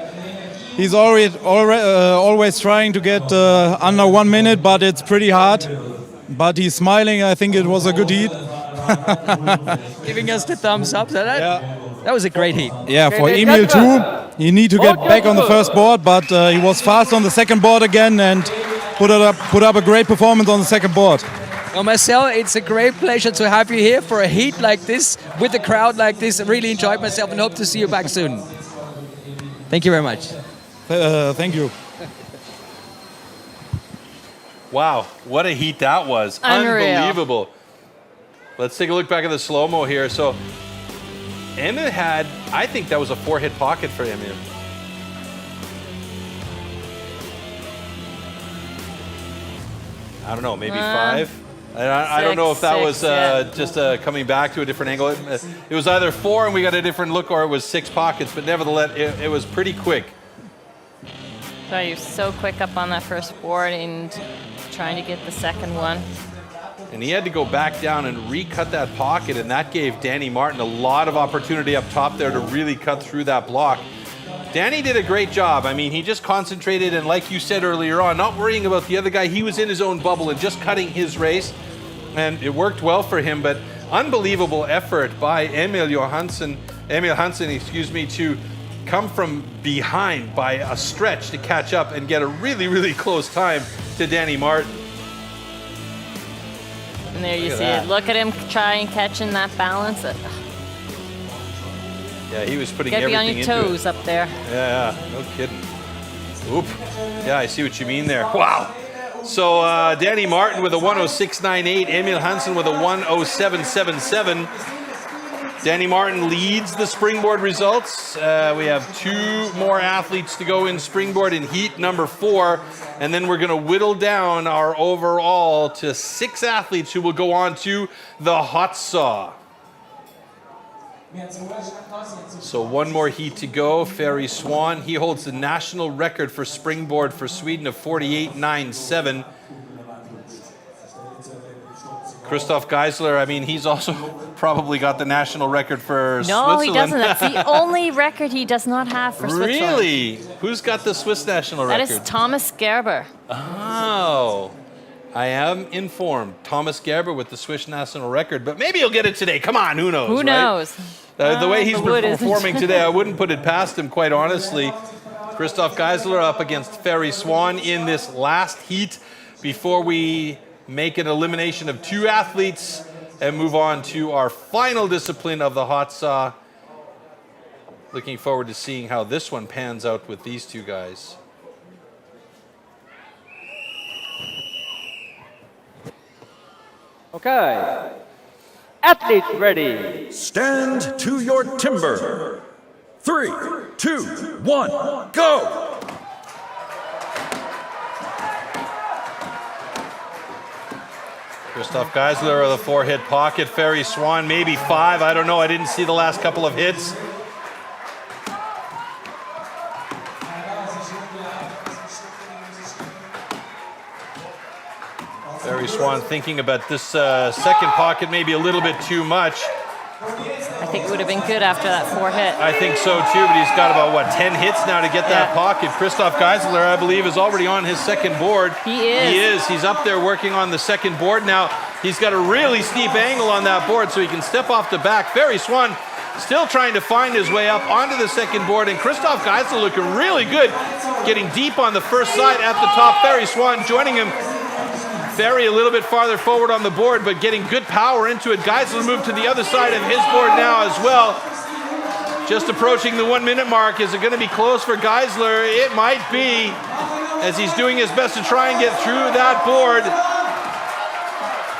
He's always trying to get under 1 minute, but it's pretty hard. But he's smiling. I think it was a good heat. Giving us the thumbs up. That was a great heat. Yeah, for Emil too. He need to get back on the first board, but he was fast on the second board again and put up a great performance on the second board. Well, Marcel, it's a great pleasure to have you here for a heat like this, with a crowd like this. I really enjoyed myself and hope to see you back soon. Thank you very much. Thank you. Wow, what a heat that was. Unreal. Unbelievable. Let's take a look back at the slow-mo here. So Emil had, I think that was a 4-hit pocket for Emil. I don't know, maybe 5? I don't know if that was just coming back to a different angle. It was either 4 and we got a different look, or it was 6 pockets, but nevertheless, it was pretty quick. So you're so quick up on that first board and trying to get the second one. And he had to go back down and recut that pocket, and that gave Danny Martin a lot of opportunity up top there to really cut through that block. Danny did a great job. I mean, he just concentrated, and like you said earlier on, not worrying about the other guy. He was in his own bubble and just cutting his race, and it worked well for him. But unbelievable effort by Emil Hansen, to come from behind by a stretch to catch up and get a really, really close time to Danny Martin. And there you see it. Look at him trying catching that balance. Yeah, he was putting everything everything into it. Get be on your toes up there. Yeah, no kidding. Oop. Yeah, I see what you mean there. Wow. So Danny Martin with a 106.98, Emil Hansen with a 107.77. Danny Martin leads the Springboard results. We have 2 more athletes to go in Springboard in heat number 4, and then we're going to whittle down our overall to 6 athletes who will go on to the hot saw. So 1 more heat to go. Ferry Swan, he holds the national record for Springboard for Sweden of 48.97. Christoph Geisler, I mean, he's also probably got the national record for Switzerland. No, he doesn't. That's the only record he does not have for Switzerland. Really? Who's got the Swiss national record? That is Thomas Gerber. Oh, I am informed. Thomas Gerber with the Swiss national record, but maybe he'll get it today. Come on, who knows? Who knows? The way he's performing today, I wouldn't put it past him, quite honestly. Christoph Geisler up against Ferry Swan in this last heat before we make an elimination of 2 athletes and move on to our final discipline of the hot saw. Looking forward to seeing how this one pans out with these 2 guys. Okay. Athletes ready. Stand to your timber. 3, 2, 1, go! Christoph Geisler with a 4-hit pocket. Ferry Swan, maybe 5. I don't know. I didn't see the last couple of hits. Ferry Swan thinking about this second pocket maybe a little bit too much. I think it would have been good after that 4-hit. I think so too, but he's got about, what, 10 hits now to get that pocket. Christoph Geisler, I believe, is already on his second board. He is. He is. He's up there working on the second board now. He's got a really steep angle on that board, so he can step off the back. Ferry Swan still trying to find his way up onto the second board, and Christoph Geisler looking really good, getting deep on the first side at the top. Ferry Swan joining him. Ferry a little bit farther forward on the board, but getting good power into it. Geisler moved to the other side of his board now as well. Just approaching the 1-minute mark. Is it going to be close for Geisler? It might be, as he's doing his best to try and get through that board.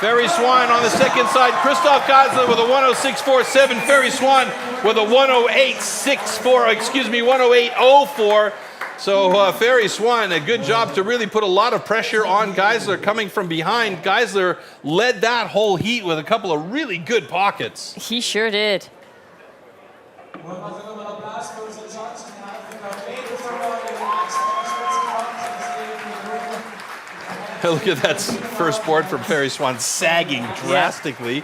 Ferry Swan on the second side. Christoph Geisler with a 106.47. Ferry Swan with a 108.04. So Ferry Swan, a good job to really put a lot of pressure on Geisler coming from behind. Geisler led that whole heat with a couple of really good pockets. He sure did. Look at that first board from Ferry Swan sagging drastically.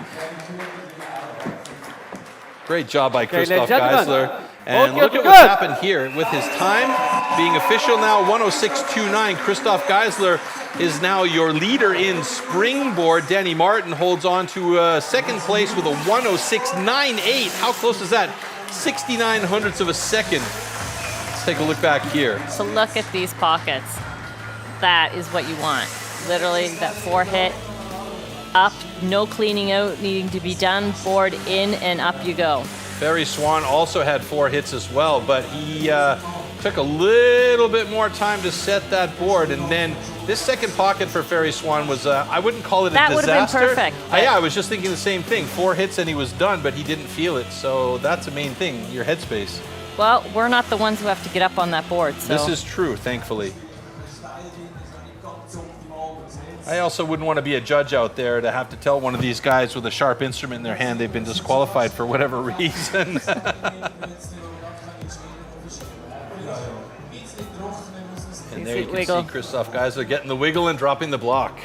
Great job by Christoph Geisler. And look at what's happened here with his time being official now, 106.29. Christoph Geisler is now your leader in Springboard. Danny Martin holds on to second place with a 106.98. How close is that? 69 hundredths of a second. Let's take a look back here. So look at these pockets. That is what you want. Literally, that 4-hit, up, no cleaning out needing to be done, board in, and up you go. Ferry Swan also had 4 hits as well, but he took a little bit more time to set that board. And then this second pocket for Ferry Swan was, I wouldn't call it a disaster. That would have been perfect. Yeah, I was just thinking the same thing. 4 hits and he was done, but he didn't feel it. So that's the main thing, your headspace. Well, we're not the ones who have to get up on that board. So. This is true, thankfully. I also wouldn't want to be a judge out there to have to tell one of these guys with a sharp instrument in their hand they've been disqualified for whatever reason. And there you can see Christoph Geisler getting the wiggle and dropping the block.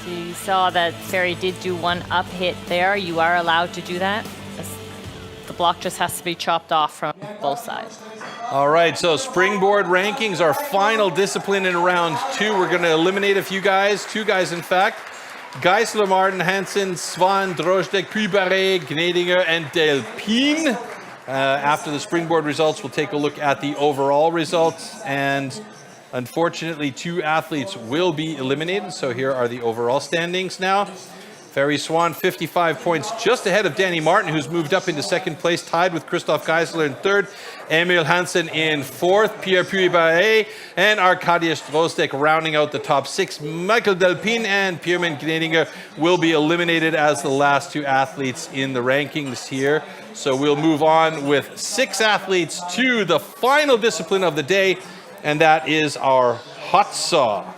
So you saw that Ferry did do 1 up hit there. You are allowed to do that. The block just has to be chopped off from both sides. All right, so Springboard rankings, our final discipline in round 2. We're going to eliminate a few guys, 2 guys in fact. Geisler, Martin, Hansen, Swan, Drozdek, Puybare, Gnedinger, and Delpine. After the Springboard results, we'll take a look at the overall results. And unfortunately, 2 athletes will be eliminated. So here are the overall standings now. Ferry Swan, 55 points, just ahead of Danny Martin, who's moved up into second place, tied with Christoph Geisler in third, Emil Hansen in fourth, Pierre Puybare and Arkadiusz Drozdek rounding out the top 6. Michael Delpine and Pierman Gnedinger will be eliminated as the last 2 athletes in the rankings here. So we'll move on with 6 athletes to the final discipline of the day, and that is our hot saw.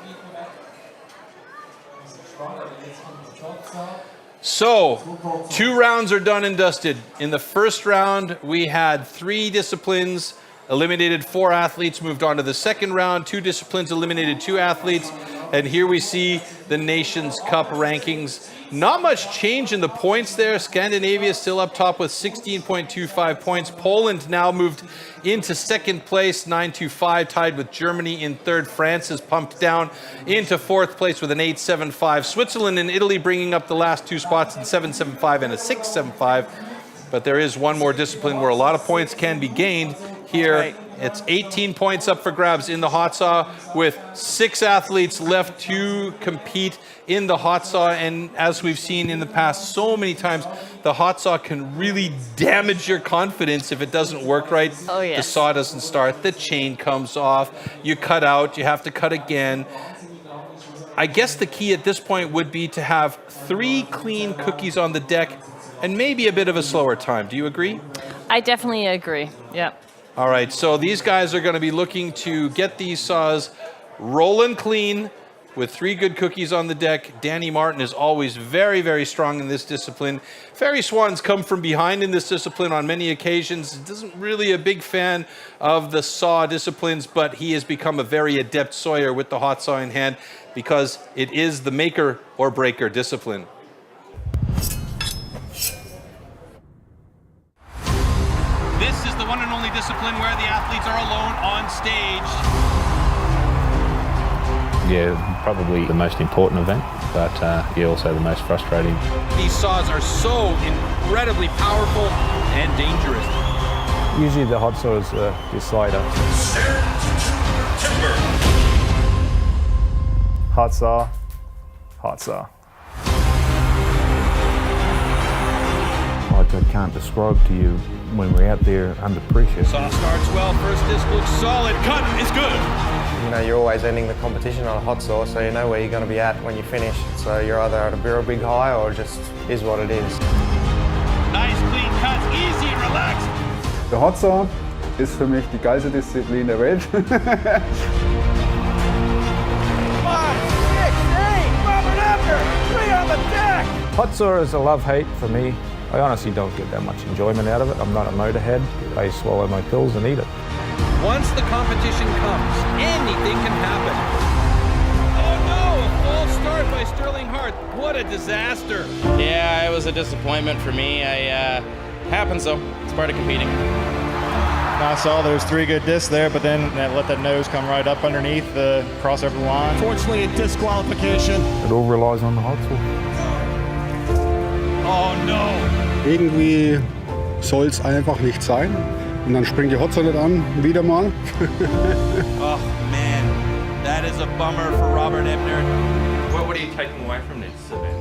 So, 2 rounds are done and dusted. In the first round, we had 3 disciplines, eliminated 4 athletes, moved on to the second round, 2 disciplines, eliminated 2 athletes, and here we see the Nations Cup rankings. Not much change in the points there. Scandinavia still up top with 16.25 points. Poland now moved into second place, 9.25, tied with Germany in third. France has pumped down into fourth place with an 8.75. Switzerland and Italy bringing up the last 2 spots in 7.75 and a 6.75. But there is one more discipline where a lot of points can be gained here. Right. It's 18 points up for grabs in the hot saw with 6 athletes left to compete in the hot saw. And as we've seen in the past so many times, the hot saw can really damage your confidence if it doesn't work right. Oh, yes. The saw doesn't start, the chain comes off, you cut out, you have to cut again. I guess the key at this point would be to have 3 clean cookies on the deck and maybe a bit of a slower time. Do you agree? I definitely agree. Yeah. All right, so these guys are going to be looking to get these saws rolling clean with 3 good cookies on the deck. Danny Martin is always very, very strong in this discipline. Ferry Swan's come from behind in this discipline on many occasions. Isn't really a big fan of the saw disciplines, but he has become a very adept sawyer with the hot saw in hand because it is the maker or breaker discipline. This is the one and only discipline where the athletes are alone on stage. Yeah, probably the most important event, but yeah, also the most frustrating. These saws are so incredibly powerful and dangerous. Usually the hot saw is the slider. Timber. Hot saw, hot saw. Like I can't describe to you when we're out there under pressure. Saw starts well, first disc looks solid, cut is good. You know, you're always ending the competition on a hot saw, so you know where you're going to be at when you finish. So you're either at a real big high or just is what it is. Nice clean cuts, easy, relaxed. Der Hot Saw ist für mich die geilste Disziplin der Welt. 5, 6, 8, Robert Ebner, 3 on the deck. Hot saw is a love-hate for me. I honestly don't get that much enjoyment out of it. I'm not a motorhead. I swallow my pills and eat it. Once the competition comes, anything can happen. Oh no, a false start by Sterling Hart. What a disaster. Yeah, it was a disappointment for me. Happens though, it's part of competing. I saw there's 3 good discs there, but then let that nose come right up underneath the crossover line. Fortunately, a disqualification. It all relies on the hot saw. Oh no. Irgendwie soll es einfach nicht sein. Und dann springt die Hot Saw nicht an, wieder mal. Oh man, that is a bummer for Robert Ebner. What are you taking away from this event?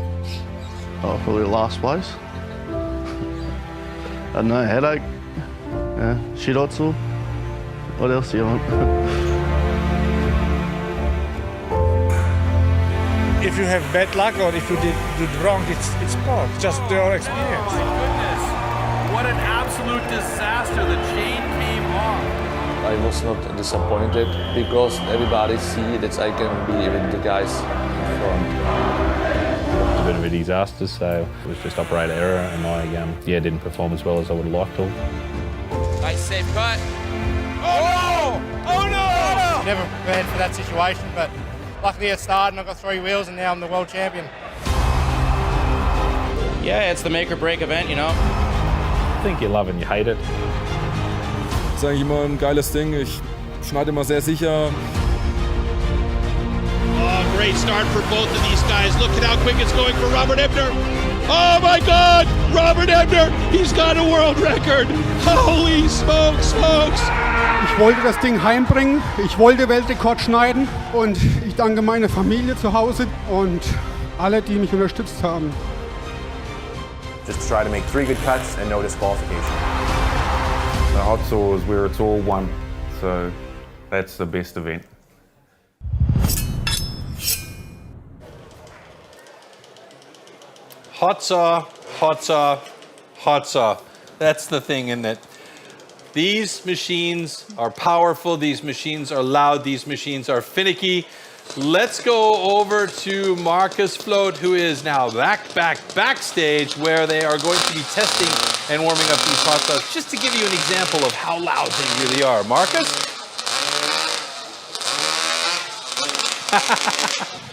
Oh, probably last place. I don't know, headache. Yeah, shit hot saw. What else do you want? If you have bad luck or if you did wrong, it's part, just your experience. Oh my goodness, what an absolute disaster, the chain came off. I was not disappointed because everybody see that I can be with the guys in front. It's a bit of a disaster, so it was just operator error, and I didn't perform as well as I would have liked to. Nice safe cut. Oh no! Oh no! Never prepared for that situation, but luckily it started and I got 3 wheels and now I'm the world champion. Yeah, it's the make or break event, you know. I think you love and you hate it. Das ist eigentlich immer ein geiles Ding. Ich schneide immer sehr sicher. Oh, great start for both of these guys. Look at how quick it's going for Robert Ebner. Oh my God, Robert Ebner, he's got a world record. Holy smokes, folks. Ich wollte das Ding heimbringen, ich wollte Weltrekord schneiden und ich danke meiner Familie zu Hause und alle, die mich unterstützt haben. Just try to make 3 good cuts and no disqualification. The hot saw is where it's all one, so that's the best event. Hot saw, hot saw, hot saw. That's the thing, isn't it? These machines are powerful, these machines are loud, these machines are finicky. Let's go over to Marcus Float, who is now backstage, where they are going to be testing and warming up these hot saws, just to give you an example of how loud they really are. Marcus?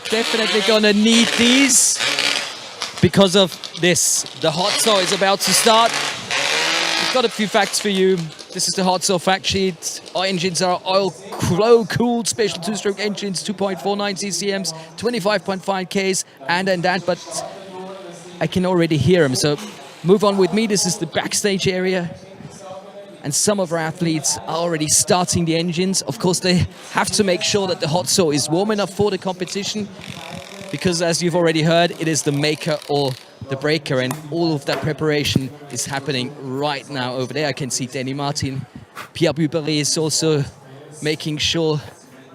Definitely gonna need these because of this. The hot saw is about to start. We've got a few facts for you. This is the hot saw fact sheet. Our engines are oil-cooled special 2-stroke engines, 2.49 ccms, 25.5 Ks, and that, but I can already hear them. So move on with me. This is the backstage area. And some of our athletes are already starting the engines. Of course, they have to make sure that the hot saw is warm enough for the competition, because as you've already heard, it is the maker or the breaker, and all of that preparation is happening right now over there. I can see Danny Martin. Pierre Bubery is also making sure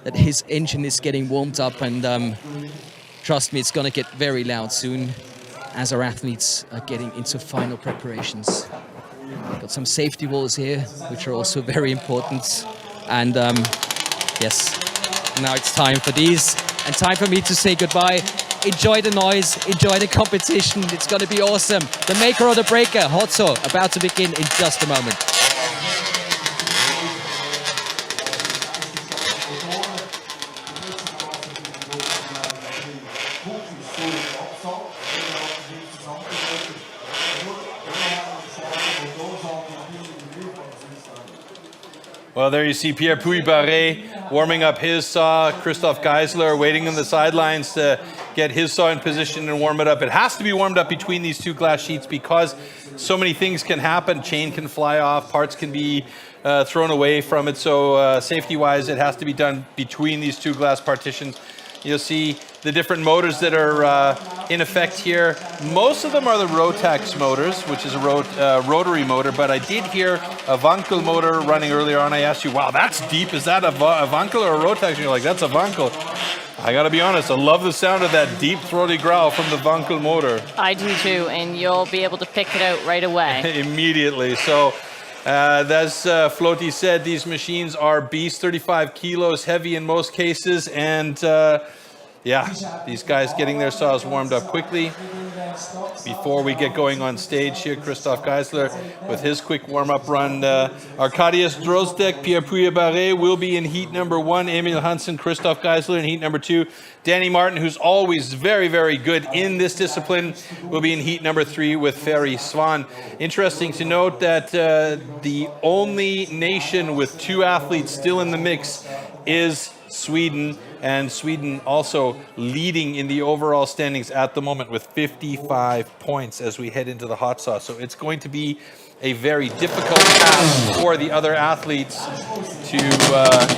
that his engine is getting warmed up, and trust me, it's gonna get very loud soon as our athletes are getting into final preparations. Got some safety walls here, which are also very important. And yes, now it's time for these and time for me to say goodbye. Enjoy the noise, enjoy the competition. It's going to be awesome. The maker or the breaker, Hotso, about to begin in just a moment. Well, there you see Pierre Puy-Barré warming up his saw. Christoph Geisler waiting on the sidelines to get his saw in position and warm it up. It has to be warmed up between these two glass sheets because so many things can happen. Chain can fly off, parts can be thrown away from it. So safety-wise, it has to be done between these two glass partitions. You'll see the different motors that are in effect here. Most of them are the Rotax motors, which is a rotary motor, but I did hear a Wankel motor running earlier on. I asked you, wow, that's deep. Is that a Wankel or a Rotax? And you're like, that's a Wankel. I gotta be honest, I love the sound of that deep throaty growl from the Wankel motor. I do too, and you'll be able to pick it out right away. Immediately. So as Floaty said, these machines are beasts, 35 kilos heavy in most cases, and yeah, these guys getting their saws warmed up quickly. Before we get going on stage here, Christoph Geisler with his quick warm-up run. Arkadiusz Drozdek, Pierre Puy-Barré will be in heat number 1. Emil Hansen, Christoph Geisler in heat number 2. Danny Martin, who's always very, very good in this discipline, will be in heat number 3 with Ferry Swan. Interesting to note that the only nation with 2 athletes still in the mix is Sweden, and Sweden also leading in the overall standings at the moment with 55 points as we head into the hot sauce. So it's going to be a very difficult task for the other athletes to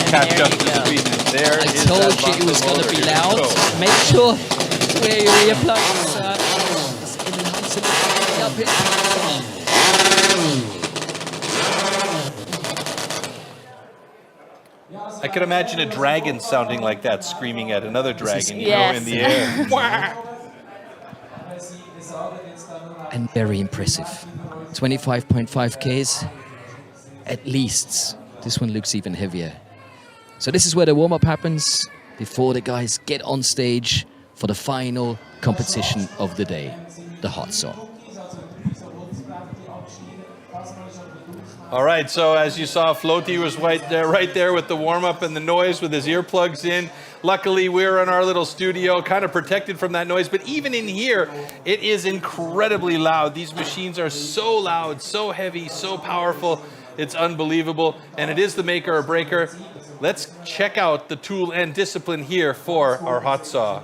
catch up to Sweden. There I told you it was going to be loud. Make sure to wear your earplugs. I could imagine a dragon sounding like that, screaming at another dragon, you yes. know, in the air. And very impressive. 25.5 Ks, at least. This one looks even heavier. So this is where the warm-up happens before the guys get on stage for the final competition of the day, the hot saw. All right, so as you saw, Floaty was right there with the warm-up and the noise with his earplugs in. Luckily, we're in our little studio, kind of protected from that noise, but even in here, it is incredibly loud. These machines are so loud, so heavy, so powerful, it's unbelievable, and it is the maker or breaker. Let's check out the tool and discipline here for our hot saw.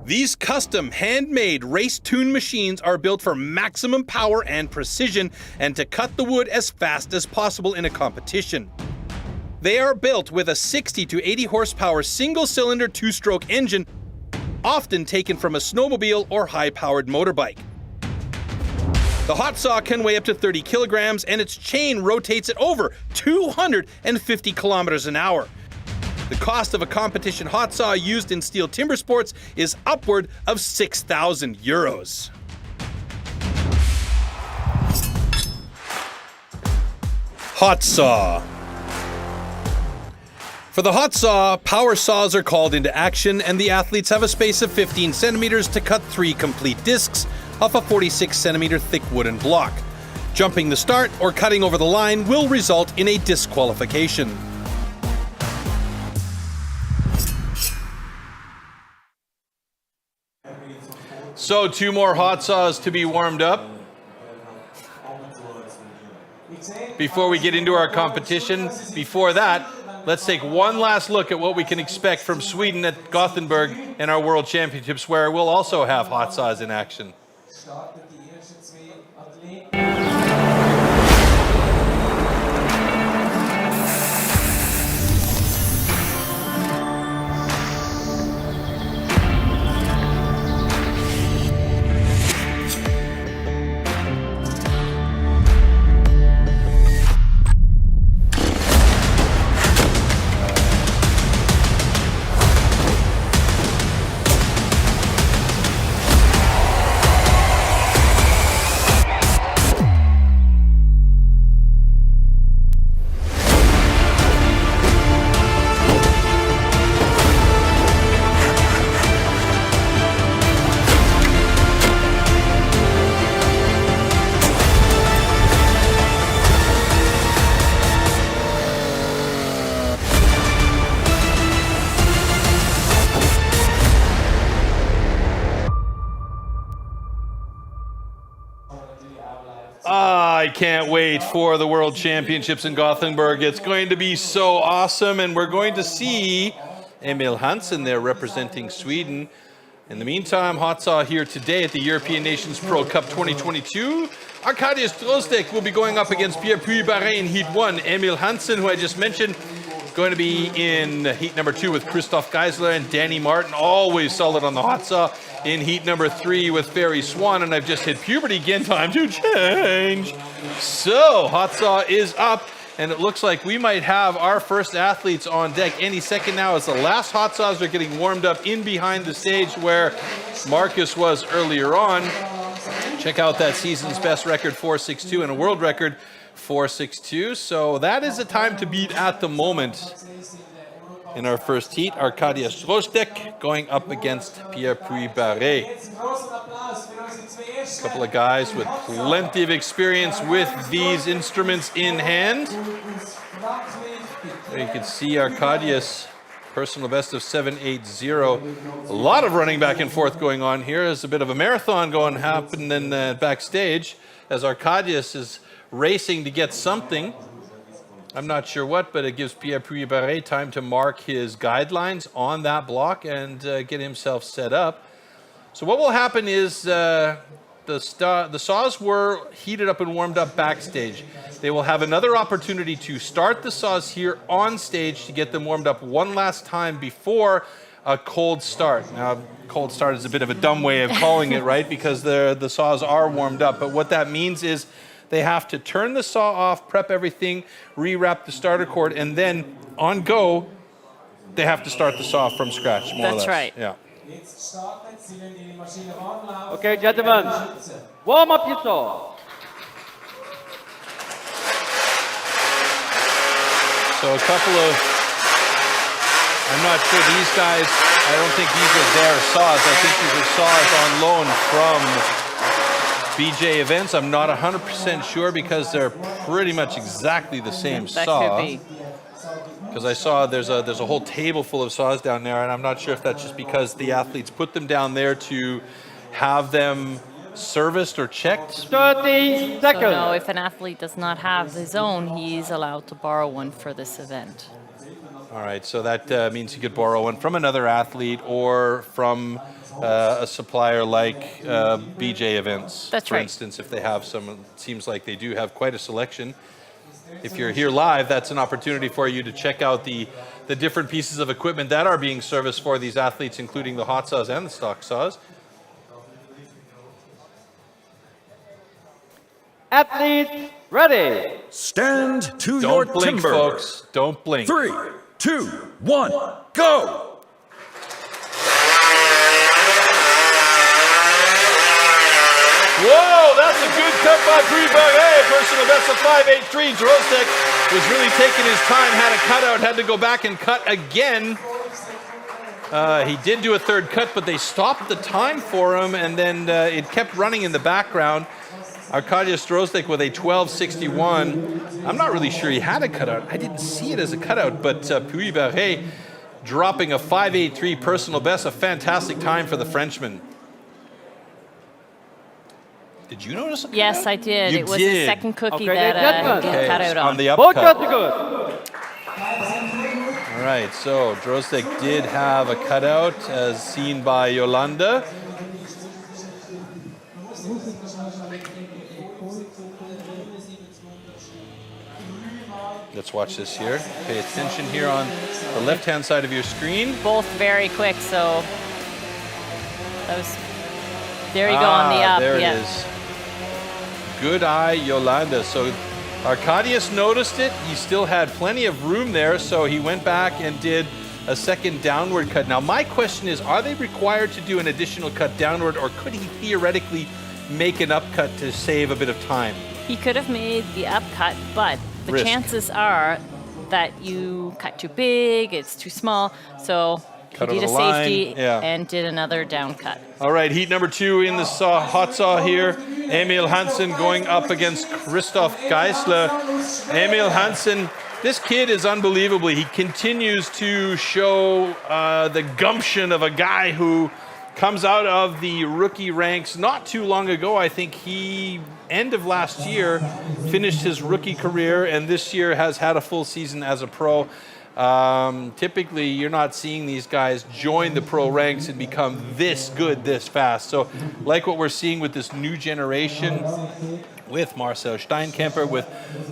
These custom, handmade, race-tuned machines are built for maximum power and precision and to cut the wood as fast as possible in a competition. They are built with a 60 to 80 horsepower single-cylinder 2-stroke engine, often taken from a snowmobile or high-powered motorbike. The hot saw can weigh up to 30 kilograms and its chain rotates at over 250 kilometers an hour. The cost of a competition hot saw used in STIHL TIMBERSPORTS is upward of 6,000 euros. Hot saw. For the hot saw, power saws are called into action and the athletes have a space of 15 centimeters to cut 3 complete discs off a 46 centimeter thick wooden block. Jumping the start or cutting over the line will result in a disqualification. So 2 more hot saws to be warmed up before we get into our competition. Before that, let's take one last look at what we can expect from Sweden at Gothenburg and our World Championships, where we'll also have hot saws in action. I can't wait for the World Championships in Gothenburg. It's going to be so awesome, and we're going to see Emil Hansen there representing Sweden. In the meantime, hot saw here today at the European Nations Pro Cup 2022. Arkadiusz Drozdek will be going up against Pierre-Puy Barret in Heat 1. Emil Hansen, who I just mentioned, going to be in Heat number 2 with Christoph Geisler and Danny Martin, always solid on the hot saw. In Heat number 3 with Ferry Swan, and I've just hit puberty again, time to change. So, hot saw is up, and it looks like we might have our first athletes on deck any second now as the last hot saws are getting warmed up in behind the stage where Marcus was earlier on. Check out that season's best record, 4.62, and a world record, 4.62. So that is a time to beat at the moment. In our first heat, Arkadiusz Drozdek going up against Pierre-Puy Barret. A couple of guys with plenty of experience with these instruments in hand. There you can see Arkadiusz, personal best of 7.80. A lot of running back and forth going on here. There's a bit of a marathon happening backstage as Arkadiusz is racing to get something. I'm not sure what, but it gives Pierre-Puy Barret time to mark his guidelines on that block and get himself set up. So what will happen is the saws were heated up and warmed up backstage. They will have another opportunity to start the saws here on stage to get them warmed up one last time before a cold start. Now, cold start is a bit of a dumb way of calling it, right? Because the saws are warmed up. But what that means is they have to turn the saw off, prep everything, rewrap the starter cord, and then on go, they have to start the saw from scratch, more or less. That's right. Yeah. Okay, gentlemen, warm up your saw. So a couple of, I'm not sure these guys, I don't think these are their saws. I think these are saws on loan from BJ Events. I'm not 100% sure because they're pretty much exactly the same saw. That could be. Because I saw there's a whole table full of saws down there, and I'm not sure if that's just because the athletes put them down there to have them serviced or checked. 30 seconds. So no, if an athlete does not have his own, he's allowed to borrow one for this event. All right, so that means you could borrow one from another athlete or from a supplier like BJ Events. That's for right. instance, if they have some, it seems like they do have quite a selection. If you're here live, that's an opportunity for you to check out the different pieces of equipment that are being serviced for these athletes, including the hot saws and the stock saws. Athletes ready. Stand to Don't your blink, timber. folks. Don't blink. 3, 2, 1, go! Whoa, that's a good cut by Pierre-Puy Barret. Personal best of 5.83. Drozdek was really taking his time, had a cutout, had to go back and cut again. He did do a third cut, but they stopped the time for him, and then it kept running in the background. Arkadiusz Drozdek with a 12.61. I'm not really sure he had a cutout. I didn't see it as a cutout, but Pierre-Puy Barret dropping a 5.83 personal best, a fantastic time for the Frenchman. Did you notice a cutout? Yes, I did. You it was did. the second cookie Okay, that gentlemen. he cut out on. On the Both upcut. cuts are good. All right, so Drozdek did have a cutout as seen by Yolanda. Let's watch this here. Pay attention here on the left-hand side of your screen. Both very quick, so that was, there you go on the up. There yeah. it is. Good eye, Yolanda. So Arkadiusz noticed it. He still had plenty of room there, so he went back and did a second downward cut. Now, my question is, are they required to do an additional cut downward, or could he theoretically make an upcut to save a bit of time? He could have made the upcut, but the Risk. chances are that you cut too big, it's too small, so Cut he did a over the line, safety yeah. and did another down cut. All right, heat number 2 in the hot saw here. Emil Hansen going up against Christoph Geisler. Emil Hansen, this kid is unbelievable. He continues to show the gumption of a guy who comes out of the rookie ranks not too long ago. I think he end of last year, finished his rookie career, and this year has had a full season as a pro. Typically, you're not seeing these guys join the pro ranks and become this good this fast. So like what we're seeing with this new generation, with Marcel Steinkemper, with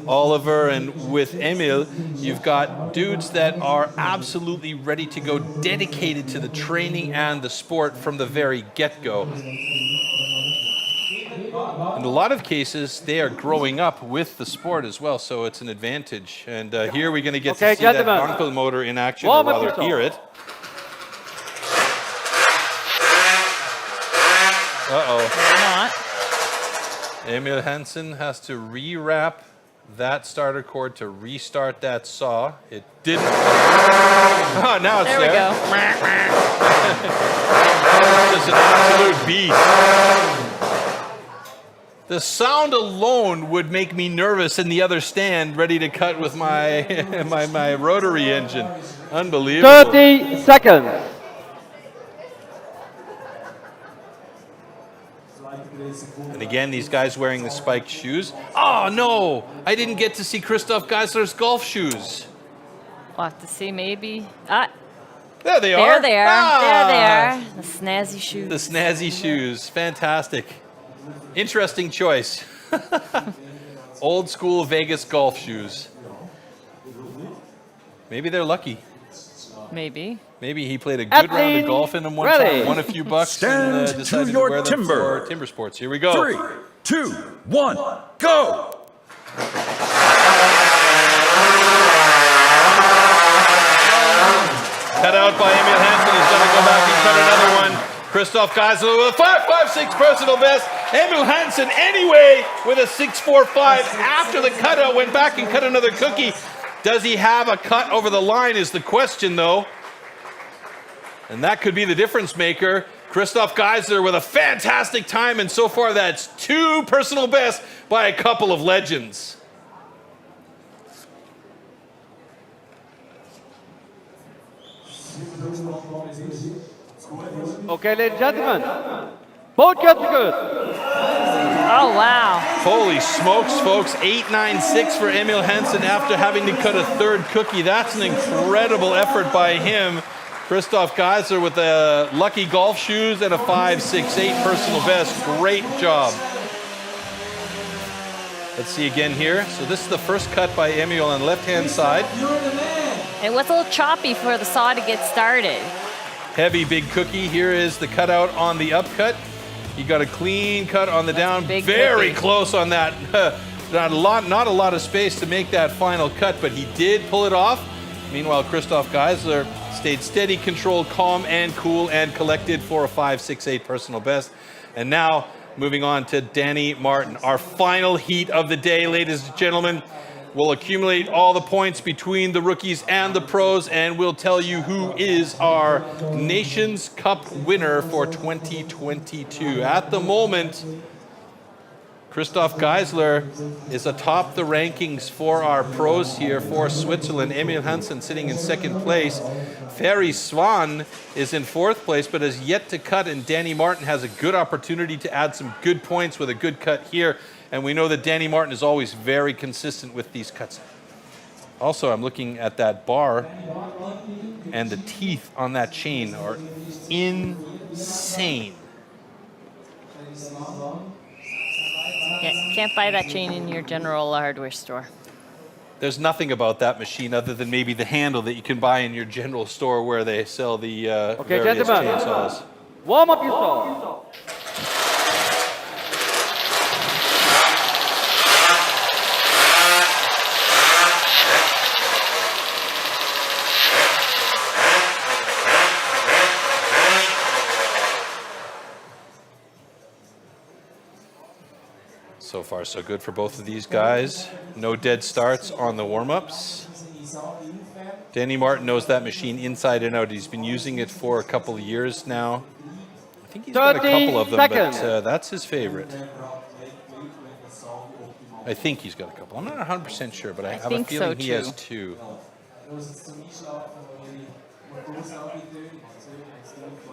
Oliver, and with Emil, you've got dudes that are absolutely ready to go, dedicated to the training and the sport from the very get-go. In a lot of cases, they are growing up with the sport as well, so it's an advantage. And here we're going to get to see that Wankel motor in action, or rather hear it. Uh-oh. Emil Hansen has to rewrap that starter cord to restart that saw. It didn't. Oh, now it's there. There we go. Just an absolute beast. The sound alone would make me nervous in the other stand, ready to cut with my my rotary engine. Unbelievable. 30 seconds. And again, these guys wearing the spiked shoes. Oh no, I didn't get to see Christoph Geisler's golf shoes. We'll have to see, maybe. Ah, there they are. There they are. Ah, there they are. The snazzy shoes. The snazzy shoes. Fantastic. Interesting choice. Old school Vegas golf shoes. Maybe they're lucky. Maybe. Maybe he played a good round of golf in them one time, won a few bucks, and decided to wear them for TIMBERSPORTS. Here we go. 3, 2, 1, go! Cut out by Emil Hansen. He's going to go back and cut another one. Christoph Geisler with a 5.56 personal best. Emil Hansen anyway with a 6.45 after the cutout, went back and cut another cookie. Does he have a cut over the line is the question, though. And that could be the difference maker. Christoph Geisler with a fantastic time, and so far that's 2 personal bests by a couple of legends. Okay, ladies and gentlemen, both cuts are good. Oh, wow. Holy smokes, folks. 8.96 for Emil Hansen after having to cut a third cookie. That's an incredible effort by him. Christoph Geisler with the lucky golf shoes and a 5.68 personal best. Great job. Let's see again here. So this is the first cut by Emil on the left-hand side. It was a little choppy for the saw to get started. Heavy big cookie. Here is the cutout on the upcut. He got a clean cut on the down. Very cookie. Close on that. Not a lot of space to make that final cut, but he did pull it off. Meanwhile, Christoph Geisler stayed steady, controlled, calm, and cool, and collected for a 5.68 personal best. And now, moving on to Danny Martin, our final heat of the day, ladies and gentlemen. We'll accumulate all the points between the rookies and the pros, and we'll tell you who is our Nations Cup winner for 2022. At the moment, Christoph Geisler is atop the rankings for our pros here for Switzerland. Emil Hansen sitting in second place. Ferry Swan is in fourth place, but has yet to cut, and Danny Martin has a good opportunity to add some good points with a good cut here. And we know that Danny Martin is always very consistent with these cuts. Also, I'm looking at that bar, and the teeth on that chain are insane. Yeah, can't buy that chain in your general hardware store. There's nothing about that machine other than maybe the handle that you can buy in your general store where they sell the various chainsaws. Warm up your saw. So far, so good for both of these guys. No dead starts on the warm-ups. Danny Martin knows that machine inside and out. He's been using it for a couple of years now. I think he's got a couple of them, but that's his favorite. I think he's got a couple. I'm not 100% sure, but I have a feeling he has 2.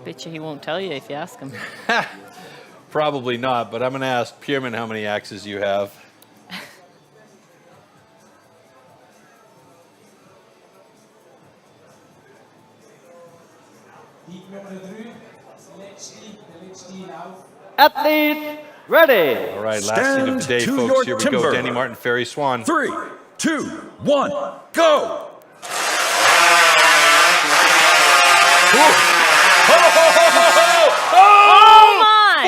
Bet you he won't tell you if you ask him. Probably not, but I'm going to ask Pierman how many axes you have. Athletes, ready. All right, last seat of the day, folks. Here we go. Danny Martin, Ferry Swan. 3, 2, 1, go! Oh my!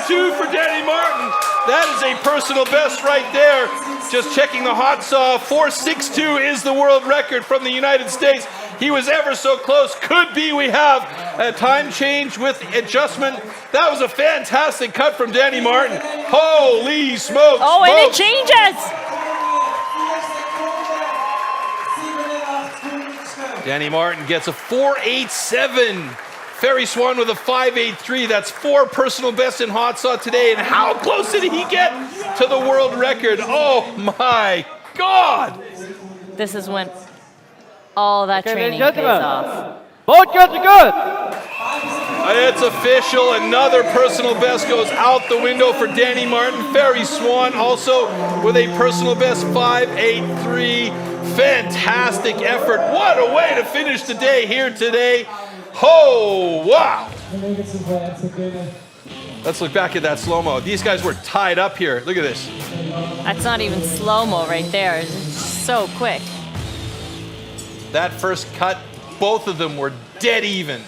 4.92 for Danny Martin. That is a personal best right there. Just checking the hot saw. 4.62 is the world record from the United States. He was ever so close. Could be we have a time change with adjustment. That was a fantastic cut from Danny Martin. Holy smokes. Oh, and it changes. Danny Martin gets a 4.87. Ferry Swan with a 5.83. That's 4 personal bests in hot saw today. And how close did he get to the world record? Oh my God. This is when all that training pays off. Both cuts are good. It's official. Another personal best goes out the window for Danny Martin. Ferry Swan also with a personal best 5.83. Fantastic effort. What a way to finish the day here today. Oh, wow. Let's look back at that slow-mo. These guys were tied up here. Look at this. That's not even slow-mo right there. It's so quick. That first cut, both of them were dead even.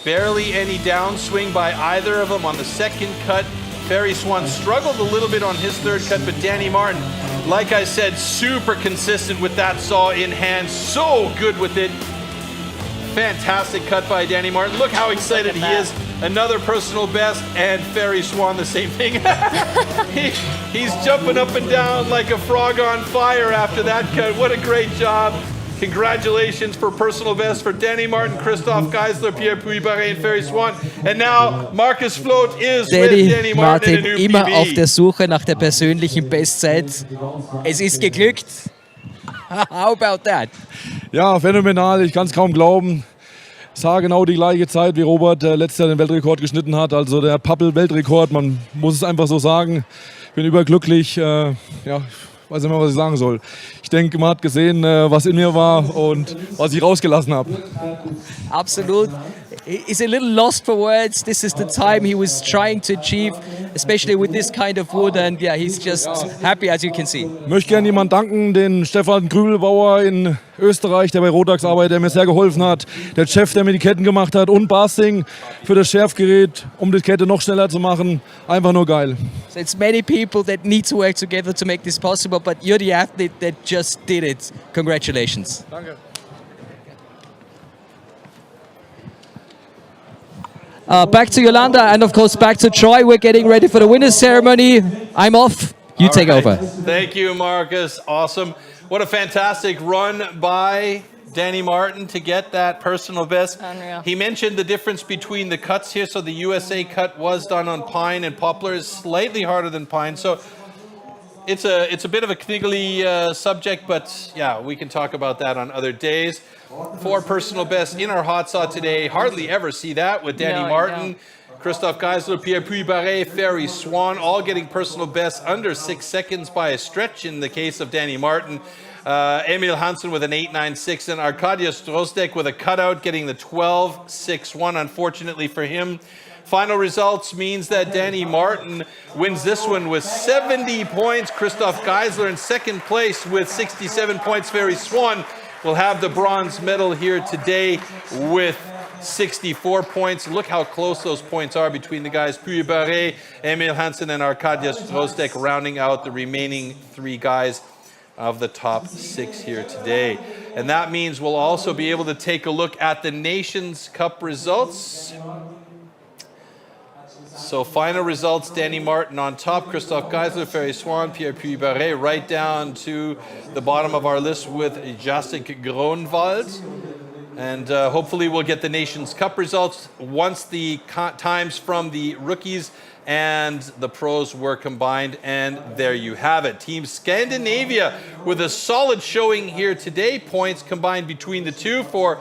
Barely any downswing by either of them on the second cut. Ferry Swan struggled a little bit on his third cut, but Danny Martin, like I said, super consistent with that saw in hand. So good with it. Fantastic cut by Danny Martin. Look how excited he is. Another personal best, and Ferry Swan the same thing. He's jumping up and down like a frog on fire after that cut. What a great job. Congratulations for personal best for Danny Martin, Christoph Geisler, Pierre Puy-Barré and Ferry Swan. And now Marcus Floth is with Danny Martin in a new immer PB. auf der Suche nach der persönlichen Bestzeit. Es ist geglückt. How about that? Ja, phänomenal. Ich kann es kaum glauben. Es war genau die gleiche Zeit, wie Robert letztes Jahr den Weltrekord geschnitten hat. Also der Pappel-Weltrekord, man muss es einfach so sagen. Ich bin überglücklich. Ja, weiß nicht mehr, was ich sagen soll. Ich denke, man hat gesehen, was in mir war und was ich rausgelassen habe. Absolut. He's a little lost for words. This is the time he was trying to achieve, especially with this kind of wood. And yeah, he's just happy, as you can see. Ich möchte gerne jemanden danken, den Stefan Grübelbauer in Österreich, der bei Rotax arbeitet, der mir sehr geholfen hat. Der Chef, der mir die Ketten gemacht hat. Und Basting für das Schärfgerät, um die Kette noch schneller zu machen. Einfach nur geil. So it's many people that need to work together to make this possible, but you're the athlete that just did it. Congratulations. Danke. Back to Yolanda and of course back to Troy. We're getting ready for the winners ceremony. I'm off. You take over. Thank you, Marcus. Awesome. What a fantastic run by Danny Martin to get that personal best. Unreal. He mentioned the difference between the cuts here. So the USA cut was done on pine and poplar is slightly harder than pine. So it's a bit of a kniggly subject, but yeah, we can talk about that on other days. 4 personal bests in our hot saw today. Hardly ever see that with Danny Martin, Christoph Geisler, Pierre Puy-Barré, Ferry Swan, all getting personal bests under 6 seconds by a stretch in the case of Danny Martin. Emil Hansen with an 8.96 and Arkadiusz Drozdek with a cutout getting the 12.61, unfortunately for him. Final results means that Danny Martin wins this one with 70 points. Christoph Geisler in second place with 67 points. Ferry Swan will have the bronze medal here today with 64 points. Look how close those points are between the guys. Puy-Barré, Emil Hansen, and Arkadiusz Drozdek rounding out the remaining 3 guys of the top 6 here today. And that means we'll also be able to take a look at the Nations Cup results. So final results, Danny Martin on top, Christoph Geisler, Ferry Swan, Pierre Puy-Barré, right down to the bottom of our list with Szymon Groenwald. And hopefully we'll get the Nations Cup results once the times from the rookies and the pros were combined. And there you have it. Team Scandinavia with a solid showing here today. Points combined between the two for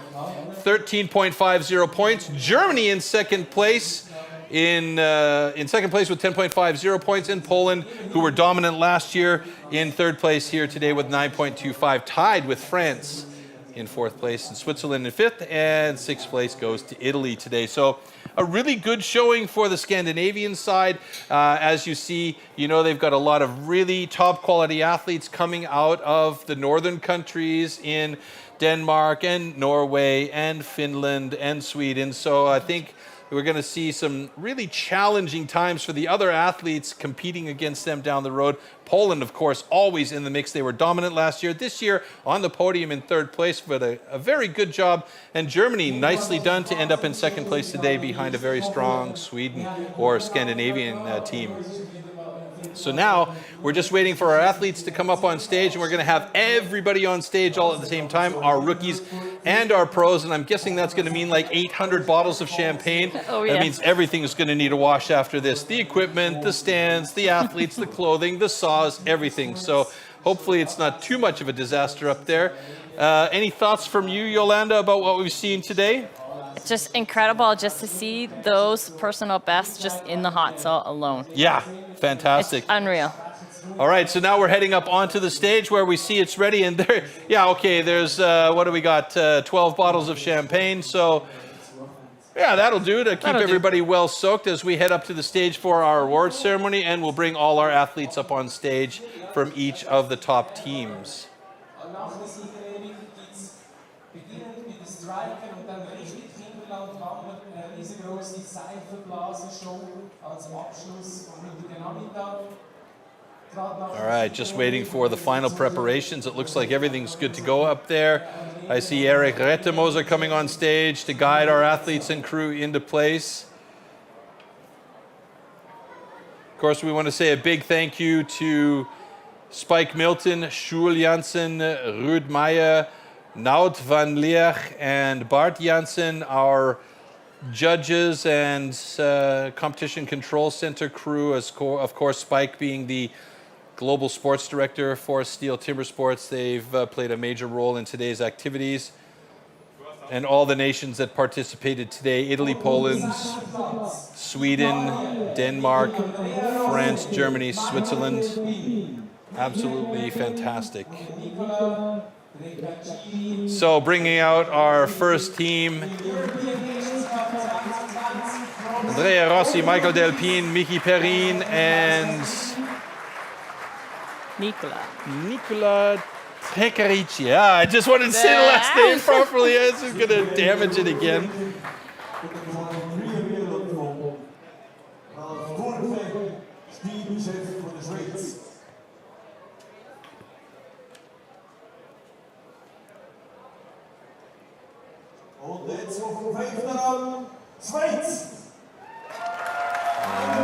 13.50 points. Germany in second place in second place with 10.50 points, and Poland, who were dominant last year, in third place here today with 9.25, tied with France in fourth place, and Switzerland in fifth, and sixth place goes to Italy today. So a really good showing for the Scandinavian side. As you see, they've got a lot of really top quality athletes coming out of the northern countries in Denmark and Norway and Finland and Sweden. So I think we're going to see some really challenging times for the other athletes competing against them down the road. Poland, of course, always in the mix. They were dominant last year. This year, on the podium in third place, but a very good job. And Germany, nicely done to end up in second place today behind a very strong Sweden or Scandinavian team. So now we're just waiting for our athletes to come up on stage, and we're going to have everybody on stage all at the same time, our rookies and our pros, and I'm guessing that's going to mean like 800 bottles of champagne. Oh, yeah. That means everything is going to need a wash after this. The equipment, the stands, the athletes, the clothing, the saws, everything. So hopefully it's not too much of a disaster up there. Any thoughts from you, Yolanda, about what we've seen today? Just incredible just to see those personal bests just in the hot saw alone. Yeah, fantastic. It's unreal. All right, so now we're heading up onto the stage where we see it's ready, and there, there's, what do we got, 12 bottles of champagne, so yeah, that'll do to keep everybody well soaked as we head up to the stage for our awards ceremony, and we'll bring all our athletes up on stage from each of the top teams. All right, just waiting for the final preparations. It looks like everything's good to go up there. I see Eric Rettemoser coming on stage to guide our athletes and crew into place. Of course, we want to say a big thank you to Spike Milton, Sjoel Jansen, Ruud Meijer, Nout van Leer, and Bart Jansen, our judges and competition control center crew, of course Spike being the global sports director for STIHL TIMBERSPORTS. They've played a major role in today's activities. And all the nations that participated today, Italy, Poland, Sweden, Denmark, France, Germany, Switzerland. Absolutely fantastic. So bringing out our first team, Andrea Rossi, Michael Delpine, Miki Perrin, and Nicola Pecarici. Yeah, I just wanted to say the last name properly. I was going to damage it again.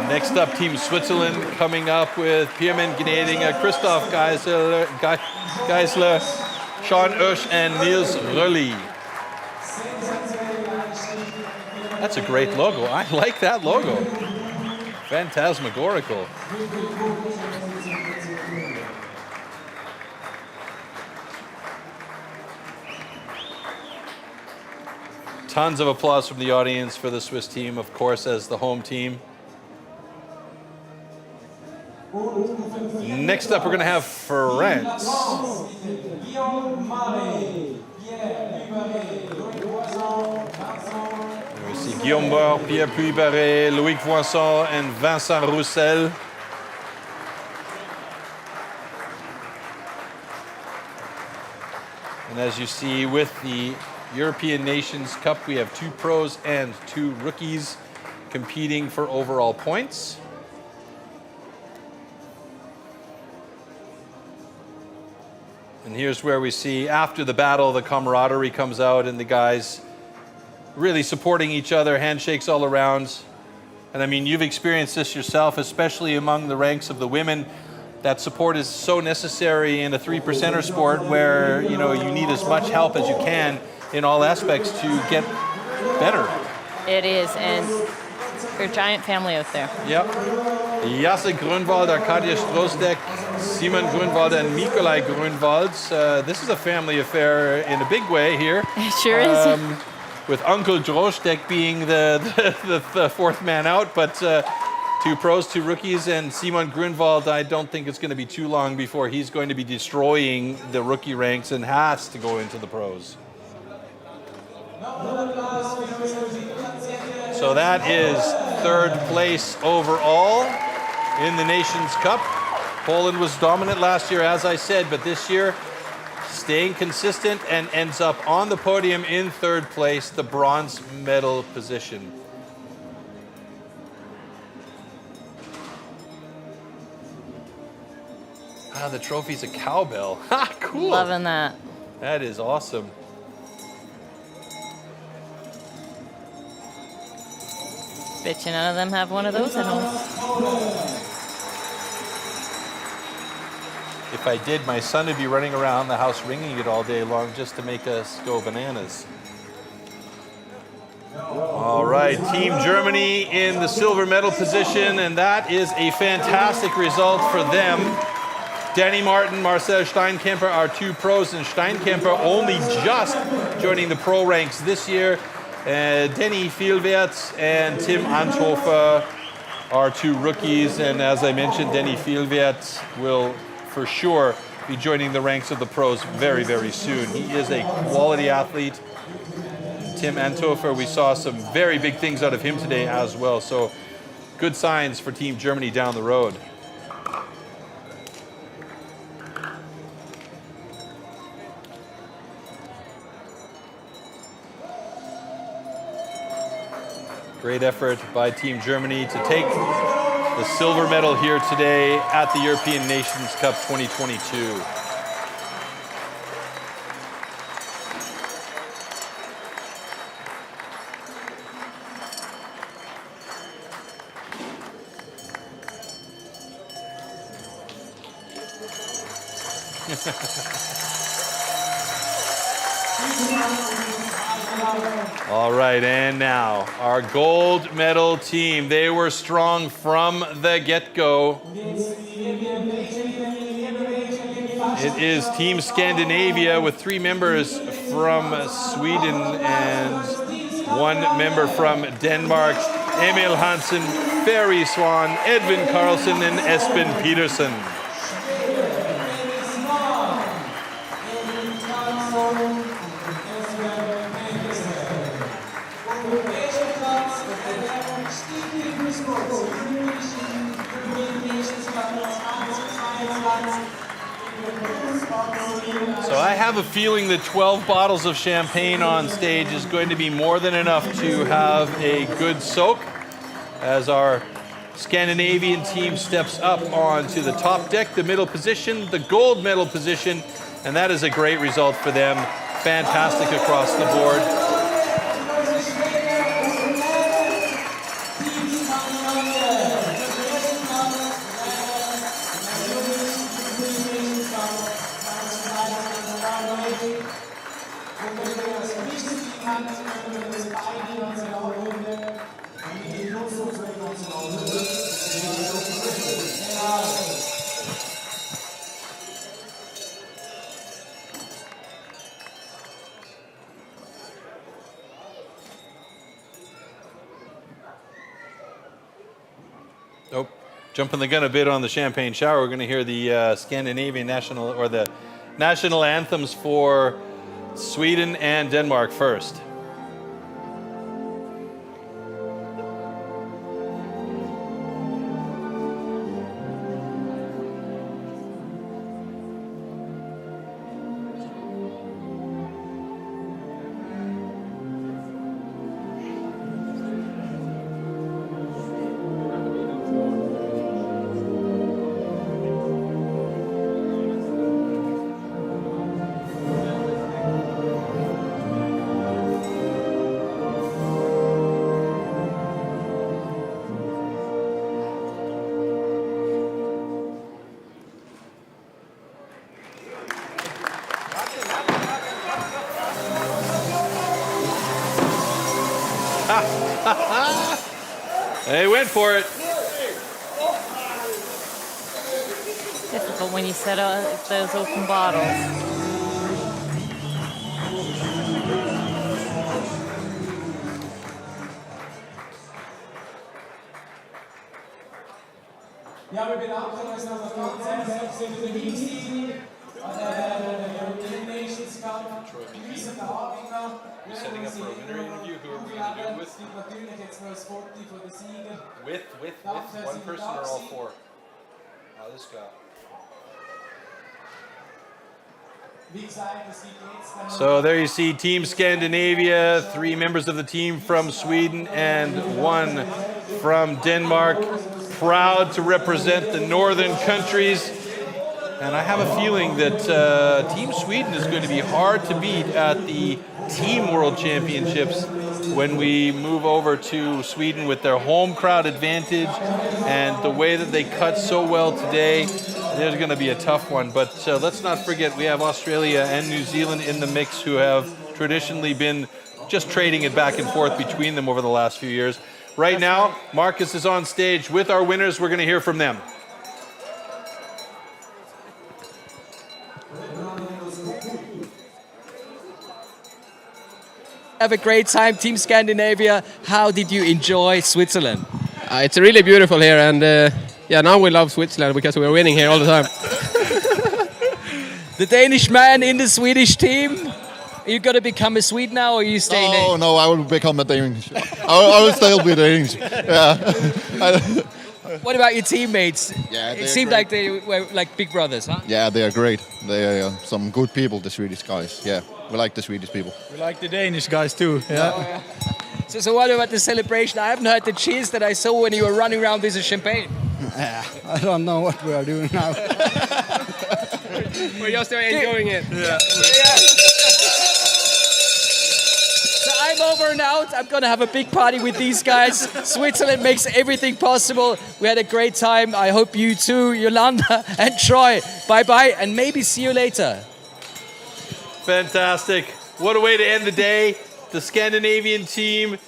Next up, Team Switzerland coming up with Pierman Gnedinger, Christoph Geisler, Sean Oesch, and Niels Rölli. That's a great logo. I like that logo. Phantasmagorical. Tons of applause from the audience for the Swiss team, of course, as the home team. Next up, we're going to have France. We see Guillaume Bord, Pierre Puybarret, Loïc Voisin, and Vincent Roussel. And as you see, with the European Nations Cup, we have 2 pros and 2 rookies competing for overall points. And here's where we see, after the battle, the camaraderie comes out and the guys really supporting each other, handshakes all around. And I mean, you've experienced this yourself, especially among the ranks of the women. That support is so necessary in a 3-percenter sport where, you need as much help as you can in all aspects to get better. It is, and you're a giant family out there. Yep. Jacek Groenwald, Arkadia Stroosdek, Szymon Groenwald, and Mikołaj Groenwald. This is a family affair in a big way here. It sure is. with Uncle Drostek being the fourth man out, but 2 pros, 2 rookies, and Szymon Groenwald, I don't think it's going to be too long before he's going to be destroying the rookie ranks and has to go into the pros. So that is 3rd place overall in the Nations Cup. Poland was dominant last year, as I said, but this year staying consistent and ends up on the podium in 3rd place, the bronze medal position. Ah, the trophy's a cowbell. Ha, cool. Loving that. That is awesome. Bet you none of them have one of those at home. If I did, my son would be running around the house ringing it all day long just to make us go bananas. All right, Team Germany in the silver medal position, and that is a fantastic result for them. Danny Martin, Marcel Steinkemper are 2 pros, and Steinkemper only just joining the pro ranks this year. Denny Vielwert and Tim Anthofer are 2 rookies, and as I mentioned, Denny Vielwert will for sure be joining the ranks of the pros very, very soon. He is a quality athlete. Tim Anthofer, we saw some very big things out of him today as well, so good signs for Team Germany down the road. Great effort by Team Germany to take the silver medal here today at the European Nations Cup 2022. All right, and now our gold medal team. They were strong from the get-go. It is Team Scandinavia with 3 members from Sweden and 1 member from Denmark. Emil Hansen, Ferry Swan, Edvin Karlsson, and Espen Petersen. So I have a feeling that 12 bottles of champagne on stage is going to be more than enough to have a good soak as our Scandinavian team steps up onto the top deck, the middle position, the gold medal position, and that is a great result for them. Fantastic across the board. Oh, jumping the gun a bit on the champagne shower. We're going to hear the Scandinavian national, or the national anthems for Sweden and Denmark first. They went for it. Difficult when you set up those open bottles. Ja, wir bedanken uns noch ganz herzlich für die Team. Eliminations Cup. Setting up for a winner interview. Who are we going to do it with? With one person or all four? Alles klar. So there you see Team Scandinavia, 3 members of the team from Sweden and 1 from Denmark. Proud to represent the northern countries. And I have a feeling that Team Sweden is going to be hard to beat at the Team World Championships when we move over to Sweden with their home crowd advantage and the way that they cut so well today. There's going to be a tough one, but let's not forget we have Australia and New Zealand in the mix who have traditionally been just trading it back and forth between them over the last few years. Right now, Marcus is on stage with our winners. We're going to hear from them. Have a great time, Team Scandinavia. How did you enjoy Switzerland? It's really beautiful here, and yeah, now we love Switzerland because we're winning here all the time. The Danish man in the Swedish team. Are you going to become a Swede now, or are you staying? No, I will become a Danish. I will still be Danish. Yeah. What about your teammates? Yeah, it seemed like they were like big brothers, huh? Yeah, they are great. They are some good people, the Swedish guys. Yeah, we like the Swedish people. We like the Danish guys too. Yeah. Oh, yeah. So what about the celebration? I haven't heard the cheers that I saw when you were running around with the champagne. Yeah, I don't know what we are doing now. We're just enjoying it. Yeah. So I'm over and out. I'm going to have a big party with these guys. Switzerland makes everything possible. We had a great time. I hope you too, Yolanda and Troy. Bye-bye, and maybe see you later. Fantastic. What a way to end the day. The Scandinavian team,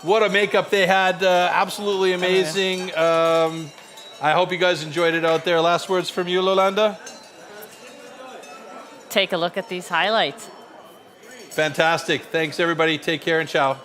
what a makeup they had. Absolutely amazing. I hope you guys enjoyed it out there. Last words from you, Yolanda? Take a look at these highlights. Fantastic. Thanks, everybody. Take care and ciao.